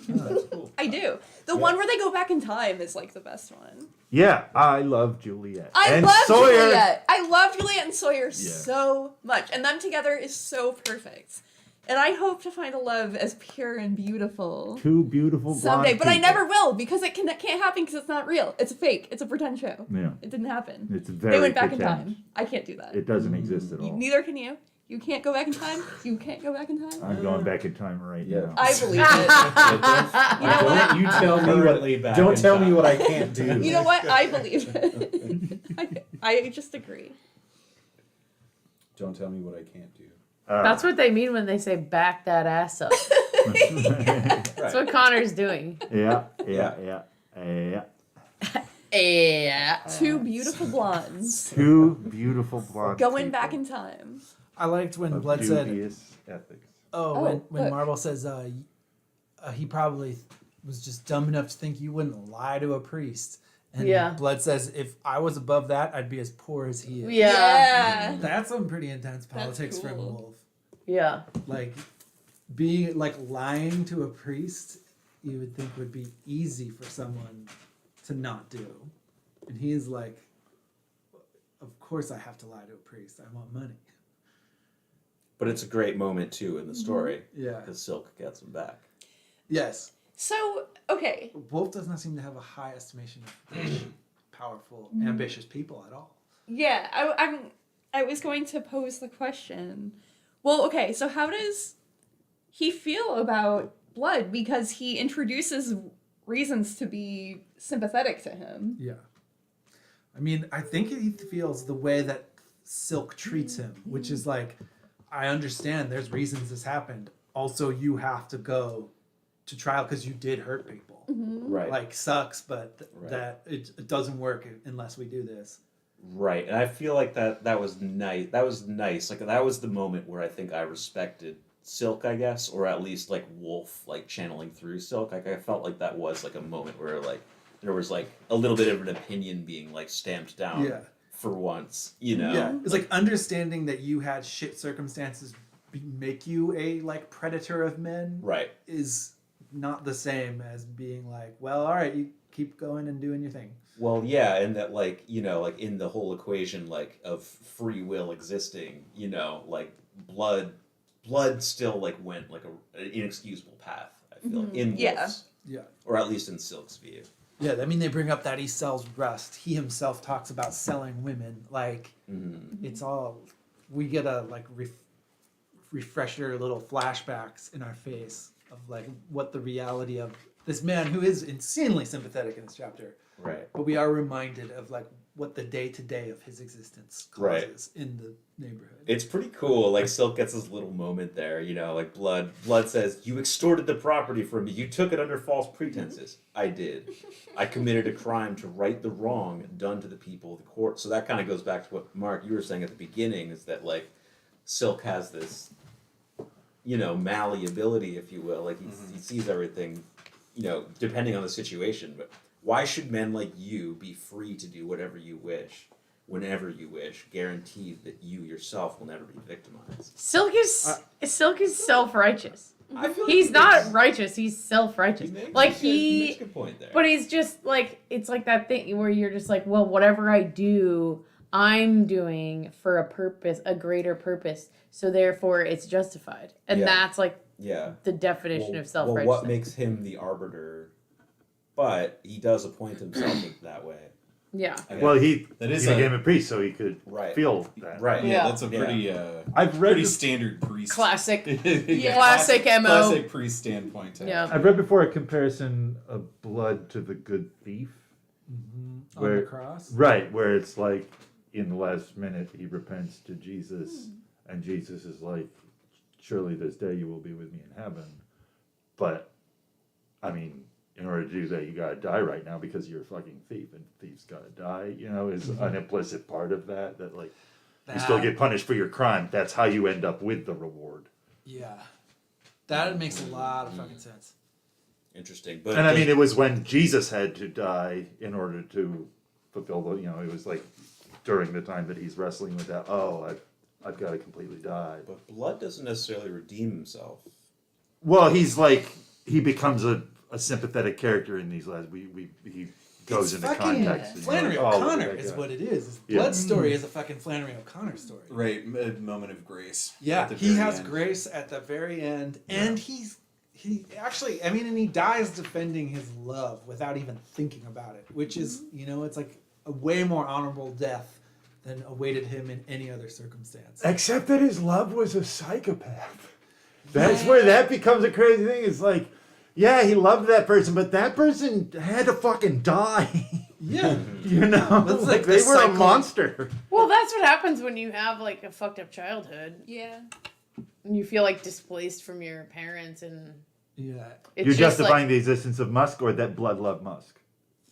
That's cool. I do. The one where they go back in time is like the best one. Yeah, I love Juliet. I and love Sawyer. Juliet. I love Juliet and Sawyer so much, and them together is so perfect. And I hope to find a love as pure and beautiful Two beautiful blonde someday, but I people. never will because it can't happen because it's not real. It's a fake. It's a pretend show. Yeah, It didn't happen. it's very. They went back pretend. in time. I can't do that. It doesn't exist at all. Neither can you. You can't go back in time. You can't go back in time. I'm going back in time right Yeah. now. I believe it. You know what? Don't you tell me Currently what. back Don't in tell me time. what I can't do. You know what? I believe it. I just agree. Don't tell me what I can't do. That's what they mean when they say back that ass up. That's what Connor's doing. Yeah. Yeah. Two beautiful blondes Two beautiful blonde going people back in time. I liked when of Blood said, dubious ethics. Oh, when look. Marvel says he probably was just dumb enough to think you wouldn't lie to a priest. And Yeah. Blood says, if I was above that, I'd be as poor as he is. Yeah. That's some pretty intense politics from cool. Wolf. Yeah. Like being like lying to a priest, you would think would be easy for someone to not do. And he's like, of course I have to lie to a priest. I want money. But it's a great moment too in the story Yeah. because Silk gets him back. Yes. So, okay. Wolf does not seem to have a high estimation of rich, powerful, ambitious people at all. Yeah, I was going to pose the question. Well, okay, so how does he feel about Blood? Because he introduces reasons to be sympathetic to him. Yeah. I mean, I think he feels the way that Silk treats him, which is like, I understand there's reasons this happened. Also, you have to go to trial because you did hurt people. Right. Like, sucks, but Right. that it doesn't work unless we do this. Right, and I feel like that was nice. That was nice. Like that was the moment where I think I respected Silk, I guess, or at least like Wolf, like channeling through Silk. Like I felt like that was like a moment where like there was like a little bit of an opinion being like stamped down. Yeah. For once, you know. Yeah. It's like understanding that you had shit circumstances make you a like predator of men Right. is not the same as being like, well, all right, you keep going and doing your thing. Well, yeah, and that like like in the whole equation like of free will existing, like blood still like went like an inexcusable path. I feel in Yeah. Wolf's, Yeah. or at least in Silk's view. Yeah, I mean, they bring up that he sells rust. He himself talks about selling women. Like, it's all, we get a, like, refresher little flashbacks in our face of, like, what the reality of this man who is insanely sympathetic in this chapter. Right. But we are reminded of, like, what the day-to-day of his existence causes in the neighborhood. It's pretty cool. Like Silk gets this little moment there, like Blood says, "You extorted the property from me. You took it under false pretenses." I did. I committed a crime to right the wrong done to the people of the court. So that kind of goes back to what Mark you were saying at the beginning, is that like Silk has this malleability, if you will. Like he sees everything, depending on the situation. But why should men like you be free to do whatever you wish, whenever you wish, guaranteed that you yourself will never be victimized? Silk is self-righteous. I feel like He's he not makes- righteous. He's self-righteous. he makes- Like he makes a good point there. but he's just like, it's like that thing where you're just like, well, whatever I do, I'm doing for a purpose, a greater purpose. So therefore, it's justified, and Yeah. that's like Yeah. the definition of Well, self-righteousness. what makes him the arbiter? But he does appoint himself that way. Yeah. Well, he That is became a priest, so he could Right. feel that. Right. Yeah, Yeah. that's a pretty I've read pretty this- standard priest. Classic. Yeah, Classic MO. Classic priest standpoint. to Yeah. have. I've read before a comparison of Blood to the good thief. On Where- the cross. Right, where it's like in the last minute he repents to Jesus, and Jesus is like, "Surely this day you will be with me in heaven." But, I mean, in order to do that, you gotta die right now because you're a fucking thief, and thieves gotta die. Is an implicit part of that like you still get punished for your crime. That's how you end up with the reward. Yeah. That makes a lot of fucking sense. Interesting. But And I mean, it was when Jesus had to die in order to fulfill the, it was like during the time that he's wrestling with that. Oh, I've got to completely die. But Blood doesn't necessarily redeem himself. Well, he's like he becomes a sympathetic character in these last. He goes into context. and Flannery you're like, oh, O'Connor look at is that what it is. Yeah. Blood's story is a fucking Flannery O'Connor story. Right, a moment of grace. Yeah, at the he very has end. grace at the very end, and he actually, I mean, and he dies defending his love without even thinking about it, which is, it's like a way more honorable death than awaited him in any other circumstance. Except that his love was a psychopath. That's where that becomes a crazy thing. It's like, yeah, he loved that person, but that person had to fucking die. Yeah. That's like they the were a cycle. monster. Well, that's what happens when you have like a fucked up childhood. Yeah. You feel like displaced from your parents, and Yeah. it's You're just justifying like the existence of Musk or that blood loved Musk?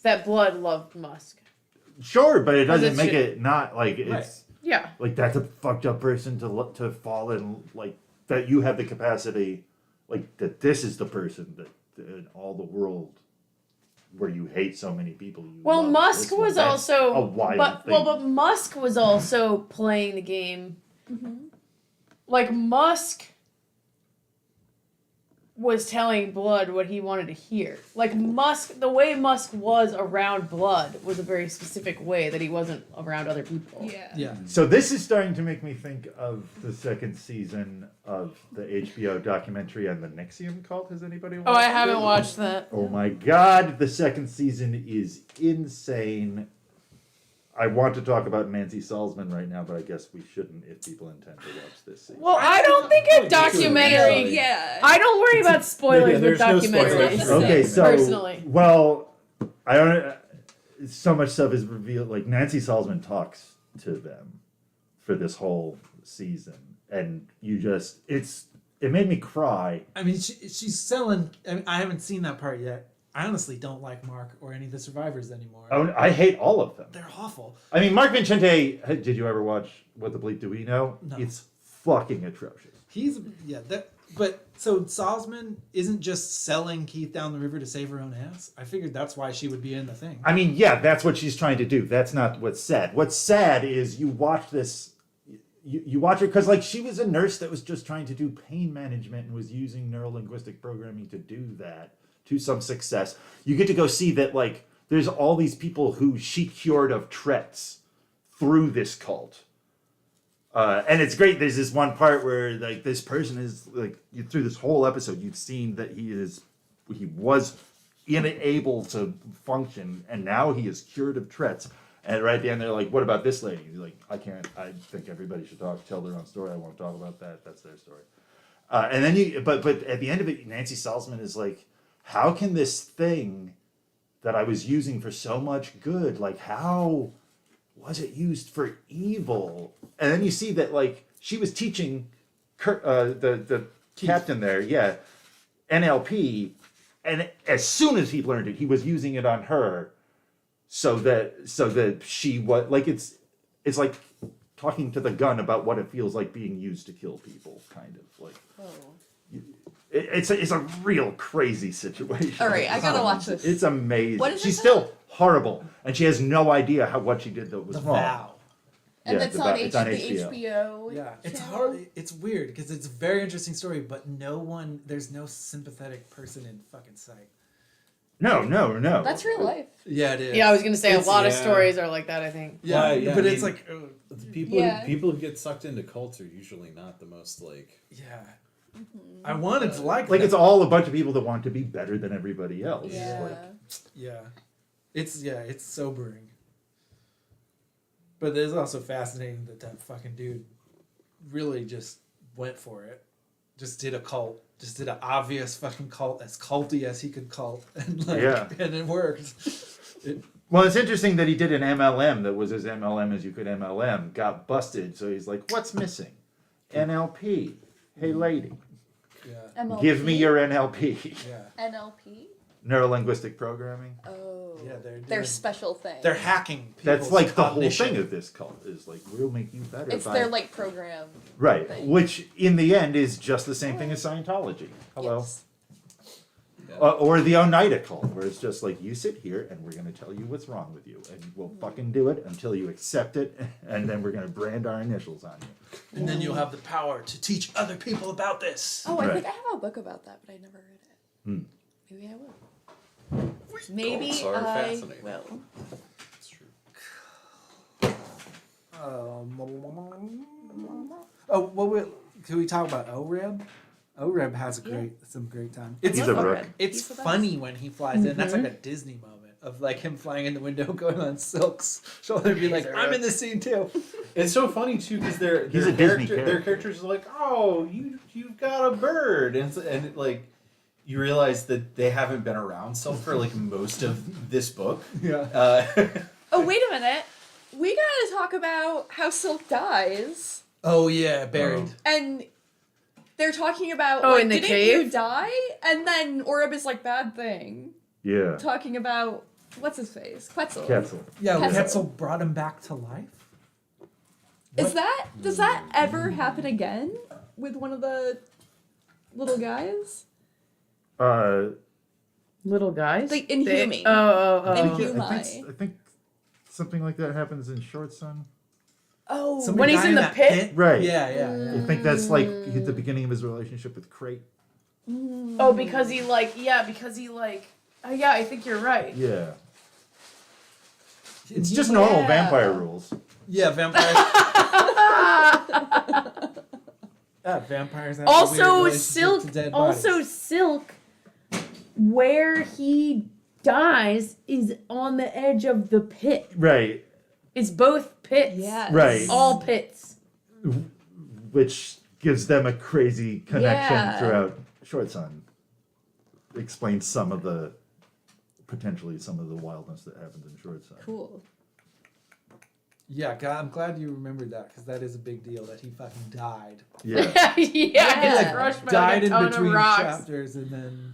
that blood loved Musk. Sure, but it Because doesn't it's make ju- it not like it's Right. Yeah. like that's a fucked up person to fall in, like that you have the capacity, like that this is the person that in all the world where you hate so many people. You Well, love Musk this one. was That's also, a wild but thing. well, but Musk was also playing the game. Like Musk was telling Blood what he wanted to hear. Like Musk, the way Musk was around Blood was a very specific way that he wasn't around other people. Yeah. Yeah. So this is starting to make me think of the second season of the HBO documentary on the Nexium cult. Has anybody watched Oh, I haven't it? watched that. Oh my god, the second season is insane. I want to talk about Nancy Salzman right now, but I guess we shouldn't if people intend to watch this season. Well, I don't think a documentary. Yeah. I don't worry about spoilers Yeah, with there's no documentaries. spoilers. Okay, so personally. well, I don't. So much stuff is revealed. Like Nancy Salzman talks to them for this whole season, and you just it made me cry. I mean, she's selling. I mean, I haven't seen that part yet. I honestly don't like Mark or any of the survivors anymore. Oh, I hate all of them. They're awful. I mean, Mark Vincente. Did you ever watch What the Bleep Do We Know? No. It's fucking atrocious. He's but so Salzman isn't just selling Keith down the river to save her own ass. I figured that's why she would be in the thing. I mean, yeah, that's what she's trying to do. That's not what's sad. What's sad is you watch this. You watch her because like she was a nurse that was just trying to do pain management and was using neurolinguistic programming to do that to some success. You get to go see that like there's all these people who she cured of Tourette's through this cult. And it's great. There's this one part where like this person is like through this whole episode, you've seen that he was unable to function, and now he is cured of Tourette's. And right at the end, they're like, "What about this lady?" He's like, "I can't. I think everybody should tell their own story. I won't talk about that. That's their story." And then but at the end of it, Nancy Salzman is like, "How can this thing that I was using for so much good, like how was it used for evil?" And then you see that like she was teaching the captain there, NLP, and as soon as he learned it, he was using it on her, so that she was like it's like talking to the gun about what it feels like being used to kill people, kind of like. It's a real crazy situation. All right, I gotta watch this. It's amazing. What is She's it still horrible, and she has no idea what she did that was The wrong. vow. And Yeah, it's on, it's on the HBO. HBO. Yeah, it's channel. hard. It's weird because it's a very interesting story, but there's no sympathetic person in fucking sight. No. That's real life. Yeah, it is. Yeah, I was gonna say a It's- lot of yeah. stories are like that. I think. Yeah, Yeah, but I it's mean- like, The people Yeah. people who get sucked into cults are usually not the most like. yeah. I wanted to like Like them. it's all a bunch of people that want to be better than everybody else. Yeah. Like, yeah. It's sobering. But it's also fascinating that fucking dude really just went for it. Just did a cult. Just did an obvious fucking cult, as culty as he could cult, and and it worked. well, it's interesting that he did an MLM that was as MLM as you could MLM. Got busted, so he's like, "What's missing? NLP. Hey, lady, Yeah, MLP? give me your NLP." yeah, NLP. Neuro-linguistic programming. Oh. yeah. They're Their doing- special thing. They're hacking. That's people's like the cognition. whole thing of this cult is like we'll make you better. It's by... their like program. right, thing. which in the end is just the same thing as Scientology. Hello. Yes. Or the Oneida cult, where it's just like you sit here and we're going to tell you what's wrong with you, and we'll fucking do it until you accept it, and then we're going to brand our initials on you. And then you'll have the power to teach other people about this. Oh, I Right. think I have a book about that, but I never read it. Hmm. Maybe I will. Maybe Cults are I fascinating. will. It's true. Can we talk about OREB? OREB has some great time. It's He's a rook. It's He's the funny when he flies in. That's like a Disney moment of like him flying in the window, going on Silk's shoulder, and be like, "I'm in this scene too." It's so funny too because He's a Disney their character. characters are like, oh, you've got a bird, and it, like you realize that they haven't been around Silk for like most of this book. Yeah. Oh, wait a minute. We gotta talk about how Silk dies. Oh yeah, buried. And they're talking about Oh, like, in the didn't cave? you die? And then Oreb is like, bad thing. Yeah. Talking about what's his face? Quetzal. Quetzal. Yeah, Quetzal. Quetzal brought him back to life. What? Does that ever happen again with one of the little guys? Little guys? Like Inhuming. Oh. Inhumai. I think something like that happens in Short Sun. Oh, Somebody When he's die in the that pit? Right. Yeah. I think that's like at the beginning of his relationship with Crate. Oh, because he yeah, I think you're right. Yeah. It's Yeah. just normal vampire rules. Yeah, vampires. Vampires have a weird Also, relationship Silk. to dead bodies. Also, Silk. Where he dies is on the edge of the pit. Right. It's both pits. yes. Right. All pits. Which gives them a crazy connection Yeah. throughout Short Sun. Explains potentially some of the wildness that happens in Short Sun. Cool. Yeah, God, I'm glad you remembered that because that is a big deal that he fucking died. Yeah. yeah, Like, it's crushed by Died like a in ton between of rocks. chapters and then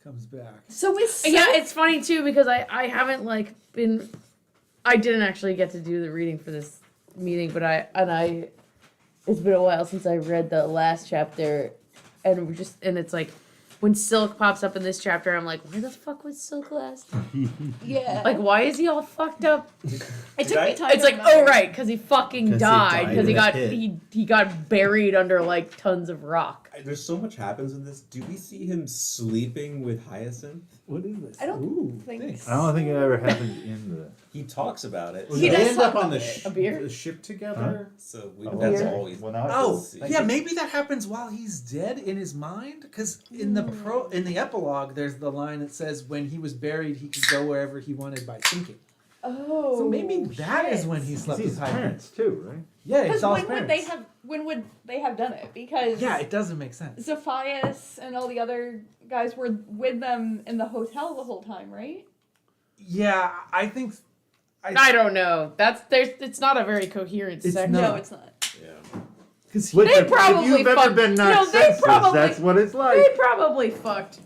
comes back. So is Silk, Yeah, it's funny too because I haven't like been. I didn't actually get to do the reading for this meeting, but it's been a while since I read the last chapter, and it's like when Silk pops up in this chapter, I'm like, where the fuck was Silk last? yeah. Like, why is he all fucked up? it took me time. It's to like, remember. oh right, because he fucking 'Cause he died died because in a pit. he got buried under like tons of rock. There's so much happens in this. Do we see him sleeping with Hyacinth? What is this? I don't Ooh, think thanks. I don't think it ever happened in the. He talks about it. He they does end talk up on the, about it. A beer? the ship together. So Oh, that's okay. always. Well, now I Oh, see. yeah, maybe that happens while he's dead in his mind. Because in the epilogue, there's the line that says when he was buried, he could go wherever he wanted by thinking. Oh. So maybe that is shit. when he He slept sees with his Hyde. parents too, right? Yeah, he Because saw his when parents. would they have done it? Because Yeah, it doesn't make sense. Zephias and all the other guys were with them in the hotel the whole time, right? Yeah, I think. I don't know. It's not a very coherent It's section. No. No, it's not. Yeah. Because Listen, They probably if you've ever fucked- been no, knocked they senseless, probably- that's what it's like. They probably fucked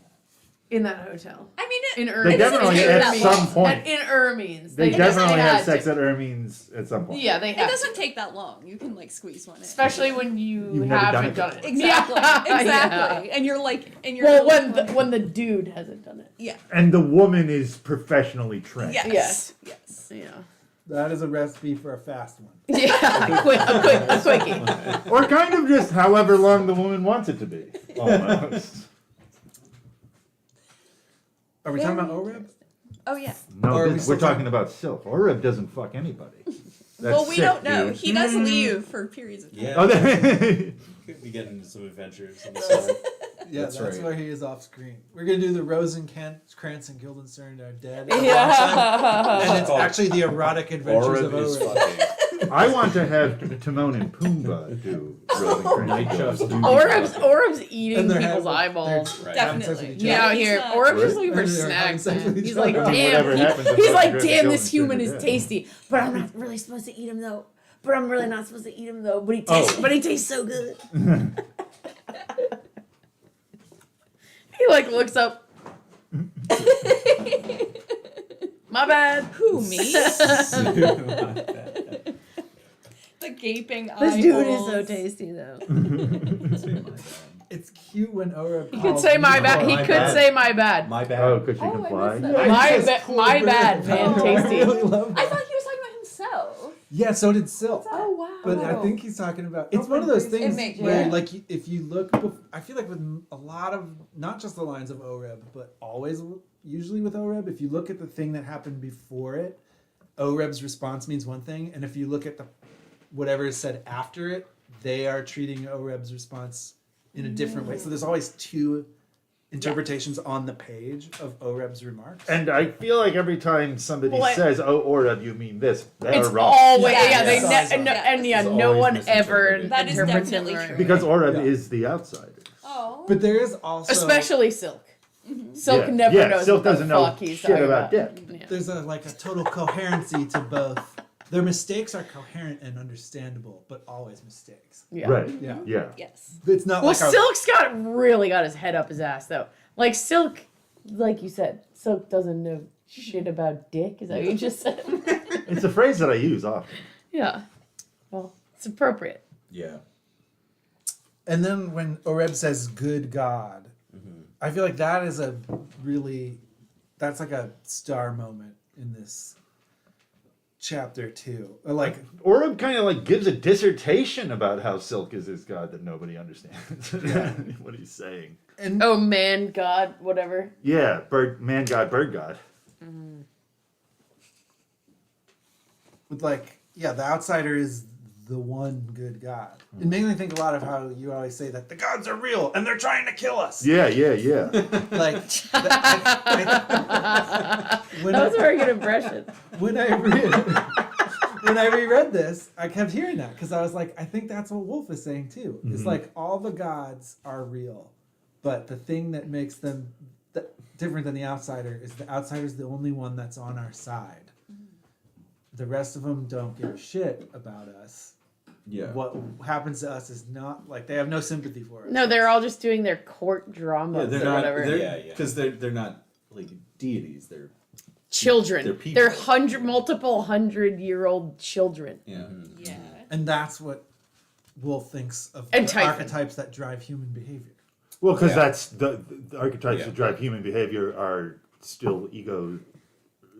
in that hotel. I mean, In They Ermines. definitely take at that some long. point. In Ermines. They It doesn't definitely had have sex to. at Ermines at some point. Yeah, they it have. doesn't take that long. You can like squeeze one in. Especially when you You've never haven't done done it it. Exactly. Yeah. Exactly. And you're like, and you're. Well, really when the dude hasn't done it. Yeah. And the woman is professionally trained. Yes. Yes. Yes. Yeah. that is a recipe for a fast one. Yeah. A quickie. Or kind of just however long the woman wants it to be. Almost. Are we talking about Oreb? Oh yeah. No, Or are we we're still talking about Silk. Oreb doesn't fuck anybody. That's Well, we sick, don't know. dude. He does leave for periods of time. Yeah. Oh, they- Could be getting into some adventures. In the summer. Yeah, That's that's right. where he is off screen. We're gonna do the Rosencrantz and Guildenstern are dead. Yeah. And it's actually the erotic adventures of Oreb is Oreb. fucking. I want to have Timon and Pumbaa do Night shows. Orb's eating And they're people's having- eyeballs. Right. Definitely. Yeah, out he's here. not- Orb's just Really? looking for And they're snacks. having sex Man. with He's each like, other. Whatever damn. happens, He's I'm like, gonna damn, go this and human figure is it out. tasty, but I'm not really supposed to eat him though. But I'm really not supposed to eat him though. But he tastes so good. He like looks up. My bad. Who me? The gaping eyes. This dude is so tasty though. It's cute when Oreb. He could say my bad. He My could bad. say my bad. My bad. Oh, because she Oh, can I fly. missed that. My bad, man. Oh. Tasty. I really love I that. thought he was talking about himself. Yeah, so did Silk. Oh wow. But I think he's talking about. It's one of those things makes- where, yeah. like, if you look, I feel like with a lot of not just the lines of Oreb, but always, usually with Oreb, if you look at the thing that happened before it, Oreb's response means one thing, and if you look at the whatever is said after it, they are treating Oreb's response in a different way. So there's always two interpretations on the page of Oreb's remarks. And I feel like every time somebody Well, says, "Oh, Oreb, you mean this?" They're It's wrong. always Yeah, yeah. They yes. and It's no always one ever misinterpreted. That is interprets definitely him true. right. Because Oreb Yeah. is the outsider. Oh. But there is also Especially Silk. Silk Yeah. never Yeah, knows Silk what the doesn't know fuck he's shit talking about about. dick. Yeah. there's a total coherency to both Their mistakes are coherent and understandable, but always mistakes. Yeah. Right. Yeah. Yeah. Yes. It's not Well, like our, Silk's really got his head up his ass though. Like Silk, like you said, Silk doesn't know shit about dick. Is that what you just said? It's a phrase that I use often. Yeah. Well, it's appropriate. Yeah. And then when Oreb says "good God," I feel like that is that's like a star moment in this chapter too. Like, Oreb kind of like gives a dissertation about how Silk is his god that nobody understands. What he's saying. and Oh man, God, whatever. Yeah, man god, bird god. with like, yeah, the outsider is the one good God. It made me think a lot of how you always say that the gods are real and they're trying to kill us. Yeah. Like, when That was a I, very good impression. when I reread this, I kept hearing that because I was like, I think that's what WOLFE is saying too. It's like all the gods are real, but the thing that makes them different than the outsider is the outsider's the only one that's on our side. The rest of them don't give a shit about us. Yeah. What happens to us is not like they have no sympathy for us. No, they're all just doing their court drama Yeah, they're or not. whatever. Because they're not like deities. They're Children. They're people. They're multiple 100-year-old children. yeah. Yeah. And that's what Wolf thinks of And the Typhon. archetypes that drive human behavior. Well, because Yeah. that's the archetypes Yeah. that drive human behavior are still ego.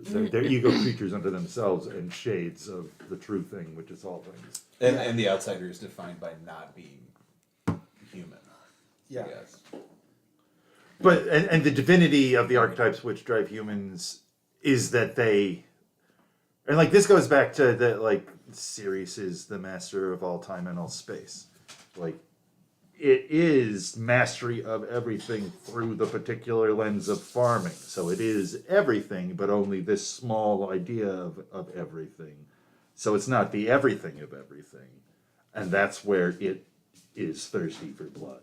They're ego creatures unto themselves and shades of the true thing, which is all things. And the outsider is defined by not being human. Yeah. I guess. But and the divinity of the archetypes which drive humans is that they, and like this goes back to the like Sirius is the master of all time and all space, like it is mastery of everything through the particular lens of farming. So it is everything, but only this small idea of everything. So it's not the everything of everything, and that's where it is thirsty for blood.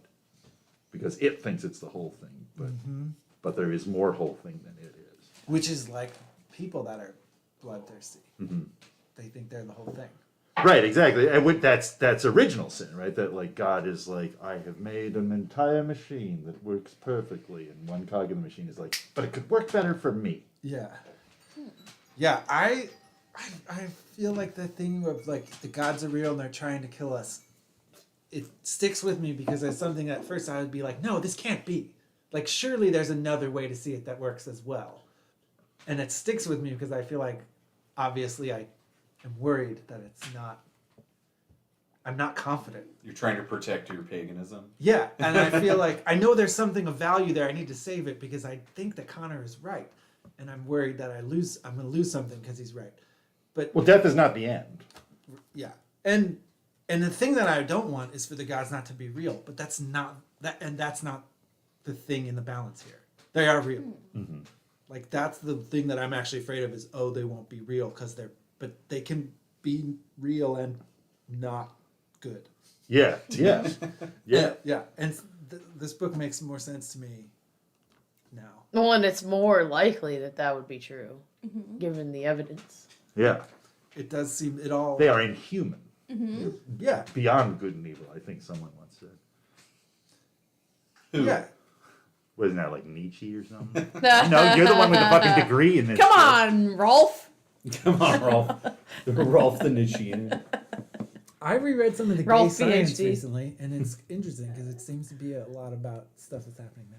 Because it thinks it's the whole thing, but there is more whole thing than it is. Which is like people that are bloodthirsty. Mm-hmm. They think they're the whole thing. Right, exactly, and that's original sin, right? That like God is like, I have made an entire machine that works perfectly, and one cog in the machine is like, but it could work better for me. Yeah. Yeah, I feel like the thing of like the gods are real and they're trying to kill us. It sticks with me because it's something at first I would be like, no, this can't be. Like, surely there's another way to see it that works as well. And it sticks with me because I feel like, obviously, I am worried that it's not. I'm not confident. You're trying to protect your paganism. Yeah, and I feel like I know there's something of value there. I need to save it because I think that Connor is right, and I'm worried that I'm going to lose something because he's right. But Well, death is not the end. yeah, and the thing that I don't want is for the gods not to be real. But that's not the thing in the balance here. They are real. Mm-hmm. Like that's the thing that I'm actually afraid of is they won't be real but they can be real and not good. Yeah, yeah, yeah. Yeah, and this book makes more sense to me now. Well, and it's more likely that would be true, given the evidence. Yeah, It does seem it all. they are inhuman, Yeah, beyond good and evil. I think someone once said. Who? yeah. Wasn't that like Nietzsche or something? No, you're the one with the fucking degree in this. Come shit. on, Rolf. Come on, Rolf. Rolf the Nietzschean. I reread some of the Rolf gay science PhD. recently, and it's interesting because it seems to be a lot about stuff that's happening now.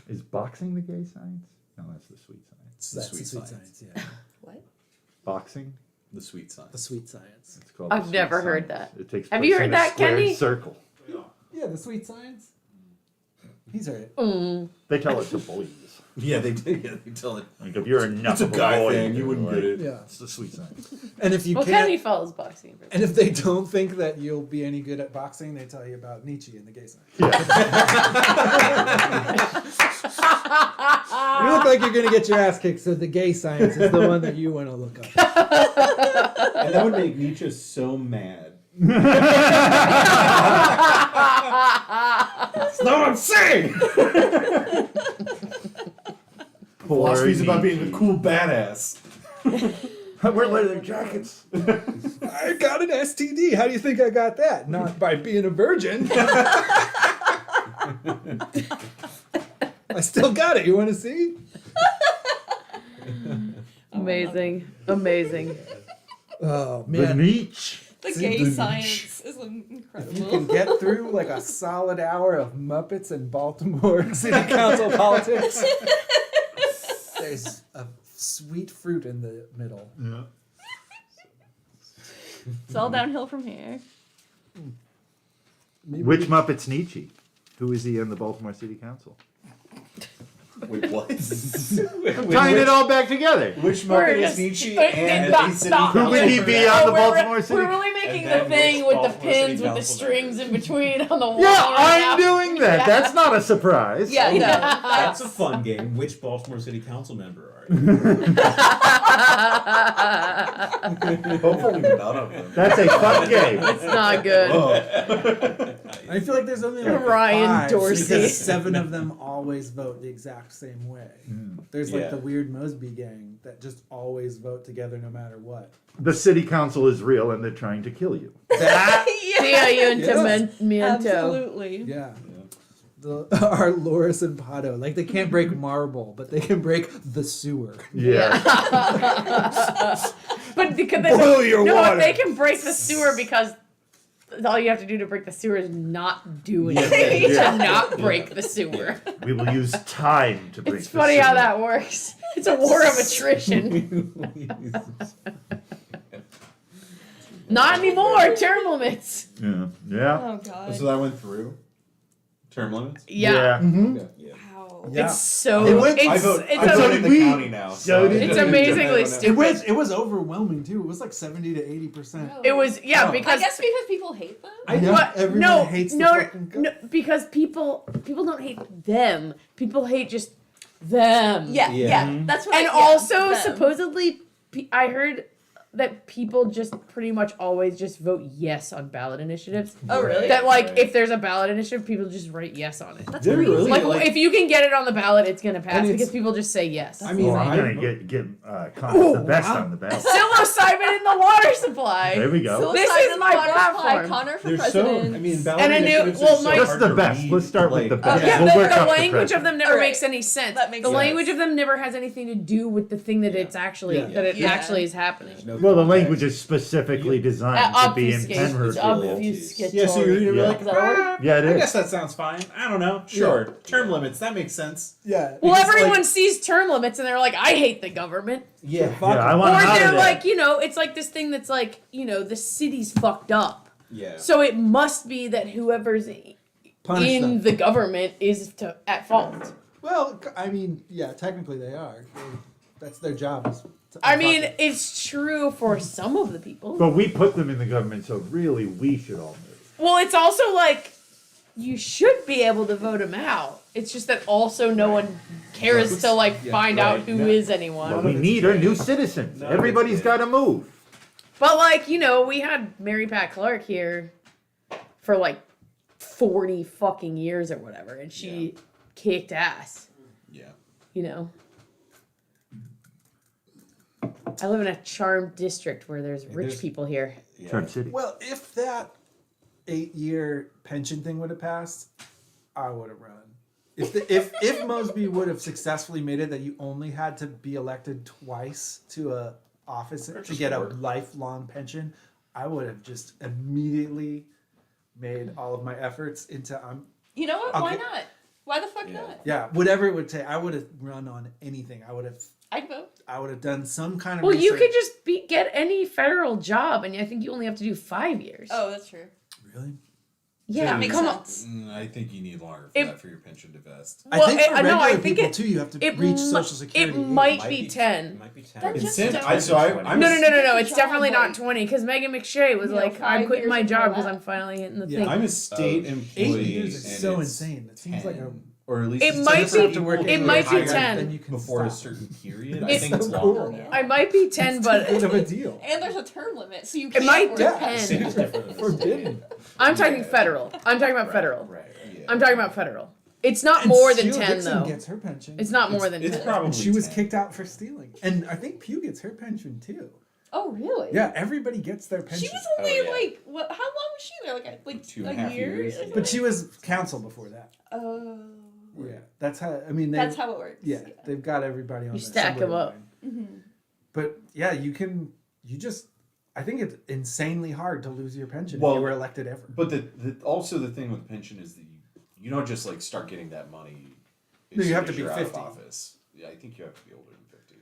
Is boxing the gay science? No, that's the sweet science. It's the That's sweet the sweet science. science, yeah. What? Boxing? The sweet The science. sweet science. It's called. I've the sweet never heard science. that. It takes Have place you heard in a that, squared Kenny? circle. Yeah, the sweet science. He's heard it. Mm. They tell it to boys. Yeah, they do. Yeah, they tell it. Like if you're enough It's a of a guy boy, thing. You you're wouldn't like, get it. Yeah. It's the sweet science. And if you Well, can't, Kenny follows boxing. and if they don't think that you'll be any good at boxing, they tell you about Nietzsche and the gay science. Yeah. You look like you're gonna get your ass kicked, so the gay science is the one that you want to look up. And that would make Nietzsche so mad. That's not what I'm saying. Philosophy's about being a Nietzsche. cool badass. Wear leather jackets. I got an STD. How do you think I got that? Not by being a virgin. I still got it. You want to see? Amazing. Amazing. Oh The man! niche. The See, gay the- science is If you incredible. can get through like a solid hour of Muppets and Baltimore City Council politics, there's a sweet fruit in the middle. Yeah. It's all downhill from here. Maybe Which we- Muppet's Nietzsche? Who is he in the Baltimore City Council? Wait, what? Tying it all back together. Which We're Muppet is just- Nietzsche Wait, and stop, the city stop. Who would he be on the Baltimore City? We're really making And the then thing which with the Baltimore City pins with the Council strings in between on the wall. Yeah, right I'm now. doing that. Yeah. That's not a surprise. Yeah, no. That's a fun game. Which Baltimore City Council member are you? Hopefully none of them. That's a fun game. It's not good. I feel like there's only like Ryan 5, Dorsey. because 7 of them always vote the exact same way. There's like Yeah. the weird Mosby gang that just always vote together no matter what. The city council is real and they're trying to kill you. That Tia Miento. Absolutely. yeah. Our Loris and Pato, like they can't break marble, but they can break the sewer. Yeah. But because Boil your water. they can break the sewer because all you have to do to break the sewer is not do anything Yeah. to not break the sewer. We will use time to break It's the funny how sewer. that works. It's a war of attrition. Not anymore. Term limits. Yeah. Yeah. Oh god. So that went through? Term limits? Yeah. Mm-hmm. Yeah. Wow. Yeah. It's so. It went- it's I vote, it's, I a- vote in the we- county now. so did it's we. amazingly It stupid. was overwhelming too. It was like 70 to 80%. It was I because guess because people hate them. What? Everyone No, hates the no, fucking no, because people don't hate them. People hate just them. Yeah, Yeah. yeah. That's what. And yeah, also, them. supposedly, I heard that people just pretty much always just vote yes on ballot initiatives. Oh really? That like if there's a ballot initiative, people just write yes on it. That's Did it crazy. really? Like, if you can get it on the ballot, it's gonna pass And it's- because people just say yes. I mean, Oh, I'm I- gonna get Connor the best wow. on the ballot. Psilocybin in the water supply. There we go. This is Psilocybin my water supply, platform. Connor for They're president. so. I mean, ballot And a new- initiatives well, are so my- What's hard the to best? read, Let's start with like- the best. Yeah, We'll work the up to language of president. them never Alright. makes any sense. That makes The sense. language of them never has anything to do with the thing that it's actually Yeah. that it Yeah. actually is happening. No Well, the context. language is specifically designed to be in Obfuscate. Penrith. Obfuscate. Yeah, so you're Yeah. like, Is that a word? "Ah, Yeah, it I is. guess that sounds fine. I don't know. Sure. Term limits. That makes sense. Yeah. Well, because, everyone like, sees term limits and they're like, I hate the government. Yeah. Yeah, I want Or out of they're there. like, it's like this thing that's like, the city's fucked up. Yeah. So it must be that whoever's punish in them. the government is at fault. Well, I mean, yeah, technically they are. That's their job. is to I mean, unfuck it. it's true for some of the people. But we put them in the government, so really we should all move. Well, it's also like you should be able to vote him out. It's just that also no one cares to like Yeah, find out right. who No. is anyone. What we need are new citizens. No, Everybody's it's- got to move. But like, we had Mary Pat Clark here for like 40 fucking years or whatever, and she kicked ass, Yeah. I live in a charmed district where there's rich there's- people here. Yeah. Charm City. Well, if that 8-year pension thing would have passed, I would have run. If Mosby would have successfully made it that you only had to be elected twice to a office to just get a work. lifelong pension, I would have just immediately made all of my efforts into You know what? I'll Why get- not? Why the fuck Yeah. not? whatever it would take. I would have run on anything. I would I'd vote. have done some kind of Well, you research. could just get any federal job, and I think you only have to do 5 years. Oh, that's true. Really? yeah, That makes come on. sense. I think you need longer for If- that for your pension to vest. Well, I think for no, regular I think people it- too, you have to it reach mi- Social Security. it might be 10. It might be 10. That It's just sim- don't- I- so I- I'm- No, it's Job, definitely not like- 20 because Megan McShay was You know, like, 5 I'm quitting years my before job because that. I'm finally hitting the Yeah. thing. I'm a state employee. 8 years is and so it's insane. It seems like a 10, or at least It it's might 10 be- for have to people work who it are might be hired 10. Then you can before a stop. certain period. I It's think it's so longer cool. now. I might be 10, but Bit of a deal. And there's a term limit, so you it can't might work. Yeah. depend. City's different than the state. Forbidden. I'm talking federal. I'm talking about federal. Right. Yeah. I'm talking about federal. It's not And more than Sheila 10 Dixon though. gets her pension. It's not more than It's 10. probably And she was 10. kicked out for stealing. And I think Pew gets her pension too. Oh, really? Yeah, everybody gets their pension. She was only yeah. like what? How long was she there? Like 2.5 a year? years. or But she something? was counsel before that. Oh. Yeah, that's how. I mean, That's how it works. Yeah, they've got everybody on. You the stack 'em assembly up. line. Mm-hmm. But yeah, you just. I think it's insanely hard to lose your pension if Well, you were elected ever. But also the thing with pension is that you don't just like start getting that money. No, as you soon have to as be you're out of 50. office. Yeah, I think you have to be older than 50.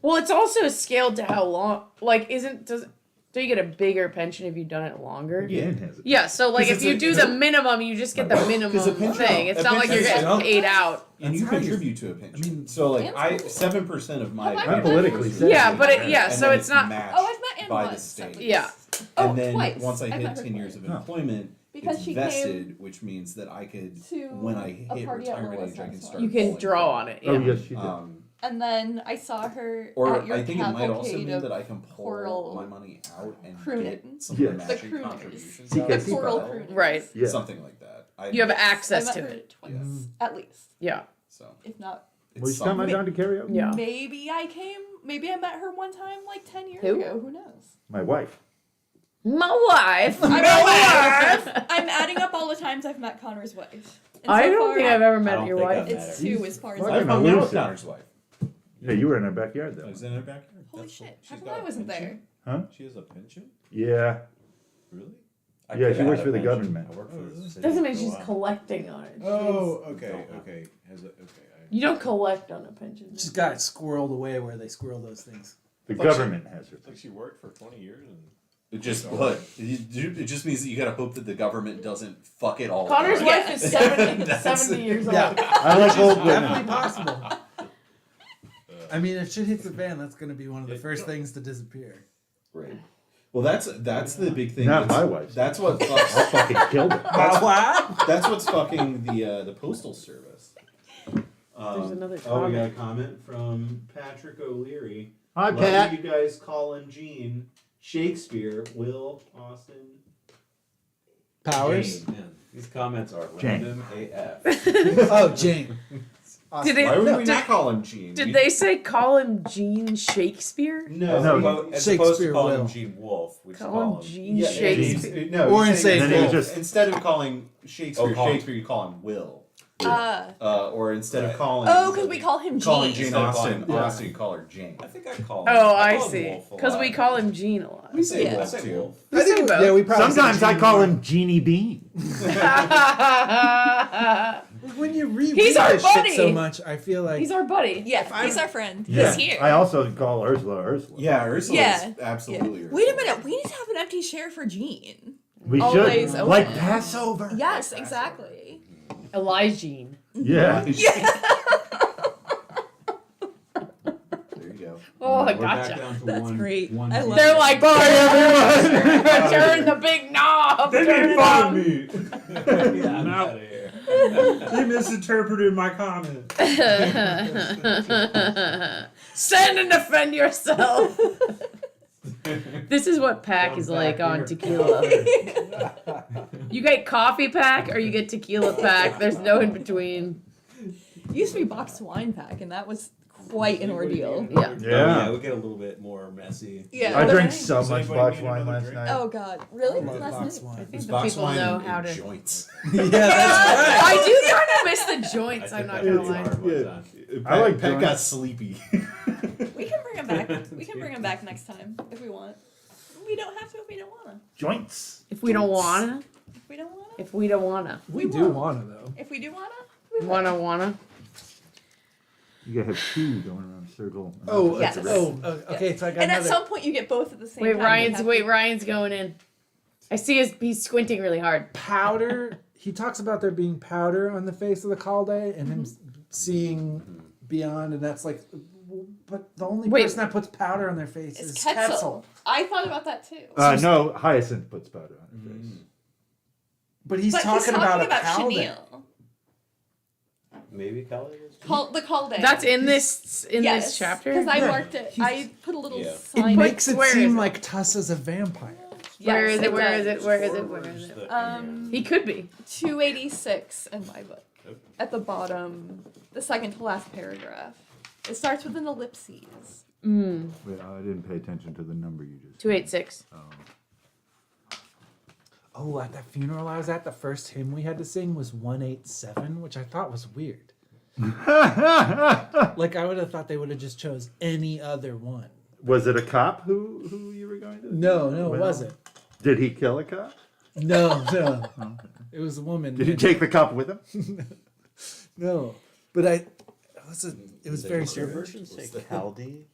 Well, it's also scaled to how long. Like, do you get a bigger pension if you've done it longer? Yeah. Dan has it. Yeah, so like 'Cause if you it's do the minimum, you just get the minimum pension- thing. It's a not like you're pension- getting paid out. And That's you how you- contribute to a pension. I mean, so like Dan's cool. 7% of my Have I I'm met politically her? sensitive. Yeah, but and so then it's not- matched Oh, I've met Anne by the once. state. Yeah. Oh, And then twice. once I I've met hit her 10 years of twice. employment, Because it's she vested, came which means that I could, to when I a hit party at retirement Lois age, I can once. start. You can pulling draw from on it. Oh Yeah. yes, she did. And then I saw her Or at your I think it might also cavalcade mean of that I can pull choral my money out and pruning. get some Yes. of the the matching crooners. contributions. The out as choral well. crooners. Right. Yeah. Something like that. You have I access met to her it. twice, Mm. at least. Yeah. So If not, Will you it's come on something. down to karaoke? Yeah. maybe I met her one time like 10 years Who? ago. Who knows? My wife. My wife. I'm adding up all the times I've met Connor's wife. And I so don't far, think I've ever I met don't your think wife. I've met It's her. two as far as Fucking I I've know. hung out with elusive. Connor's wife. Yeah, you were in our backyard though. I was in her backyard. Holy That's cool. shit. She's How come got I a wasn't pension? there? She has a pension? Yeah. Really? I Yeah, could've she works had for a the pension. government. I work for Oh, the really? city Doesn't for mean a she's while. collecting on it. Oh, She's- okay, don't- okay. Has it? Okay. You don't collect on a pension. She's got it squirreled away where they squirrel those things. The But government has her. It's like she worked for 20 years and. It just it just means that you gotta hope that the government doesn't fuck it all Connor's up. wife is 70, That's- 70 years old. Yeah, I like old definitely women. possible. I mean, if shit hits the fan, that's going to be one of the first things to disappear. Right. Well, that's the big thing. Not That's- my wife. That's what I fucks. fucking killed it. That's what's fucking the postal service. There's another Oh, we got a comment. comment from Patrick O'Leary. Hi, Love Pat. that you guys call him Gene. Shakespeare, Will, Austin. Powers? Jane, man, these comments are Jane. random AF. Oh, Jane. Did it- Why would we did- not call him Gene? Did they say call him Gene Shakespeare? No, No, Well, as opposed Shakespeare to calling will. him Gene Wolfe, we just Call call him him Gene Yeah, Shakespeare. No, Or you in say St. And then you Wolf. just instead of calling Shakespeare Oh, call him. Shakespeare, you call him Will. Ah. Or instead of Right. calling Oh, because we call him calling Gene. Jane Instead of Austen, calling- Austin, you call her Jane. I think I call him. Oh, I call him see. Wolfe a Because lot. we call him Gene a lot. We say Yeah. I Wolf say too. Wolf. We say both. Yeah, we probably Sometimes say I Gene call more. him Genie Bean. When you reread He's our this shit buddy. so much, I feel like He's our buddy. Yeah, he's our friend. Yeah. He's here. I also call Ursula Ursula. Yeah, Ursula Yeah. is absolutely. Yeah. Ursula. Wait a minute. We need to have an empty chair for Gene. We Always should. open. Like Passover. Yes, exactly. Elijah. Yeah. There you go. Oh, I We're back gotcha. down to That's one, great. one I love They're it. like, bye everyone. Turn the big knob. They Turn made it fun on. of me. Yeah, I'm out of here. They misinterpreted my comment. Stand and defend yourself. This is what pack Come is back like on here. tequila. You get coffee pack or you get tequila pack. There's no in between. Used to be boxed wine pack, and that was quite an ordeal. Yeah. Oh, Yeah. we get a little bit more messy. Yeah. I the- drank so Does much anybody box need wine another last drink? night. Oh God, really? I love Last box night? wine. I think It's the box people wine know and how to. joints. Yeah, that's right. I do kind of miss the joints. I I'm think not that gonna was lie. hard one time. I like Pet joints. got sleepy. We can bring him back. We can bring him back next time if we want. We don't have to if we don't wanna. Joints. If we don't wanna. If we don't wanna. If we don't wanna. We do want to, though. If we do wanna. We will. Wanna. You gotta have two going around a circle. Oh, Yes. Okay, so I got And at another. some point, you get both at the same Wait, time. Ryan's going in. I see he's squinting really hard. Powder. He talks about there being powder on the face of the Calde and him seeing beyond, and that's like, but the only Wait. person that puts powder on their face It's is Quetzal. I thought about that too. No, Hyacinth puts powder on her face. But he's But talking about a Calde. chenille. Maybe Calde is. The Calde. That's in this Yes, chapter. Because I Yeah, marked it. he's- I put a little Yeah. It sign. makes it Where is seem it? like Tuss is a vampire. Where is Yes, it? Where is does. it? Where is it? Where is it? He could be. 286 in my book. At the bottom, the second to last paragraph. It starts with an ellipses. Wait, I didn't pay attention to the number you just. 286. Oh, at that funeral I was at, the first hymn we had to sing was 187, which I thought was weird. Like, I would have thought they would have just chose any other one. Was it a cop who you were going to? No, it Well, wasn't. Did he kill a cop? No. It was a woman. Did he take the cop with him? No. But it was very Does your strange. version say Calde?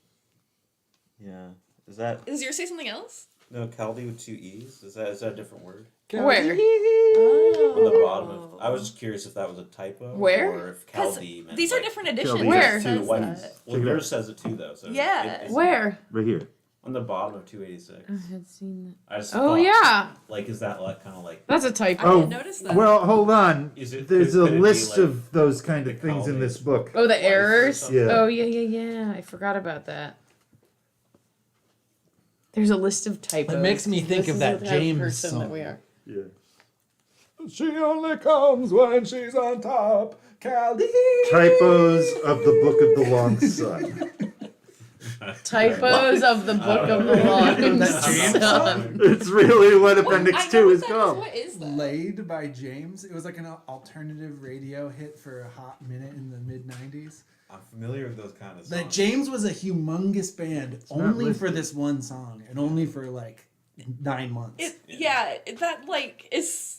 Yeah. Is that Does yours say something else? no Calde with 2 E's? Is that a different word? Where? On the bottom of. I was just curious if that was a typo. Where? Or if Because Calde meant. these are like, different editions. Calde. Where? It says Two one. that. Well, Check it yours out. says it too, though. So Yeah. it's Where? Right here. on the bottom of 286. I had seen that. I just Oh, thought, yeah. Like, is that like kind of like? That's a I typo. didn't notice that. Well, hold on. Is it- There's could a it be list like of those kind of the things in Calde? this book. Oh, the Twice or errors? something? Yeah. Oh, yeah. I forgot about that. There's a list of typos. It makes me think This of is that the type of James person song. that we are. Yeah. She only comes when she's on top. Calde. Typos of the Book of the Long Sun. Typos of the Book of the Long That James Sun. It's really what Appendix I know 2 what is that called. What is that? Laid by James. It was like an alternative radio hit for a hot minute in the mid 90s. I'm familiar with those kind of songs. That James was a humongous band not only for listed. this one song and only for like 9 months. That like is.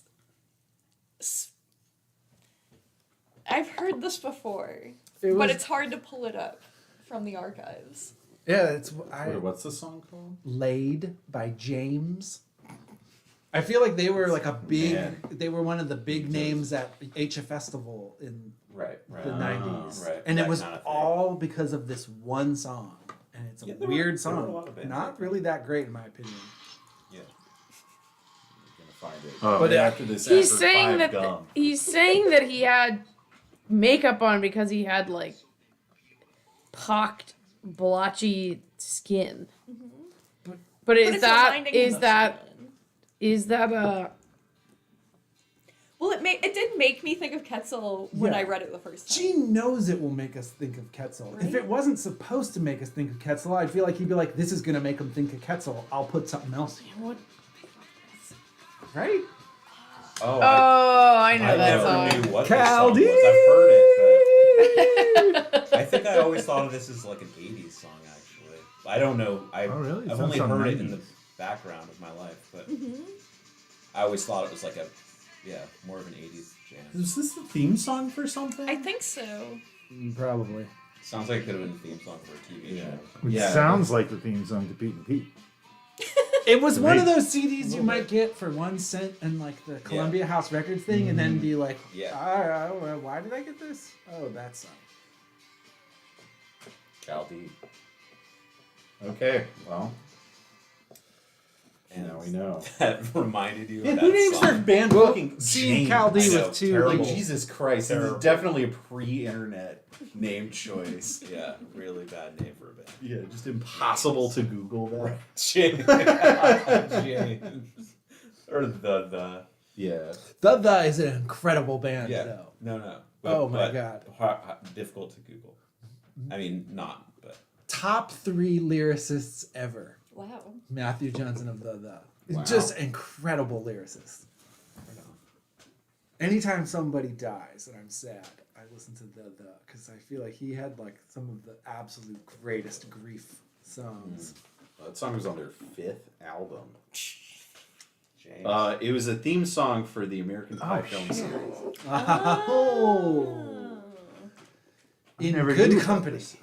I've heard this before, It but was- it's hard to pull it up from the archives. Yeah, it's Wait, what's the song called? Laid by James. I feel like they were like a big. Man. They were one of the big names at HF Festival in right. the 90s, right. and it That was kind of thing. all because of this one song. And it's a Yeah, there weird were a song, lot of bands not like that. really that great in my opinion. Yeah. I'm gonna find it. Oh, But after this, He's after saying five that gum. he's saying that he had makeup on because he had like pocked, blotchy skin. But is it's that reminding him of someone. is that a Well, it did make me think of Quetzal when Yeah. I read it the first time. She knows it will make us think of Quetzal. If Right? it wasn't supposed to make us think of Quetzal, I'd feel like he'd be like, "This is gonna make him think of Quetzal. I'll put something else in." what? Right? Oh, Oh, I know I that never song. knew what Calde. this song was. I've heard it, but I think I always thought of this as like an 80s song, actually. I don't know. Oh, really? It I've sounds only so heard it in 90s. the background of my life, but I always thought it was like more of an 80s jam. Is this the theme song for something? I think so. Probably. Sounds like it could have been the theme song for a TV show. Which Yeah. sounds like the theme song to Pete and Pete. It was one of Right. those CDs you might get for 1 cent in like the Columbia House Records thing, and then be like, Yeah. why did I get this? Oh, that song. Calde. Okay, well. And Now we know. that reminded you of Yeah, that who names song. their band Fucking seeing James. Calde I know, with two terrible. Like, Jesus Christ, this Terrible. is definitely a pre-internet name choice. Yeah, really bad name for a band. Yeah, just impossible to Google that. James. Or the. Yeah. The is an incredible band, Yeah. though. No. Oh my God. Difficult to Google. I mean, not, but. Top 3 lyricists ever. Wow. Matthew Johnson of the. Wow. Just incredible lyricist. Anytime somebody dies and I'm sad, I listen to the because I feel like he had like some of the absolute greatest grief songs. That song was on their 5th album. James. It was a theme song for the American Pie film series. Oh, in Never good knew about company. this.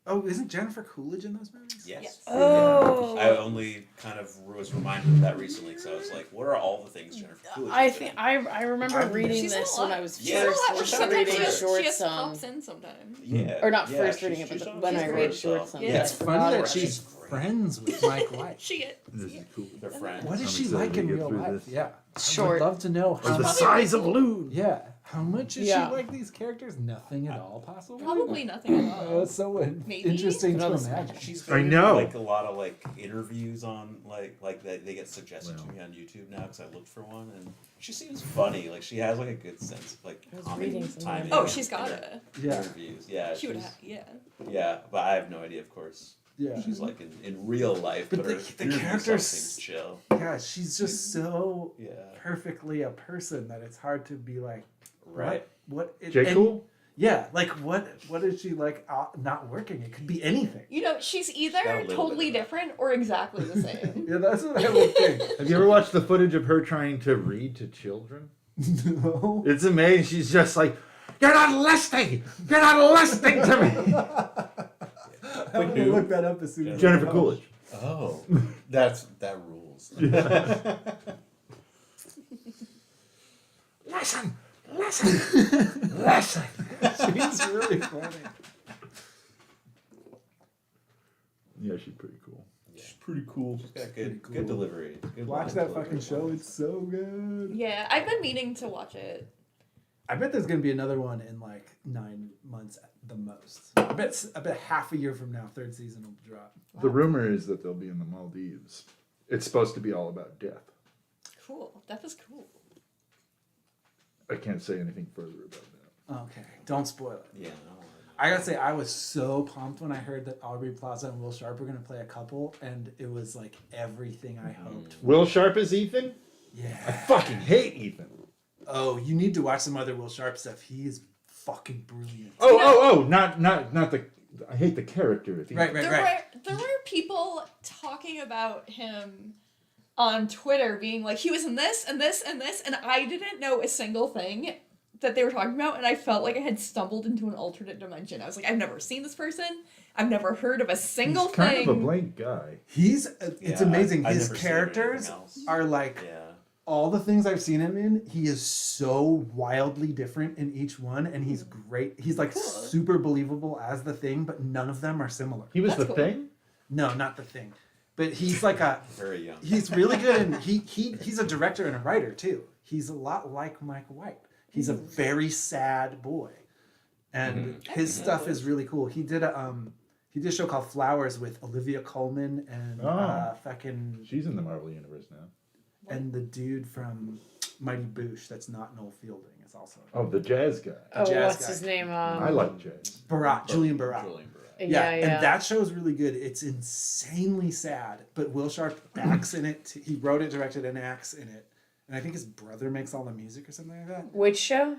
Oh, isn't Jennifer Coolidge in those movies? Yes. Oh. I only kind of was reminded of that recently, so I was like, what are all the things Jennifer Coolidge I is think doing? I remember reading She's in this a when lot. I was Yeah. first Sometimes reading she just- short pops song. in sometimes. Yeah. Or not yeah, first she's- reading it, she's but on when I for read herself. short songs. Yeah. It's funny that She's she's great. friends with Mike White. She This is cool. They're friends. What is I'm she excited like to in get real through life? this. Yeah. I Short. would love to know how The much. size of Loon. Yeah. How much is Yeah. she like these characters? Nothing at all, possibly. probably nothing at all. That's so Maybe? interesting to Another imagine. She's I been in, know. like a lot of like interviews on like they get suggested to Well. me on YouTube now because I looked for one and she seems funny. Like she has like a good sense of like I was comedy reading something. timing. Oh, in she's got her it. Yeah. Interviews, yeah. She would she's- have, yeah. Yeah, but I have no idea, of course. Yeah. She's like in real life, But but, the- her the interview characters- stuff seems chill. Yeah, she's just so Yeah, perfectly a person that it's hard to be like, right. what J. and- Cool? Yeah, like what is she like not working? It could be anything. You know, she's got a either little totally bit of different or exactly the same. Yeah, that's what I would think. Have you ever watched the footage of her trying to read to children? No. It's amazing. She's just like, "You're not listening. You're not listening to me." I'm gonna who? look that up as soon as Jennifer I Coolidge. Oh, that rules. Listen, listen, listen. She's really funny. Yeah, she's pretty cool. She's pretty cool. She's got good cool. good delivery. Good Watch line that delivery. fucking show. It's so good. Yeah, I've been meaning to watch it. I bet there's gonna be another one in like 9 months at the most. I bet half a year from now, third season will drop. The rumor is that they'll be in the Maldives. It's supposed to be all about death. Cool. That was cool. I can't say anything further about that. Okay, don't spoil it. Yeah. I gotta say, I was so pumped when I heard that Aubrey Plaza and Will Sharp were gonna play a couple, and it was like everything I hoped. Will Sharp is Ethan? I Yeah. fucking hate Ethan. Oh, you need to watch some other Will Sharp stuff. He is fucking brilliant. Oh, not the. I hate the character of Ethan. Right. There were people talking about him on Twitter being like, he was in this and this and this, and I didn't know a single thing that they were talking about, and I felt like I had stumbled into an alternate dimension. I was like, I've never seen this person. I've never heard of a single He's kind thing. of a blank guy. It's Yeah, amazing. I've His never seen him in anything characters else. are like Yeah. all the things I've seen him in. He is so wildly different in each one, and he's great. He's like Cool. super believable as the Thing, but none of them are similar. He was That's the cool. Thing? No, not the Thing, but he's like a. Very young. He's really good, and he's a director and a writer too. He's a lot like Mike White. He's a very sad boy, and his stuff is really cool. He did a show called Flowers with Olivia Colman and Oh. fucking She's in the Marvel Universe now. and the dude from Mighty Boosh. That's not Noel Fielding. It's also Oh, the jazz guy. Oh, jazz what's guy. his name? I like jazz. Julian Barat. Julian Barrett. Yeah, Yeah. and that show's really good. It's insanely sad, but Will Sharp acts in it. He wrote it, directed, and acts in it. And I think his brother makes all the music or something like that. Which show?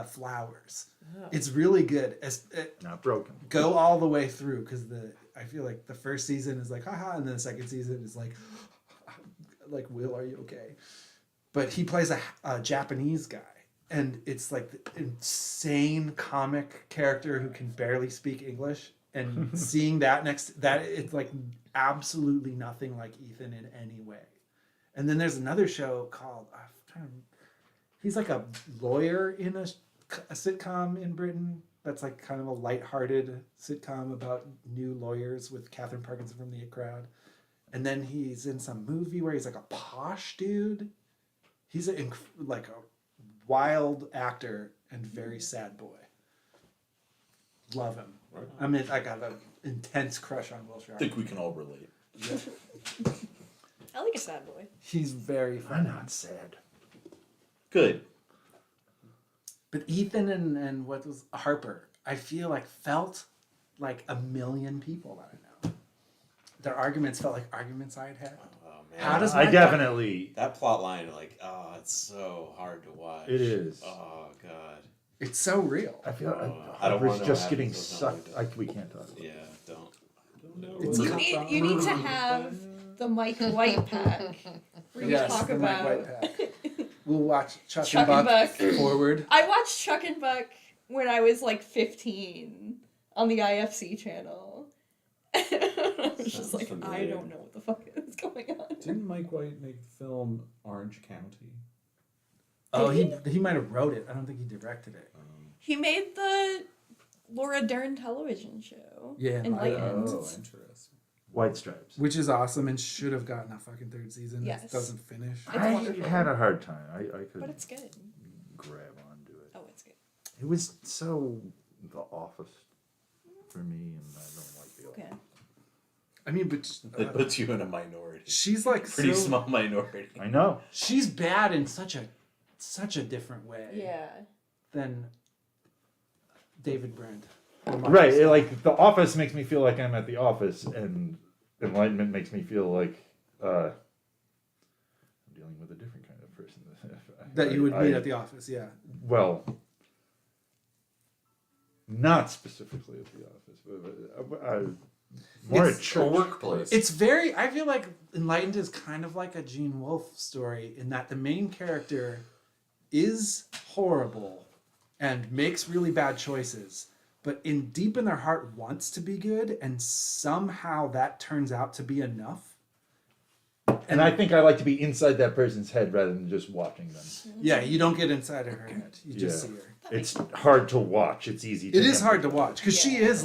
Flowers. Oh. It's really good. Not broken. Go all the way through because I feel like the first season is like haha, and then the second season is like Will, are you okay? But he plays a Japanese guy, and it's like the insane comic character who can barely speak English. And seeing that it's like absolutely nothing like Ethan in any way. And then there's another show called he's like a lawyer in a sitcom in Britain that's like kind of a lighthearted sitcom about new lawyers with Catherine Parkinson from The It Crowd. And then he's in some movie where he's like a posh dude. He's like a wild actor and very sad boy. Love him. Right. I mean, I got an intense crush on Will I Sharp. think we can all relate. I like a sad boy. He's very I'm funny. not sad. Good. But Ethan and what was Harper, I feel like felt like a million people that I know. Their arguments felt like arguments I had had. Oh man. How does I my- definitely. that plot line it's so hard to watch. It is. Oh god. It's so real. I feel I don't wanna Harper's know just what getting happens with something sucked. like We can't talk about it. Yeah, don't. It's You co- need to have the Mike White pack where you talk the Mike about. White pack. We'll watch Chuck, Chuck and and Buck Buck. forward. I watched Chuck and Buck when I was like 15 on the IFC channel. I was just Sounds like, I familiar. don't know what the fuck is going on. Didn't Mike White make the film Orange County? Oh, he might have wrote it. I don't think he directed it. He made the Laura Dern television show. Yeah, Enlightened. Oh, interesting. White Stripes. which is awesome and should have gotten a fucking third season. Yes. It doesn't finish. I wonderful. had a hard time. I But could it's good. grab onto it. Oh, it's good. It was so The Office for me, and I don't like The Office. Okay. I mean, but It puts you in a minority. she's like Pretty so, small minority. I know. She's bad in such a different way Yeah. than David Brent. Right, like The Office makes me feel like I'm at the office, and Enlightenment makes me feel like I'm dealing with a different kind of person. That you would meet at the office, yeah. Well, not specifically at the office, but more It's at Or church. workplace. It's very. I feel like Enlightened is kind of like a Gene Wolfe story in that the main character is horrible and makes really bad choices, but deep in their heart wants to be good, and somehow that turns out to be enough. And I think I like to be inside that person's head rather than just watching them. Yeah, you don't get inside of her head; you just Yeah. see her. It's hard to watch. It's easy. It is hard to empathize. watch because she Yeah. is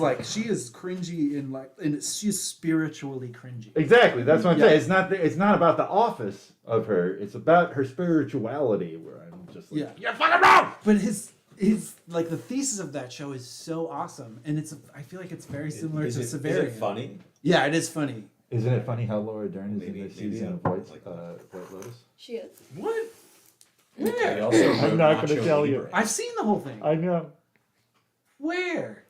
cringy and she's spiritually cringy. Exactly. That's what I'm Yeah. saying. It's not about the office of her. It's about her spirituality. Where I'm just like, Yeah. you're fucking wrong. But his like the thesis of that show is so awesome, and I feel like it's very similar to Is Severian. it funny? Yeah, it is funny. Isn't it funny how Laura Dern is Maybe- in this maybe season I of White like White Lotus? She is. What? He Where? also I'm wrote not gonna Nacho tell you. Libre. I've seen the whole thing. I know. Where?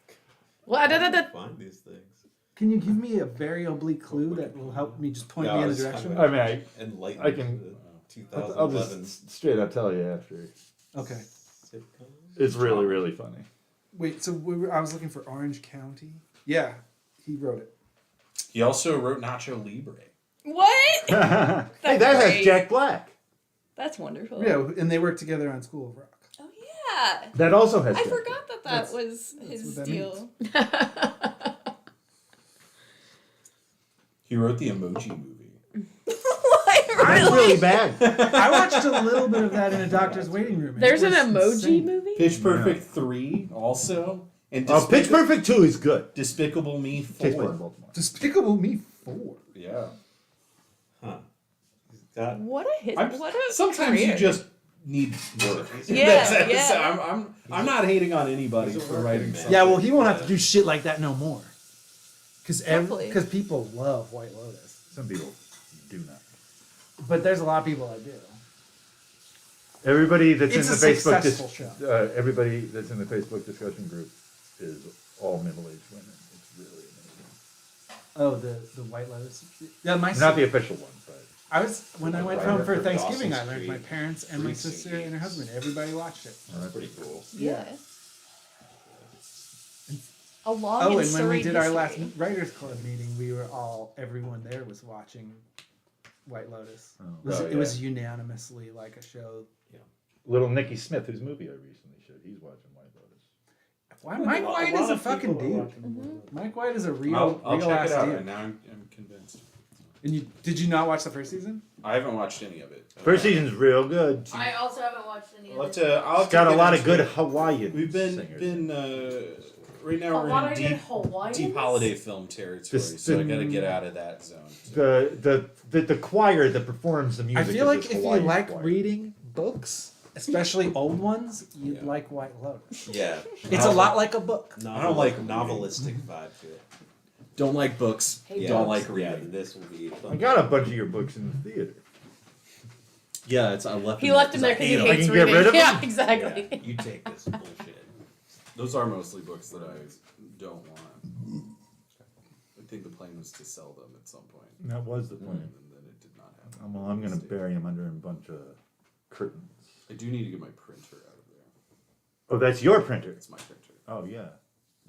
Well, Find these things. Can you give me a very oblique clue that will help me just point No, me in a it's direction? kind I mean, Enlightened. I can- I'll 2011 just straight up tell you after. Okay. sitcom. It's really, really funny. Wait, so I was looking for Orange County. Yeah, he wrote it. He also wrote Nacho Libre. What? Hey, that That's has great. Jack Black. That's wonderful. Yeah, and they worked together on School of Rock. Oh yeah. That also has. I Jack forgot that That's- was that's his what that deal. He wrote the Emoji Movie. Black. That's really bad. I watched a little bit of that in a doctor's waiting room. and there's it an was emoji insane. movie? Pitch Perfect 3 also. And Pitch Perfect 2 is good. Despicable Me 4. Takes place in Baltimore. Despicable Me 4. Yeah. Huh. That What a hit! I'm- What a Sometimes career. you just need work. Yeah, yeah. I'm not hating on anybody He's a for working writing man. something. Yeah, well, he won't have to do shit like that no more. Hopefully. Because people love White Lotus. Some people do not. But there's a lot of people that do. Everybody that's It's in a the Facebook successful show. everybody that's in the Facebook discussion group is all middle-aged women. It's really amazing. Oh, the White Lotus. Yeah, my Not the official one, but I was when I went Writer home for for Thanksgiving. I Dawson's learned my Creek. parents and my Recent sister and her husband. Everybody watched it. that's pretty cool. Yeah. A long Oh, and and when we storied did our last history. writers club meeting, everyone there was watching White Lotus. Oh. It was unanimously like a show. little Nicky Smith, whose movie I recently showed, he's watching White Lotus. Why Mike White is a fucking dude. Mike White is a real, I'll real check ass it out, dude. and now I'm convinced. And did you not watch the first season? I haven't watched any of it. First season's real good. I also haven't watched any I'll have of to. I'll have It's to got a get lot of into good it. Hawaiian We've singers. been right now A we're lot in of good deep Hawaiians? holiday film territory, This- so I got to get out of that zone. the choir that performs the I music. feel is like this if you Hawaiian like choir. reading books, especially old ones, you'd Yeah. like White Lotus. Yeah. It's a lot like a book. I don't like novelistic vibe to it. Don't like books. Hey, don't books. like Yeah, reading. this will be fun. I got a bunch of your books in the theater. Yeah, it's I left. He left him there because he I hates can get reading. rid of Yeah, him? exactly. Yeah, you take this bullshit. Those are mostly books that I don't want. I think the plan was to sell them at some point, That was the and plan. then it did not happen. Well, I'm gonna bury them under a bunch of curtains. I do need to get my printer out of there. Oh, that's your printer. It's my printer. Oh yeah,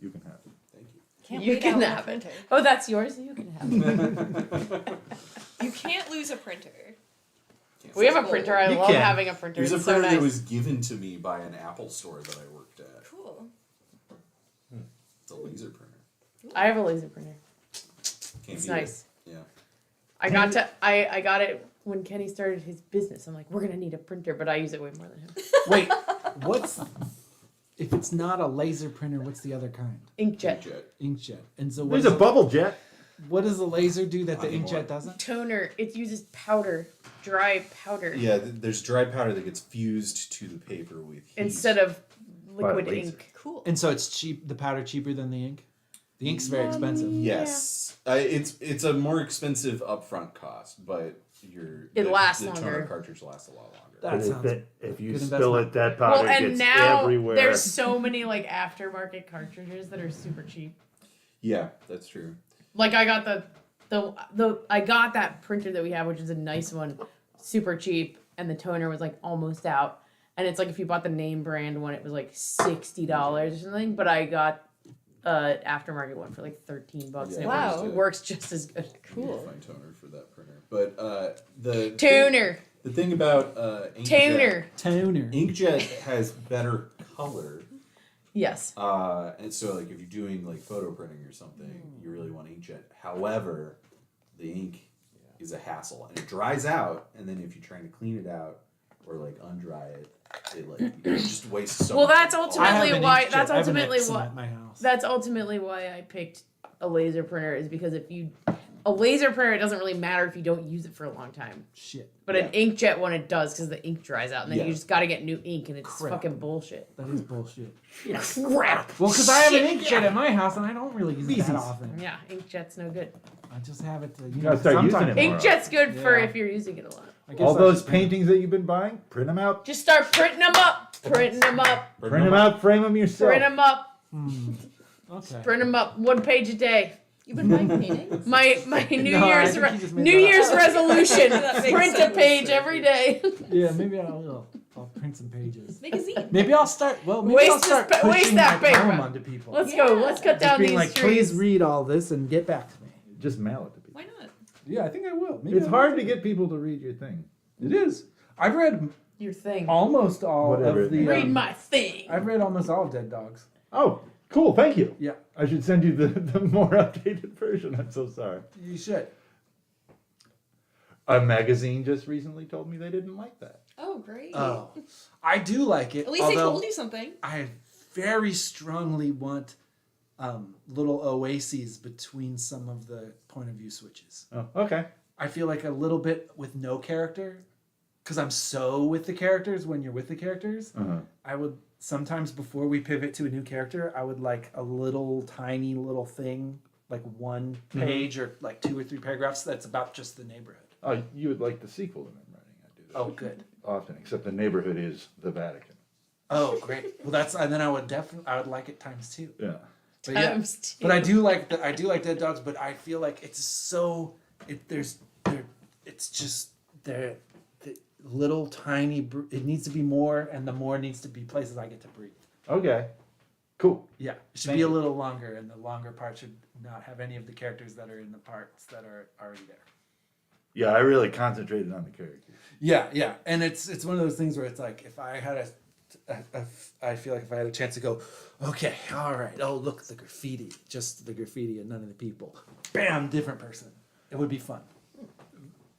you can have it. Thank you. Can't You wait can out with a have it. printer. Oh, that's yours? You can have it. You can't lose a printer. Can't We have say a printer. I You love can. having a printer. There's a It's so printer nice. that was given to me by an Apple store that I worked at. Cool. It's a laser printer. I have a laser printer. Can't It's beat it. nice. Yeah. I got it when Kenny started his business. I'm like, we're gonna need a printer, but I use it way more than him. Wait, if it's not a laser printer, what's the other kind? Inkjet. Inkjet. Inkjet. And so what There's is a it? bubble jet. What does the laser do that the Anymore. inkjet doesn't? Toner. It uses powder, dry powder, Yeah, there's dry powder that gets fused to the paper with heat. instead of liquid laser. ink. Cool. And so it's cheap. The powder cheaper than the ink. The ink's very expensive. Yes, it's a more expensive upfront cost, but It lasts the toner longer. cartridge lasts a lot longer. That But sounds if you good spill investment. it, that powder Well, and gets now everywhere. there's so many like aftermarket cartridges that are super cheap. Yeah, that's true. Like I got I got that printer that we have, which is a nice one, super cheap, and the toner was like almost out. And it's like if you bought the name brand one, it was like $60 or something. But I got aftermarket one for like $13, and Wow. it works just as good. Cool. Find toner for that printer, but the Toner, the thing about inkjet, toner. Toner. inkjet has better color. Yes. And so like if you're doing like photo printing or something, you really want inkjet. However, the ink is a hassle and it dries out, and then if you're trying to clean it out or like undry it, it just wastes so Well, much. that's I have ultimately an why. inkjet. That's I have an ultimately Epson why. at my house. That's ultimately why I picked a laser printer. Is because a laser printer, it doesn't really matter if you don't use it for a long time. Shit. But an inkjet one, it does because the ink dries out, and then Yeah. you just got to get new ink, and it's Crap. fucking bullshit. That is bullshit. Crap. Well, because I have an Shit. inkjet at my house and I don't really use it that often. Yeah, inkjet's no good. I just have it to. You gotta start using sometimes- it more. Inkjet's good for Yeah. if you're using it a lot. I guess All I those should- paintings that you've been buying, print them out. Just start printing them up. Printing them up. Print them out, frame them yourself. Print them up. Okay. Print them up. 1 page a day. You've been buying paintings? My New No, I Year's think he just made New that up. Year's resolution. That makes Print a sense. page every day. Yeah, maybe I'll print some pages. Make a zine. Maybe I'll start. Well, maybe Waste I'll start this pa- waste pushing that my paper. poem onto people. Let's go. Let's cut Just down being these like, trees. please read all this and get back to me. Just mail it to people. Why not? Yeah, I think I will. Maybe It's I hard will. to get people to read your thing. It is. I've read Your thing. almost all Whatever of it the. is. Read my thing. I've read almost all of Dead Dogs. Oh, cool. Thank you. Yeah, I should send you the more updated version. I'm so sorry. you should. A magazine just recently told me they didn't like that. Oh, great. Oh, I do like it. At least they although told you something. I very strongly want little oases between some of the point of view switches. Oh, okay. I feel like a little bit with no character, because I'm so with the characters when you're with the characters. Uh-huh. I would sometimes before we pivot to a new character, I would like a little tiny little thing, like one page or like 2 or 3 paragraphs that's about just the neighborhood. Oh, you would like the sequel that I'm writing. I do that Oh, good. often, except the neighborhood is the Vatican. Oh, great. Well, that's and then I would like it times 2. Yeah. But yeah, Times two. but I do like Dead Dogs, but I feel like it's so it's just the little tiny. It needs to be more, and the more needs to be places I get to breathe. Okay. Cool. Yeah, it should Thank be a you. little longer, and the longer part should not have any of the characters that are in the parts that are already there. Yeah, I really concentrated on the characters. Yeah, and it's one of those things where it's like if I had I feel like if I had a chance to go, okay, all right, oh look the graffiti, just the graffiti and none of the people, bam, different person. It would be fun.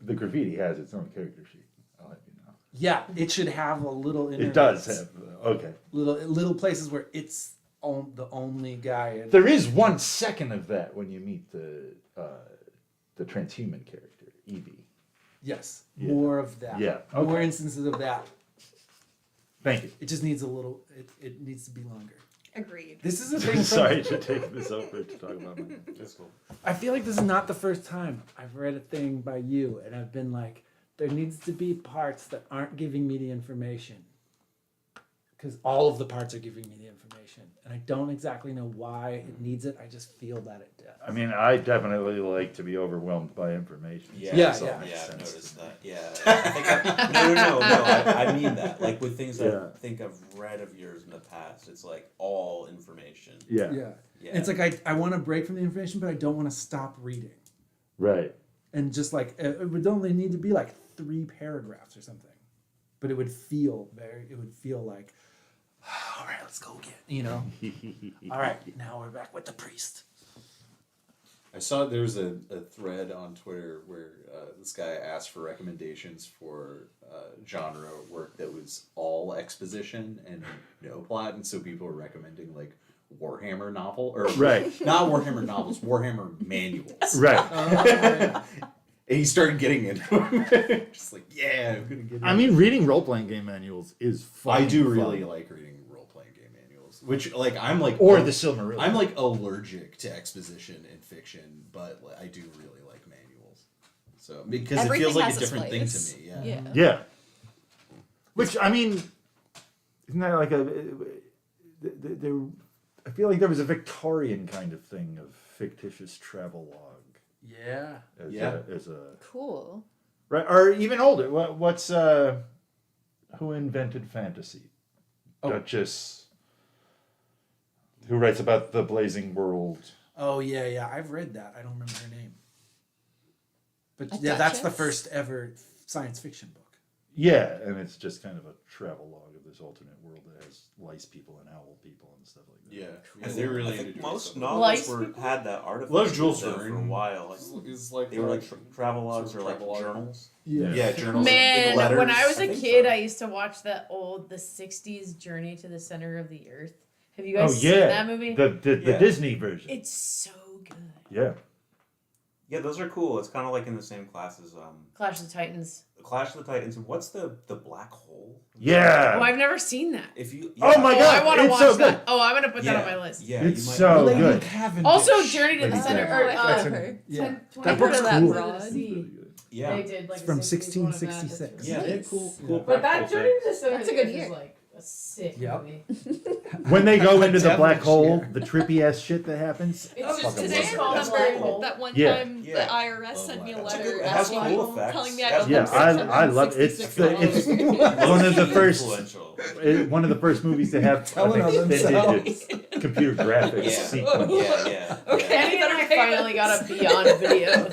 The graffiti has its own character sheet. I'll let you know. Yeah, it should have a little. It does intermix. have. Okay. little places where it's the only guy. And, There is 1 second of that when you meet the transhuman character, Evie. yes, Yeah. more of that. Yeah, more okay. instances of that. Thank you. It just needs a little. It needs to be longer. Agreed. This is a thing. Sorry to take this over to talk about my. That's cool. I feel like this is not the first time I've read a thing by you, and I've been like, there needs to be parts that aren't giving me the information. Because all of the parts are giving me the information, and I don't exactly know why it needs it. I just feel that it does. I mean, I definitely like to be overwhelmed by information. Yeah, Yeah, So it yeah. makes Yeah, I've sense. noticed that. Yeah, I think no. I mean that. Like with things Yeah. I think I've read of yours in the past, it's like all information. Yeah. Yeah. Yeah. It's like I want to break from the information, but I don't want to stop reading. Right. And just like it would only need to be like 3 paragraphs or something, but it would feel like, all right, let's go again. You know. All right, now we're back with the priest. I saw there's a thread on Twitter where this guy asked for recommendations for genre work that was all exposition and no plot, and so people were recommending like Warhammer novel, or Right. not Warhammer novels, Warhammer manuals. Right. And he started getting into them. Just like, yeah, I'm gonna get. I mean, reading role playing game manuals is fun. I do really like reading role playing game manuals, which like I'm like Or the Silmarillion. I'm like allergic to exposition in fiction, but I do really like manuals. So because Everything it feels like has a its different thing place. to me. Yeah. Yeah. Yeah. Which, I mean, isn't that like there, I feel like there was a Victorian kind of thing of fictitious travelogue. Yeah. As a Cool. right, or even older. What's who invented fantasy? Oh. Duchess. Who writes about the blazing world? Oh yeah. I've read that. I don't remember her name. But A yeah, that's the duchess? first ever science fiction book. Yeah, and it's just kind of a travelogue of this alternate world that has lice people and owl people and stuff like that. Yeah, they really I think introduced most some- novels Lice had that artifice. Love Jules though, for a Verne. while. Is like They were like travelogues sort or of like travelogue. journals. Yeah, journals. Man, letters. when I was a I think kid, so. I used to watch the 60s Journey to the Center of the Earth. Have you guys Oh seen yeah, that movie? the Yeah. Disney version. It's so good. Yeah. Yeah, those are cool. It's kind of like in the same class as Clash of the Titans. Clash of the Titans. And what's the black hole? Yeah. Oh, I've never seen that. If you Oh my Oh, God, I want to it's watch so that. good. Oh, I'm gonna put that Yeah. on my list. Yeah, It's you might, so Lady good. Cavendish. Also, Journey to the Lady Center. Cavendish. Or, I've That's heard. Yeah. 10, That 20 book's of that cool. broad. It's really good. yeah. They did like It's from a 60s one of that. That's 1666. really Yeah, nice. cool. But that practical Journey to the Center That's a of the good Earth year. is like a sick Yep. movie. When they go into the black Devilish, hole, yeah. the trippy ass shit that happens. It's Oh, just fucking today love I it. called That's a black cool. hole. that one Yeah. time Yeah. the IRS sent me a That's a letter good- it has asking, cool effects. telling me It I has owed Yeah, them I love it. It's one of the first Influential. one of the first movies to have Telling on extended themselves. computer graphics Yeah. sequence. Yeah. Okay. Kenny and I finally got a Beyond Video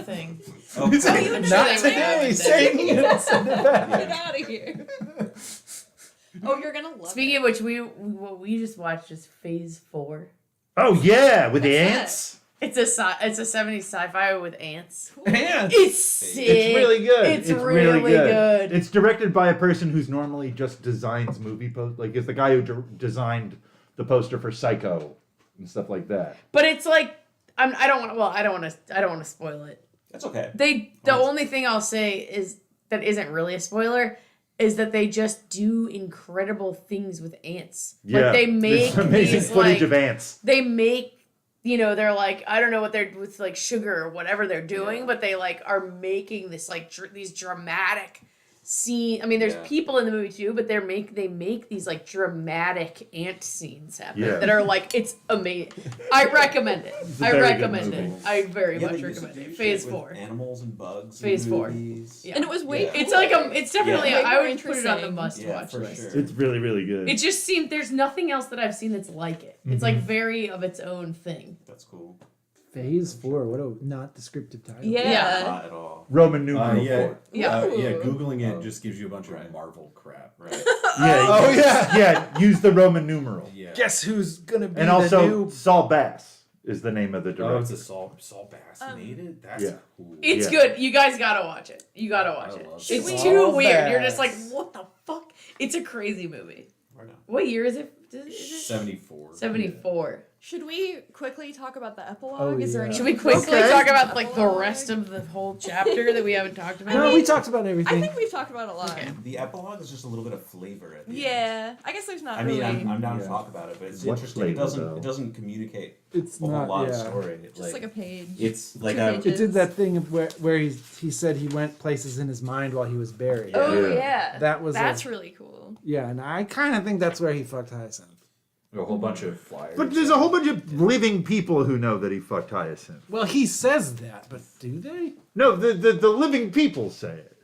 thing. Oh, He's like, I'm sure not they would have today, it saying then. it. Send it back. Get out of here. Oh, you're gonna love Speaking it. of which, what we just watched is Phase 4. Oh yeah, with the What's that? ants. It's a 70s sci-fi with ants. And It's sick. It's really good. It's really good. It's directed by a person who's normally just designs movie post. Like, it's the guy who designed the poster for Psycho and stuff like that. But it's like I don't want to spoil it. That's okay. The only thing I'll say is that isn't really a spoiler is that they just do incredible things with ants. Yeah, Like they make there's amazing these, footage like, of ants. they make they're like I don't know what they're with like sugar or whatever they're doing, but they like are making this like these dramatic scene. I mean, there's Yeah. people in the movie too, but they make these like dramatic ant scenes happen Yeah. that are like it's amazing. I recommend it. It's a I very good recommend movie. it. I very Yeah, much they used to recommend do it. shit Phase with 4. Animals and bugs. Phase in 4. movies. Yeah. And it was way Yeah. It's like it's definitely Yeah. I would Way put it on the interesting. must Yeah, watch for list. sure. It's really, really good. It just seemed there's nothing else that I've seen that's like it. It's like very of its own thing. That's cool. Phase 4. What a not descriptive title. Yeah. Not at all. Roman numeral yeah, 4. Yeah. yeah. Ooh. Googling it Oh. just gives you a bunch of Right. Marvel crap. Right. Yeah. Oh, yeah. Yeah. Use the Roman numeral. Yeah. Guess who's gonna be And the also, new? Saul Bass is the name of the Oh, it's director. a Saul Bass made it. That's Yeah. cool. It's Yeah. good. You guys gotta watch it. You gotta watch I it. love It's it. too All weird. You're just like, Bass. what the fuck? It's a crazy movie. Right on. What year is it? Is it 74. 74. Should we quickly talk about the epilogue? Oh, Is there yeah. any? Should we quickly Okay. talk about like the Epilogue? rest of the whole chapter that we haven't talked about? No, we talked about I everything. think we've talked about a lot. Okay. The epilogue is just a little bit of flavor at the end. Yeah, I guess there's not I mean, really. I'm down Yeah. to talk about it, but it's What interesting. flavor, It though? doesn't communicate It's a whole not. lot of Yeah. story. It's just like a page. it's like Two a pages. It did that thing of where he said he went places in his mind while he was buried. Oh Yeah. yeah, That was that's a- really cool. Yeah, and I kind of think that's where he fucked Hyacinth. A whole bunch of flyers. But there's a whole bunch of living people who know that he fucked Hyacinth. Well, he says that, but do they? No, the living people say it.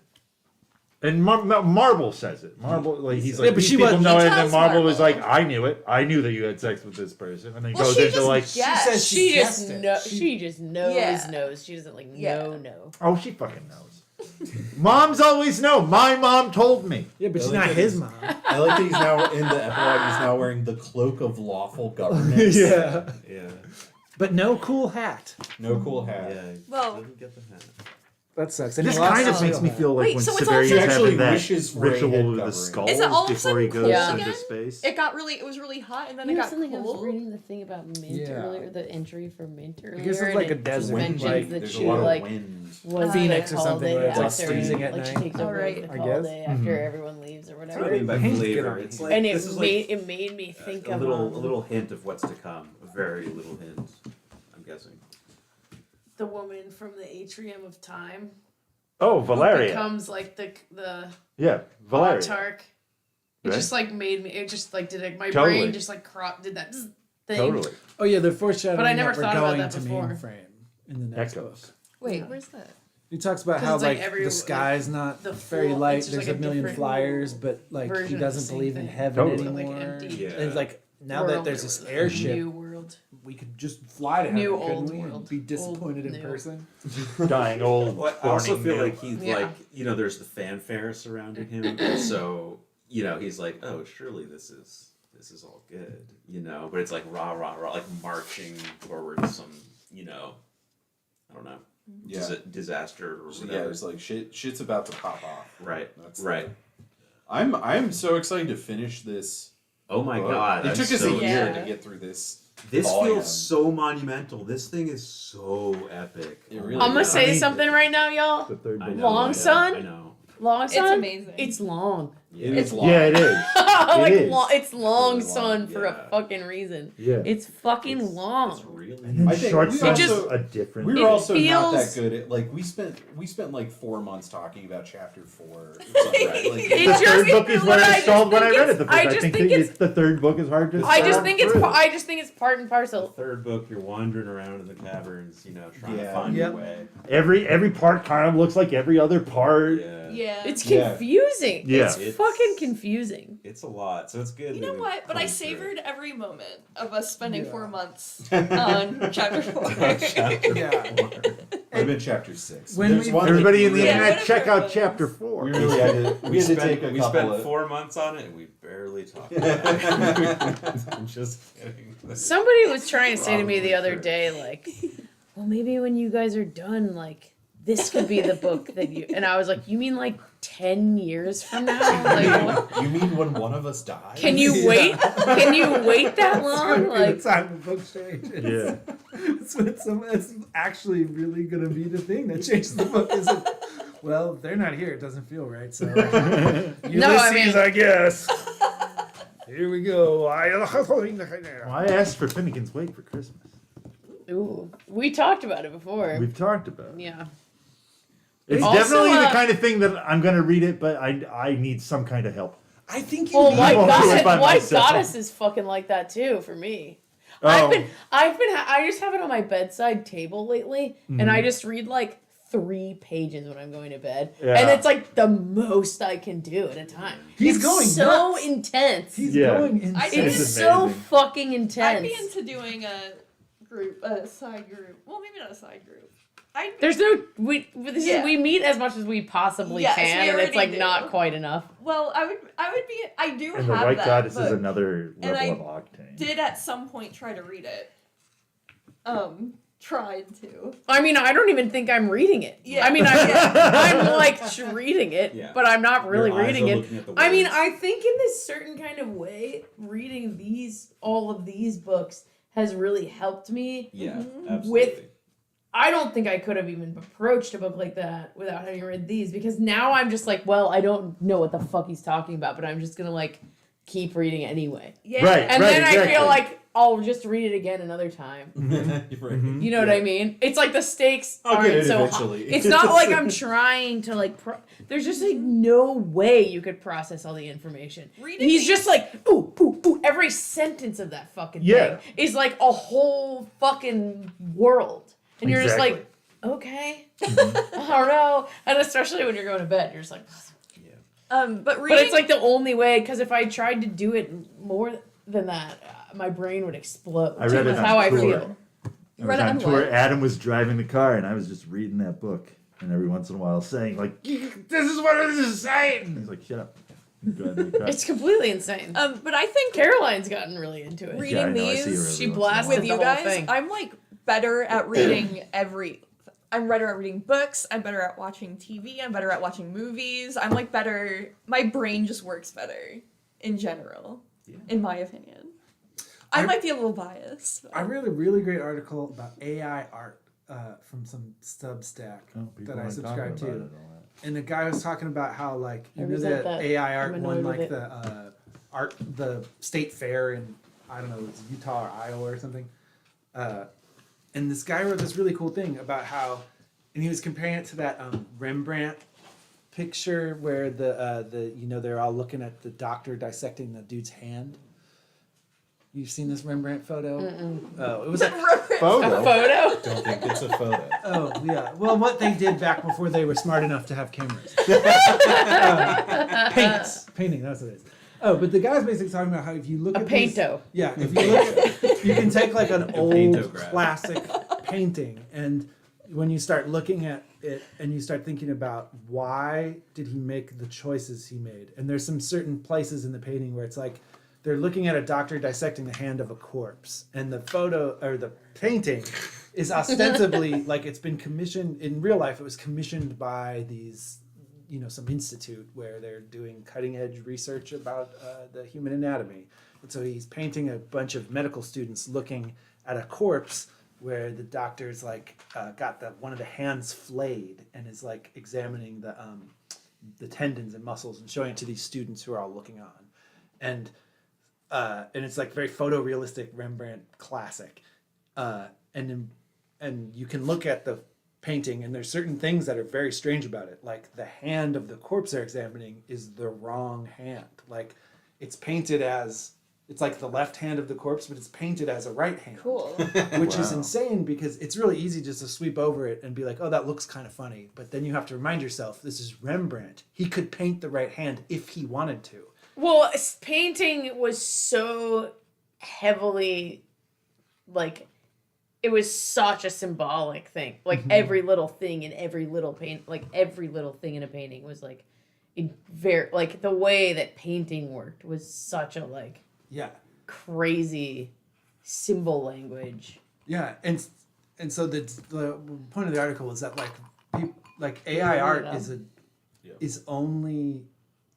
And Marble says it. Marble, like he's like, Yeah, but these she people wasn't- know He it, and then tells Marble was Marble. like, I knew it. I knew that you had sex with this person. And then Well, goes she into just like, guessed. says She just guessed it. knows. She just knows. Yeah. Knows. She doesn't like Yeah. know. oh, she fucking knows. Moms always know. My mom told me. Yeah, but I she's like not that his he's- mom. I like that he's now in the epilogue. He's now wearing the cloak of lawful governance. Yeah. Yeah. But no cool hat. No cool hat. Yeah. Well- Didn't get the hat. That sucks. It And just he lost kind of his makes me hat. feel like Wait, when so it's Severian's also- He actually having that wishes for a ritual head with the covering. skulls Is it all of a before sudden he goes cold into again? space. It was really hot, and then You it know got something I was cold. reading the thing about mint Yeah. earlier, the entry for mint earlier. guess it's and like a it desert, mentions like, that There's she a lot of like wind. was Phoenix the or something Calde where it's, like, after, freezing at like she night. takes over Alright. as the I Calde guess. after everyone leaves or That's what I whatever. mean by Paint's flavor. good. It's like And this is like it made me think a of little hint of what's to come. A very little hint. I'm guessing. the woman from the Atrium of Time. Oh, Who Valeria. becomes like the Yeah, Valeria. autark. It Right? just like made me. It just like did it. My Totally. brain just like did that zzz thing. Totally. Oh yeah, they're foreshadowing But I never that we're thought about going that to before. mainframe in the next book. Echoes. Wait, Yeah. where's that? He talks about 'Cause how it's like like every- the sky's not the very full- light. it's just There's like a a million different flyers, but like version he of the doesn't same believe in thing. heaven Totally. anymore. Like empty. Yeah. And it's like now that World there's or this whatever. airship, New world. we could just fly to heaven, New couldn't old we? world. And be disappointed Old in new. person. Dying old. Well, I also born feel new. like he's Yeah. like, you know, there's the fanfare surrounding him, and so you know he's like, oh, surely this is all good, you know. But it's like rah rah rah, like marching towards some, you know, I don't know, Yeah. disaster or So, yeah, whatever. it's like shit's about to pop off. Right, That's right. I'm so excited to finish this. Oh my book. god, It I'm took us so a year excited. to get through this. This volume. feels so monumental. This thing is so epic. It Oh really my I'm gonna is. God. say mean- something right now, y'all. The third I book. know, Long I know, Sun? I know. Long It's Sun. amazing. It's long. Yeah. It is long. Yeah, it is. Like is. it's long Really long, Sun for yeah. a fucking reason. Yeah. It's fucking It's long. really. And then I think short we sun's also- a different. We It were also not that feels- good at like we spent like 4 months talking about chapter 4. Or something, right? Like, It the just- third book is but where I I just stalled when I think read it it's- the first. I I just think think that it's- the third book is hard to. I just start think it's through. I just think it's part and The parcel. third book, you're wandering around in the caverns, you know, trying to Yeah. find Yep. your way. Every part kind of looks like every other part. Yeah. Yeah. It's Yeah. confusing. Yeah. It's It's- fucking confusing. It's a lot, so it's good. You that know we've what? But I come through savored it. every moment of us spending Yeah. 4 months on chapter 4. chapter Yeah. 4. I'm in chapter 6. When There's we- one Everybody in the that Yeah, internet, whatever check it out was. chapter 4. we really had to. We had to take a we couple spent of. 4 months on it, and we barely talked about it. I'm just kidding. Somebody was trying to say to me the other Probably day, like, well, maybe when you guys are done, like, this could be the book that you. And I was like, you mean like 10 years from now? Like, what? You mean when one of us dies? Can you wait? Can you wait that long? Like, the time the book changes. Yeah. it's actually really gonna be the thing that changes the book. Is it? Well, they're not here. It doesn't feel right. So Ulysses, No, I mean- I guess. Here we go. Well, I asked for Finnegan's Wake for Christmas. ooh, we talked about it before. We've talked about it. Yeah. It's Also, definitely the uh, kind of thing that I'm going to read it, but I need some kind of help. I think you Well, need White won't do it Goddess, by White myself. Goddess is fucking like that too for me. Oh, I just have it on my bedside table lately, and I just read like 3 pages when I'm going to bed, Yeah. and it's like the most I can do at a time. He's It's going so nuts. intense. He's Yeah. going insane. I It did- is It's so amazing. fucking intense. I'd be into doing a side group. Well, maybe not a side group. There's no Yeah. we meet as much as we possibly Yes, can, we and it's already like do. not quite enough. Well, I would be. I do and the have White that. Goddess but is another and level I of octane. did at some point try to read it. Tried to. I mean, I don't even think I'm reading it. Yeah. I mean, I'm like reading it, Yeah. but I'm not really Your eyes reading are it. looking at the I mean, words. I think in this certain kind of way, reading all of these books has really helped me. Yeah, absolutely. I don't think I could have even approached a book like that without having read these, because now I'm just like, well, I don't know what the fuck he's talking about, but I'm just gonna like keep reading anyway. Yeah. Right. And then I exactly. feel like I'll just read it again another time. You're right. You know what I mean? It's like the stakes I'll get aren't it so high. eventually. It's not like I'm trying to like. There's just like no way you could process all the information. Reading He's these- just like ooh, ooh, ooh. Every sentence of that fucking Yeah. thing is like a whole fucking world, and you're just Exactly. like, okay, I don't know. And especially when you're going to bed, you're just like. But reading. But it's like the only way, because if I tried to do it more than that, my brain would explode. I read it That's on how I tour. feel. I read was it on on tour. what? Adam was driving the car, and I was just reading that book. And every once in a while, saying like, "This is what this is saying." And he's like, "Shut up." I'm driving the car. It's completely insane. but I think Caroline's gotten really into it. reading Yeah, I know, I see her these, every She once in a blasted while. with the you whole guys, thing. I'm like better at reading I'm better at reading books. I'm better at watching TV. I'm better at watching movies. I'm like better. My brain just works better in general, in my opinion. I might be a little biased. I read a really great article about AI art from some Substack that I subscribe to. And the guy was talking about how, like, you know, resent that that. AI art I'm won annoyed with like the state fair in, I don't know, it was Utah or Iowa or something. And this guy wrote this really cool thing about how, and he was comparing it to that Rembrandt picture where the you know, they're all looking at the doctor dissecting the dude's hand. You've seen this Rembrandt photo? Oh, it was like Photo. Photo? Don't think it's a photo. oh yeah. Well, what they did back before they were smart enough to have cameras. Painting. That's what it is. Oh, but the guy's basically talking about how if you look A at these- painto. yeah, if you look, you can take like an old paintograph. classic painting, and when you start looking at it and you start thinking about why did he make the choices he made, and there's some certain places in the painting where it's like they're looking at a doctor dissecting the hand of a corpse, and the photo or the painting is ostensibly like it's been commissioned in real life. It was commissioned by these, you know, some institute where they're doing cutting edge research about the human anatomy. And so he's painting a bunch of medical students looking at a corpse where the doctor's like got one of the hands flayed and is like examining the tendons and muscles and showing it to these students who are all looking on. And it's like very photorealistic Rembrandt classic. And you can look at the painting and there's certain things that are very strange about it. Like the hand of the corpse they're examining is the wrong hand. Like it's painted as, it's like the left hand of the corpse, but it's painted as a right hand. Cool. Which is insane because it's really easy just to sweep over it and be like, oh, that looks kind of funny. But then you have to remind yourself, this is Rembrandt. He could paint the right hand if he wanted to. Well, painting was so heavily, like, it was such a symbolic thing. Like every little thing in every little every little thing in a painting was like, like the way that painting worked was such a like Yeah. crazy symbol language. Yeah, and so the point of the article is that like AI art is only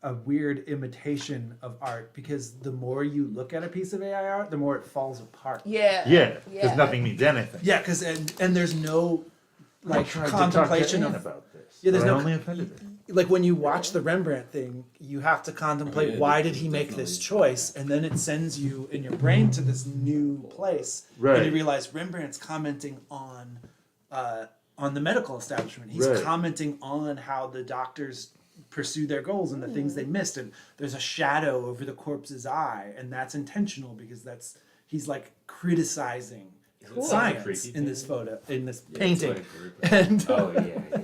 a weird imitation of art because the more you look at a piece of AI art, the more it falls apart. Yeah. Yeah, because nothing means anything. Yeah, because and there's no like tried contemplation to talk to Ann of about this. Yeah, there's but I no- only offended her. like when you watch the Rembrandt thing, you have to contemplate yeah, why did he make this choice, and then it sends you in your brain to this new place, and Right. you realize Rembrandt's commenting on the medical establishment. He's Right. commenting on how the doctors pursue their goals and the things they missed, and there's a shadow over the corpse's eye, and that's intentional because he's like criticizing science in this photo, in this painting, and Oh yeah.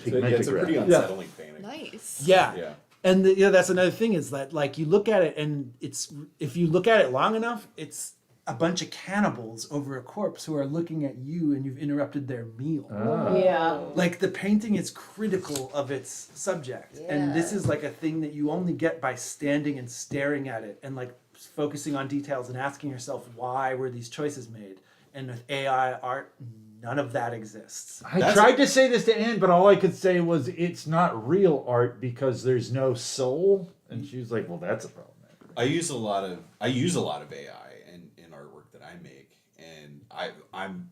It's a pretty unsettling painting. Nice. yeah. Yeah. And that's another thing is that like you look at it and if you look at it long enough, it's a bunch of cannibals over a corpse who are looking at you and you've interrupted their meal. Yeah. Like the painting is critical of its subject, and this is like a thing that you only get by standing and staring at it and like focusing on details and asking yourself why were these choices made. And with AI art, none of that exists. I tried to say this to Ann, but all I could say was it's not real art because there's no soul. And she was like, "Well, that's a problem." I use a lot of AI in artwork that I make, and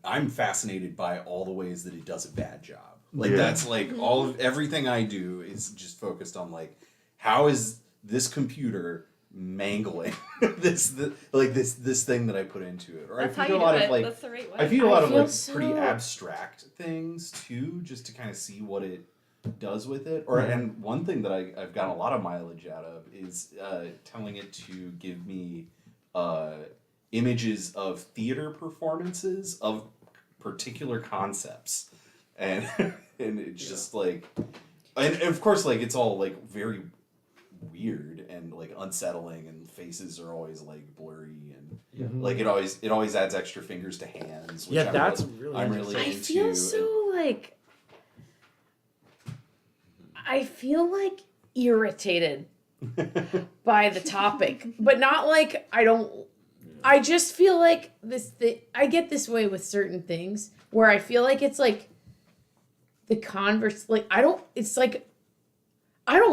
I'm fascinated by all the ways that it does a bad job. Like that's like everything I do is just focused on like how is this computer mangling this thing that I put into it, or That's I how feed you a lot do of it. like That's the right way. I feed a lot of feel like pretty so- abstract things too, just to kind of see what it does with it. Or and one thing that I've gotten a lot of mileage out of is telling it to give me images of theater performances of particular concepts, and and it's just like, and of course like it's all like very weird and like unsettling, and faces are always like blurry, and like it always adds extra fingers to hands. Which Yeah, that's really I'm really I into. feel so like irritated by the topic, but not like I just feel like I get this way with certain things where I feel like it's like the converse, like, I don't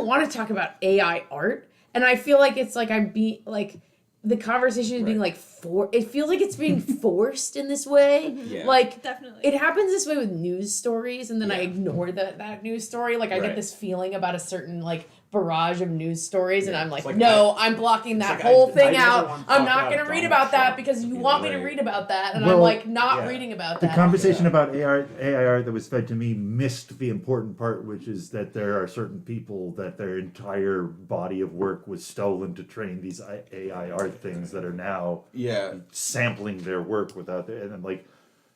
want to talk about AI art. And I feel like it's like the conversation is being like it feels like it's being forced in this way. Yeah. Like, Definitely. it happens this way with news stories, and then I Yeah. ignore that news story. Like, I get Right. this feeling about a certain, like, barrage of news stories, and Yeah. I'm like, It's like no, I'm blocking it's that like whole I thing never out. want to I'm talk not about going to read Donald about that Trump, because you you want know, me to right. read about that, and I'm, Well, like, not yeah. reading about The that. conversation about AI art that was fed to me missed the important part, which is that there are certain people that their entire body of work was stolen to train these AI art things that are now Yeah. sampling their work without and then, like,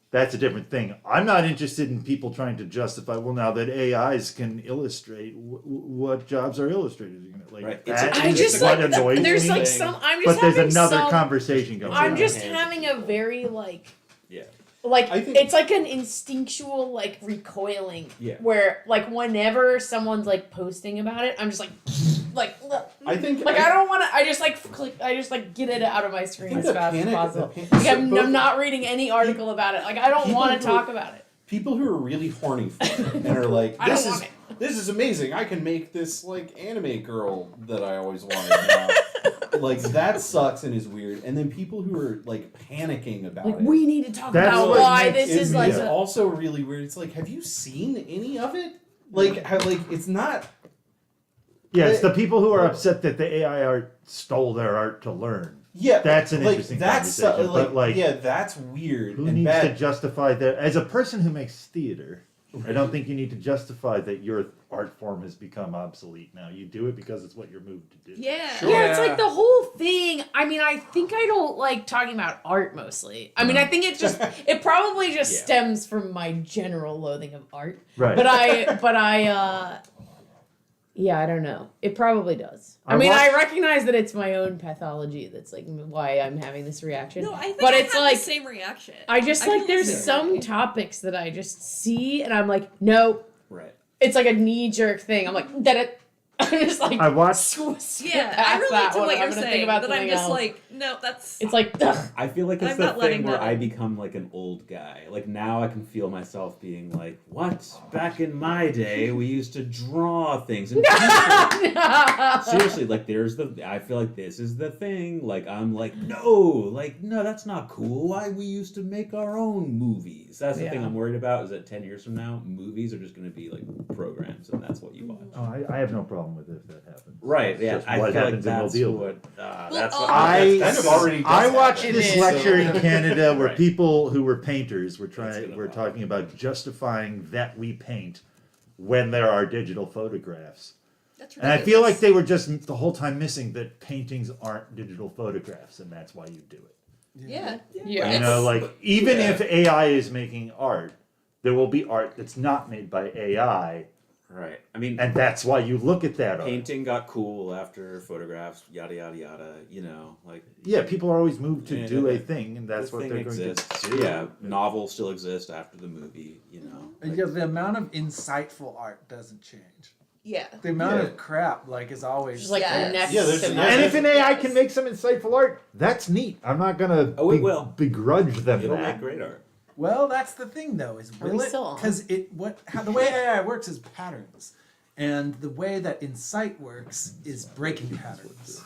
that's a different thing. I'm not interested in people trying to justify, well, now that AIs can illustrate, what jobs are illustrators going to, like, Right. that I is just what like annoys there's me. like some. I'm just But there's having another some. conversation going I'm on. just hands of having a very Yeah. I think- it's like an instinctual like recoiling Yeah. where like whenever someone's like posting about it, I'm just like I think I don't want to. I just like get it out of my screen think as the fast panic- as possible. the Like pan- so I'm not reading any article about it. Like I don't People want who- to talk about it. people who are really horny for it and are like, I don't this want is it. this is amazing. I can make this like anime girl that I always wanted now. Like that sucks and is weird. And then people who are like panicking about Like it. we need to talk That's about what why makes this is like. is also really weird. It's like, have you seen any of it? Like how like it's not. Yeah, it's the people who are upset that the AI art stole their art to learn. Yeah, That's an like, interesting that's conversation, but, like, yeah, that's weird Who and needs bad. to justify that? As a person who makes theater, I don't think you need to justify that your art form has become obsolete now. You do it because it's what you're moved to do. Yeah. Yeah, it's like the whole thing. I mean, I think I don't like talking about art mostly. I mean, I think it probably just Yeah. stems from my general loathing of art. Right. But yeah, I don't know. It probably does. I I mean, I watched- recognize that it's my own pathology that's like why I'm having this reaction. No, I think but I it's have like the same reaction. I just I like feel there's the same some way. topics that I just see and I'm like, no. Right. It's like a knee jerk thing. I'm like, that it. I'm just like I watched- skip Yeah, I past relate that to one. what I'm you're gonna think saying. about That I'm something just else. like, no, that's. It's like, ugh. I feel like it's I'm the not letting thing where that I in. become like an old guy. Like now I can feel myself being like, what? Back in my day, we used to draw things. And seriously, like I feel like this is the thing. Like I'm like, no, that's not cool. Why we used to make our own movies. That's the thing Yeah. I'm worried about is that 10 years from now, movies are just going to be like programs and that's what you watch. Oh, I have no problem with it if that happens. Right, It's yeah. just I what feel like happens and we'll that's deal what, with that's what I That's kind of already I does watched happen. this It is. lecture in Canada where Right. people who were painters were gonna talking about justifying that we paint when there are digital photographs. That's And I feel like they were just the whole time missing that paintings aren't digital photographs, and that's why you do it. Yeah. Yeah. You know, like even Yeah. if AI is making art, there will be art that's not made by AI, Right. I mean, and that's why you look at that art. painting got cool after photographs, yada yada yada. You know, like Yeah, people are always moved to Yeah, do the- a thing, and that's the what thing they're going exists. to do. Yeah, novels still exist after the movie. You know, Yeah, the amount of insightful art doesn't change. Yeah. The amount Yeah. of crap is always Just like Yes. next Yeah, there's- to yeah, And that. if an AI Yes. can make some insightful art, that's neat. I'm not gonna Oh, it will. begrudge them it'll that. make great art. Well, that's the thing though, is Are will we it? still on? Because the way AI works is patterns, and the way that insight works is breaking patterns.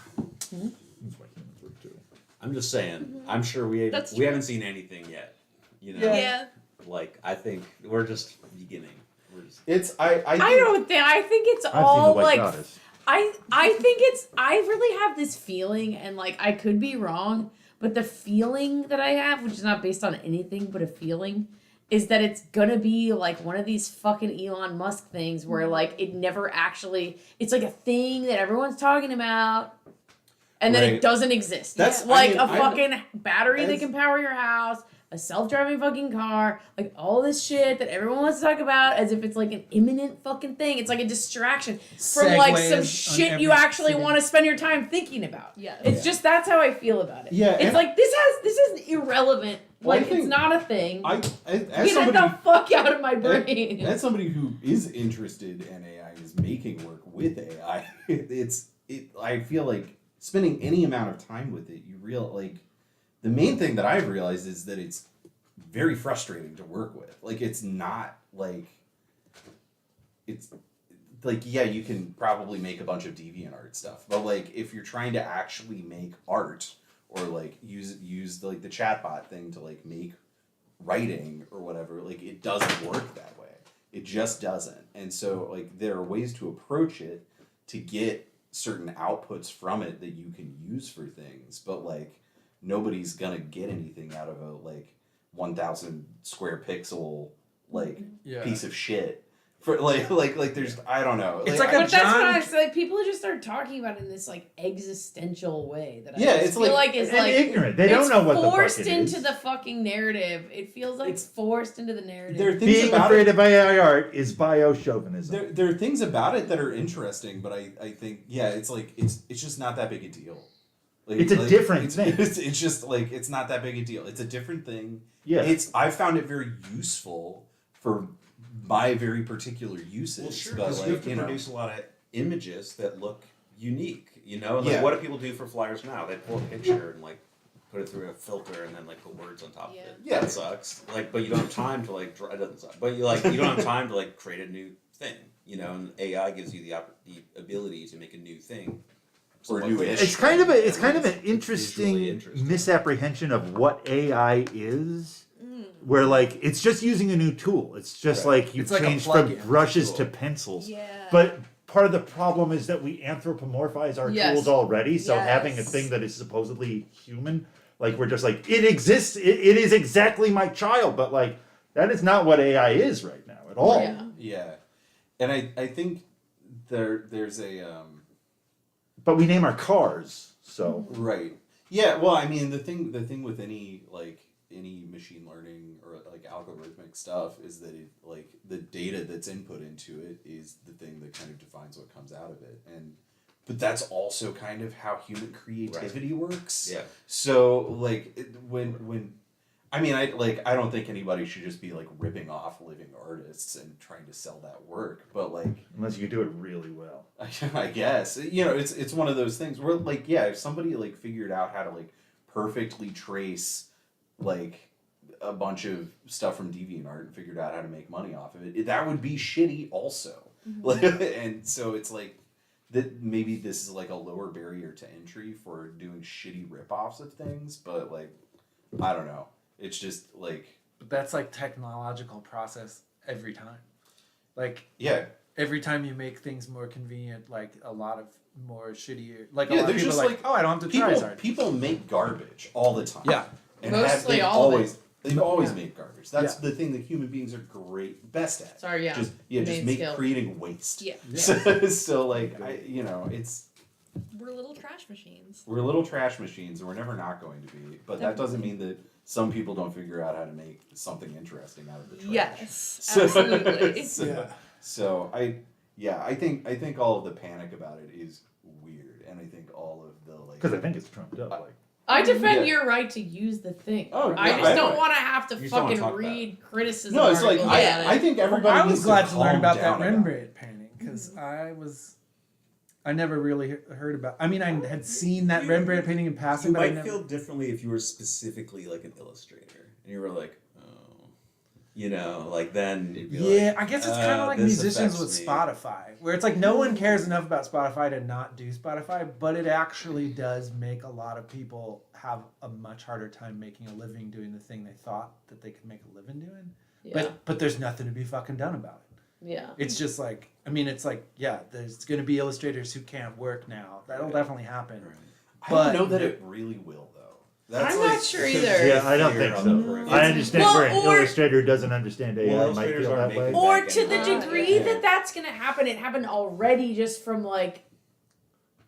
I'm just saying. I'm sure That's we true. haven't seen anything yet. You know, Yeah. Yeah. like I think we're just beginning. We're just It's I don't think. I think it's I've seen the all White like. Goddess. I think it's. I really have this feeling, and like I could be wrong, but the feeling that I have, which is not based on anything but a feeling, is that it's gonna be like one of these fucking Elon Musk things where like it never actually. It's like a thing that everyone's talking about. And then it Right. doesn't exist. That's- It's like I mean, a fucking battery that as- can power your house, a self-driving fucking car, like all this shit that everyone wants to talk about as if it's like an imminent fucking thing. It's like a distraction from like Segues some on shit every you actually single- want to spend your time thinking about. Yes. It's just that's how I feel about it. Yeah, It's and- like this is irrelevant. Well, I Like think it's not a thing. as Get somebody the fuck out of my brain. as somebody who is interested in AI, is making work with AI, I feel like spending any amount of time with it, the main thing that I've realized is that it's very frustrating to work with. Like it's not like it's like, yeah, you can probably make a bunch of DeviantArt stuff, but like if you're trying to actually make art or like use like the chatbot thing to like make writing or whatever, like it doesn't work that way. It just doesn't. And so like there are ways to approach it to get certain outputs from it that you can use for things, but like nobody's gonna get anything out of a like 1,000 square pixel like piece of shit. For like there's I don't know. It's like a But that's what John. I said. Like, people just start talking about it in this like existential way that I Yeah, just it's feel like- like is And like ignorant. They don't it's know what the fuck forced it into is. the fucking narrative. It feels like it's forced into the narrative. There are things Being about afraid it, of AI art is bio-chauvinism. there are things about it that are interesting, but I think it's like it's just not that big a deal. Like, It's a different thing. It's just like it's not that big a deal. It's a different thing. Yeah. I found it very useful for my very particular uses. Well, sure, but because like, you have to you know, produce a lot of images that look unique. You know, like Yeah. what do people do for flyers now? They pull a picture and like put it through a filter and then like put words on top of it. Yeah. That sucks. Like, but you don't have time to like. It doesn't suck. But you don't have time to like create a new thing. You know, and AI gives you the ability to make a new thing. Or what- new-ish. It's kind of an visually interesting interesting. misapprehension of what AI is. Where like it's just using a new tool. It's just like you It's like a changed from plug-in brushes tool. to pencils. Yeah. But part of the problem is that we anthropomorphize our Yes. tools already. So having a Yes. thing that is supposedly human, like we're just like it exists. It is exactly my child, but like that is not what AI is right now at all. Yeah. Yeah, and I think there's a But we name our cars. So right. Yeah, well, I mean the thing with any machine learning or like algorithmic stuff is that it like the data that's input into it is the thing that kind of defines what comes out of it, but that's also kind of how human creativity works. Yeah. So like when I mean I don't think anybody should just be like ripping off living artists and trying to sell that work, but like unless you do it really well. I guess it's one of those things where like if somebody like figured out how to like perfectly trace like a bunch of stuff from DeviantArt and figured out how to make money off of it, that would be shitty also. Like, and so it's like that maybe this is like a lower barrier to entry for doing shitty ripoffs of things, but like I don't know. It's just like But that's like technological process every time. Like yeah. every time you make things more convenient, like a lot of more shittier. Like a Yeah, lot of there's people just are like, oh, I don't have to try as hard. People make garbage all the time. Yeah. And Mostly they've all of always they've always Yeah. made garbage. That's Yeah. the thing that human beings are best at. Sorry, yeah. Just Main make skill. creating waste. Yeah. So like it's We're little trash machines. we're little trash machines and we're never not going to be. But that doesn't mean that some people don't figure out how to make something interesting out of the trash. Yes, So- absolutely. so I think all of the panic about it is weird, and I think all of the like Because I think it's trumped up. Like I defend Yeah. your right to use the thing. Oh, I yeah, just I don't know. want to have to You just don't wanna fucking talk about read criticism. no, it's like articles I about it. think everybody. I was needs glad to calm learn about that down about it. Rembrandt painting because I never really heard about. I mean, I had seen that Rembrandt painting in passing, You but I might never. feel differently if you were specifically like an illustrator and you were like, oh, you know, like then it'd be Yeah, like, I guess it's kind of like this musicians with affects me. Spotify, where it's like no one cares enough about Spotify to not do Spotify, but it actually does make a lot of people have a much harder time making a living doing the thing they thought that they could make a living doing. Yeah. But there's nothing to be fucking done about it. Yeah. It's just like, I mean, it's like, yeah, there's going to be illustrators who can't work now. That'll definitely happen. I But- don't know that it really will though. I'm not sure either. yeah, I don't Clear think on so. the periphery. I understand Well, where an or- illustrator doesn't understand AI Well, might illustrators feel aren't that way. making Or back to the end. degree Yeah. that that's going to happen, it happened already just from like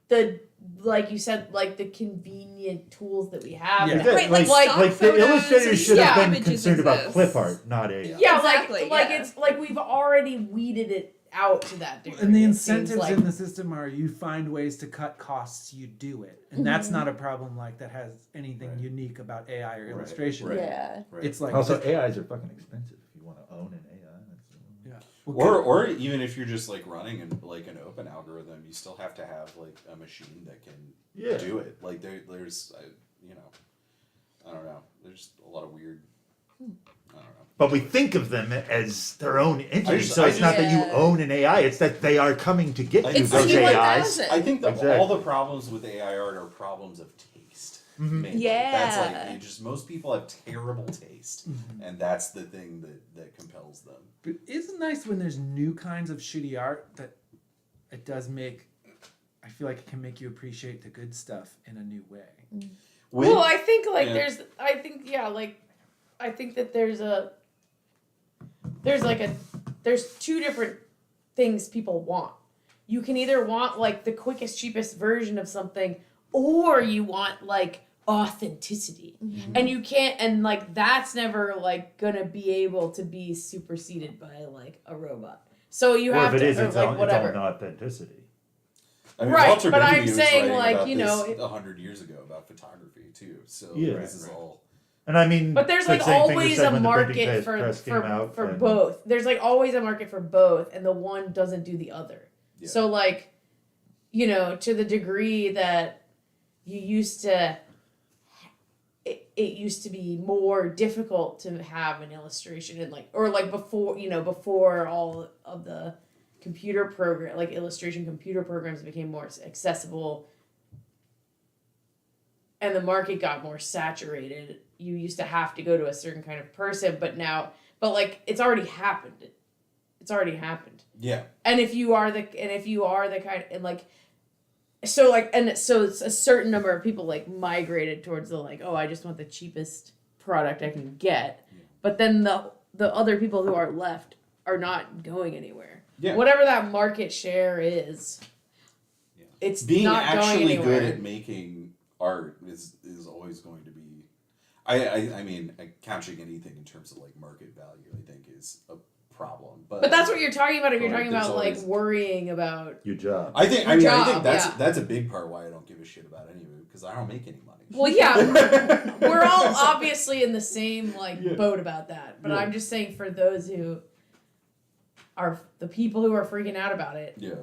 the, like you said, like the convenient tools that we have. Yeah. now. Yeah, Right, like, like stock like the photos illustrators and should have stock been images concerned about exist. clip art, not AI. Yeah, Exactly, like yeah. it's like we've already weeded it out to that degree. And the it seems incentives like. in the system are you find ways to cut costs, you do it. And that's not a problem like that has anything Right. unique about AI or Right, illustration. right. Yeah. Right. It's like Also, AIs are fucking expensive if you want to own an AI. Or even if you're just like running like an open algorithm, you still have to have like a machine that can Yeah. do it. Like there's I don't know. There's a lot of weird But we think of them as their own entity. just- So I it's not that you just- own an AI; it's that they are coming to get you. It's Those AIs. I think that Exactly. all the problems with AI art are problems of taste. Mainly. That's Yeah. like most people have terrible taste, and that's the thing that compels them. But isn't it nice when there's new kinds of shitty art that it does make. I feel like it can make you appreciate the good stuff in a new way. Well, I think like Yeah. I think that there's two different things people want. You can either want like the quickest, cheapest version of something, or you want like authenticity. And you can't, and like that's never like gonna be able to be superseded by like a robot. So you Or have if it to, is, or, it's like all whatever. authenticity. I mean, Right, Walter but Benjamin I'm was saying, writing like, about you this know, 100 years ago about photography too. So Yeah. this is all. And I mean, But there's the like same thing was always said a when the printing market press came out, for and- both. There's like always a market for both, and the one doesn't do the other. Yeah. So like, you know, to the degree that you used to, it used to be more difficult to have an illustration and like, or like before all of the computer program, like illustration computer programs became more accessible and the market got more saturated, you used to have to go to a certain kind of person, but like it's already happened. It's already happened. Yeah. And if you are the kind, and like, so like, and so it's a certain number of people like migrated towards the like, oh, I just want the cheapest product I can get. But then the other people who are left are not going anywhere. Yeah. Whatever that market share is, it's Being not going actually anywhere. good at making art is always going to be. I mean, couching anything in terms of like market value, I think is a problem. But that's what you're talking about if you're Like, talking there's about like always- worrying about. your job. I think Your job, that's yeah. that's a big part why I don't give a shit about any of it because I don't make any money. Well, yeah, we're all obviously in the same like Yeah. boat about that. But Yeah. I'm just saying for those who are the people who are freaking out about it. Yeah.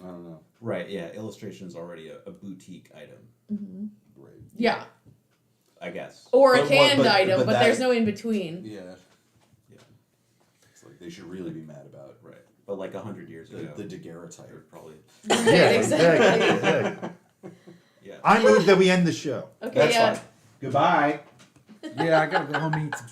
I don't know. Right, yeah, illustration is already a boutique item, Right. Yeah, I guess. or a But what- canned but- item, but but that- there's no in between. Yeah. Yeah. It's like they should really be mad about Right. But like 100 years ago, the daguerreotype probably. Yeah, exactly. exactly. yeah. I move that we end the show. Okay, That's yeah. fine. Goodbye. Yeah, I gotta go home and eat some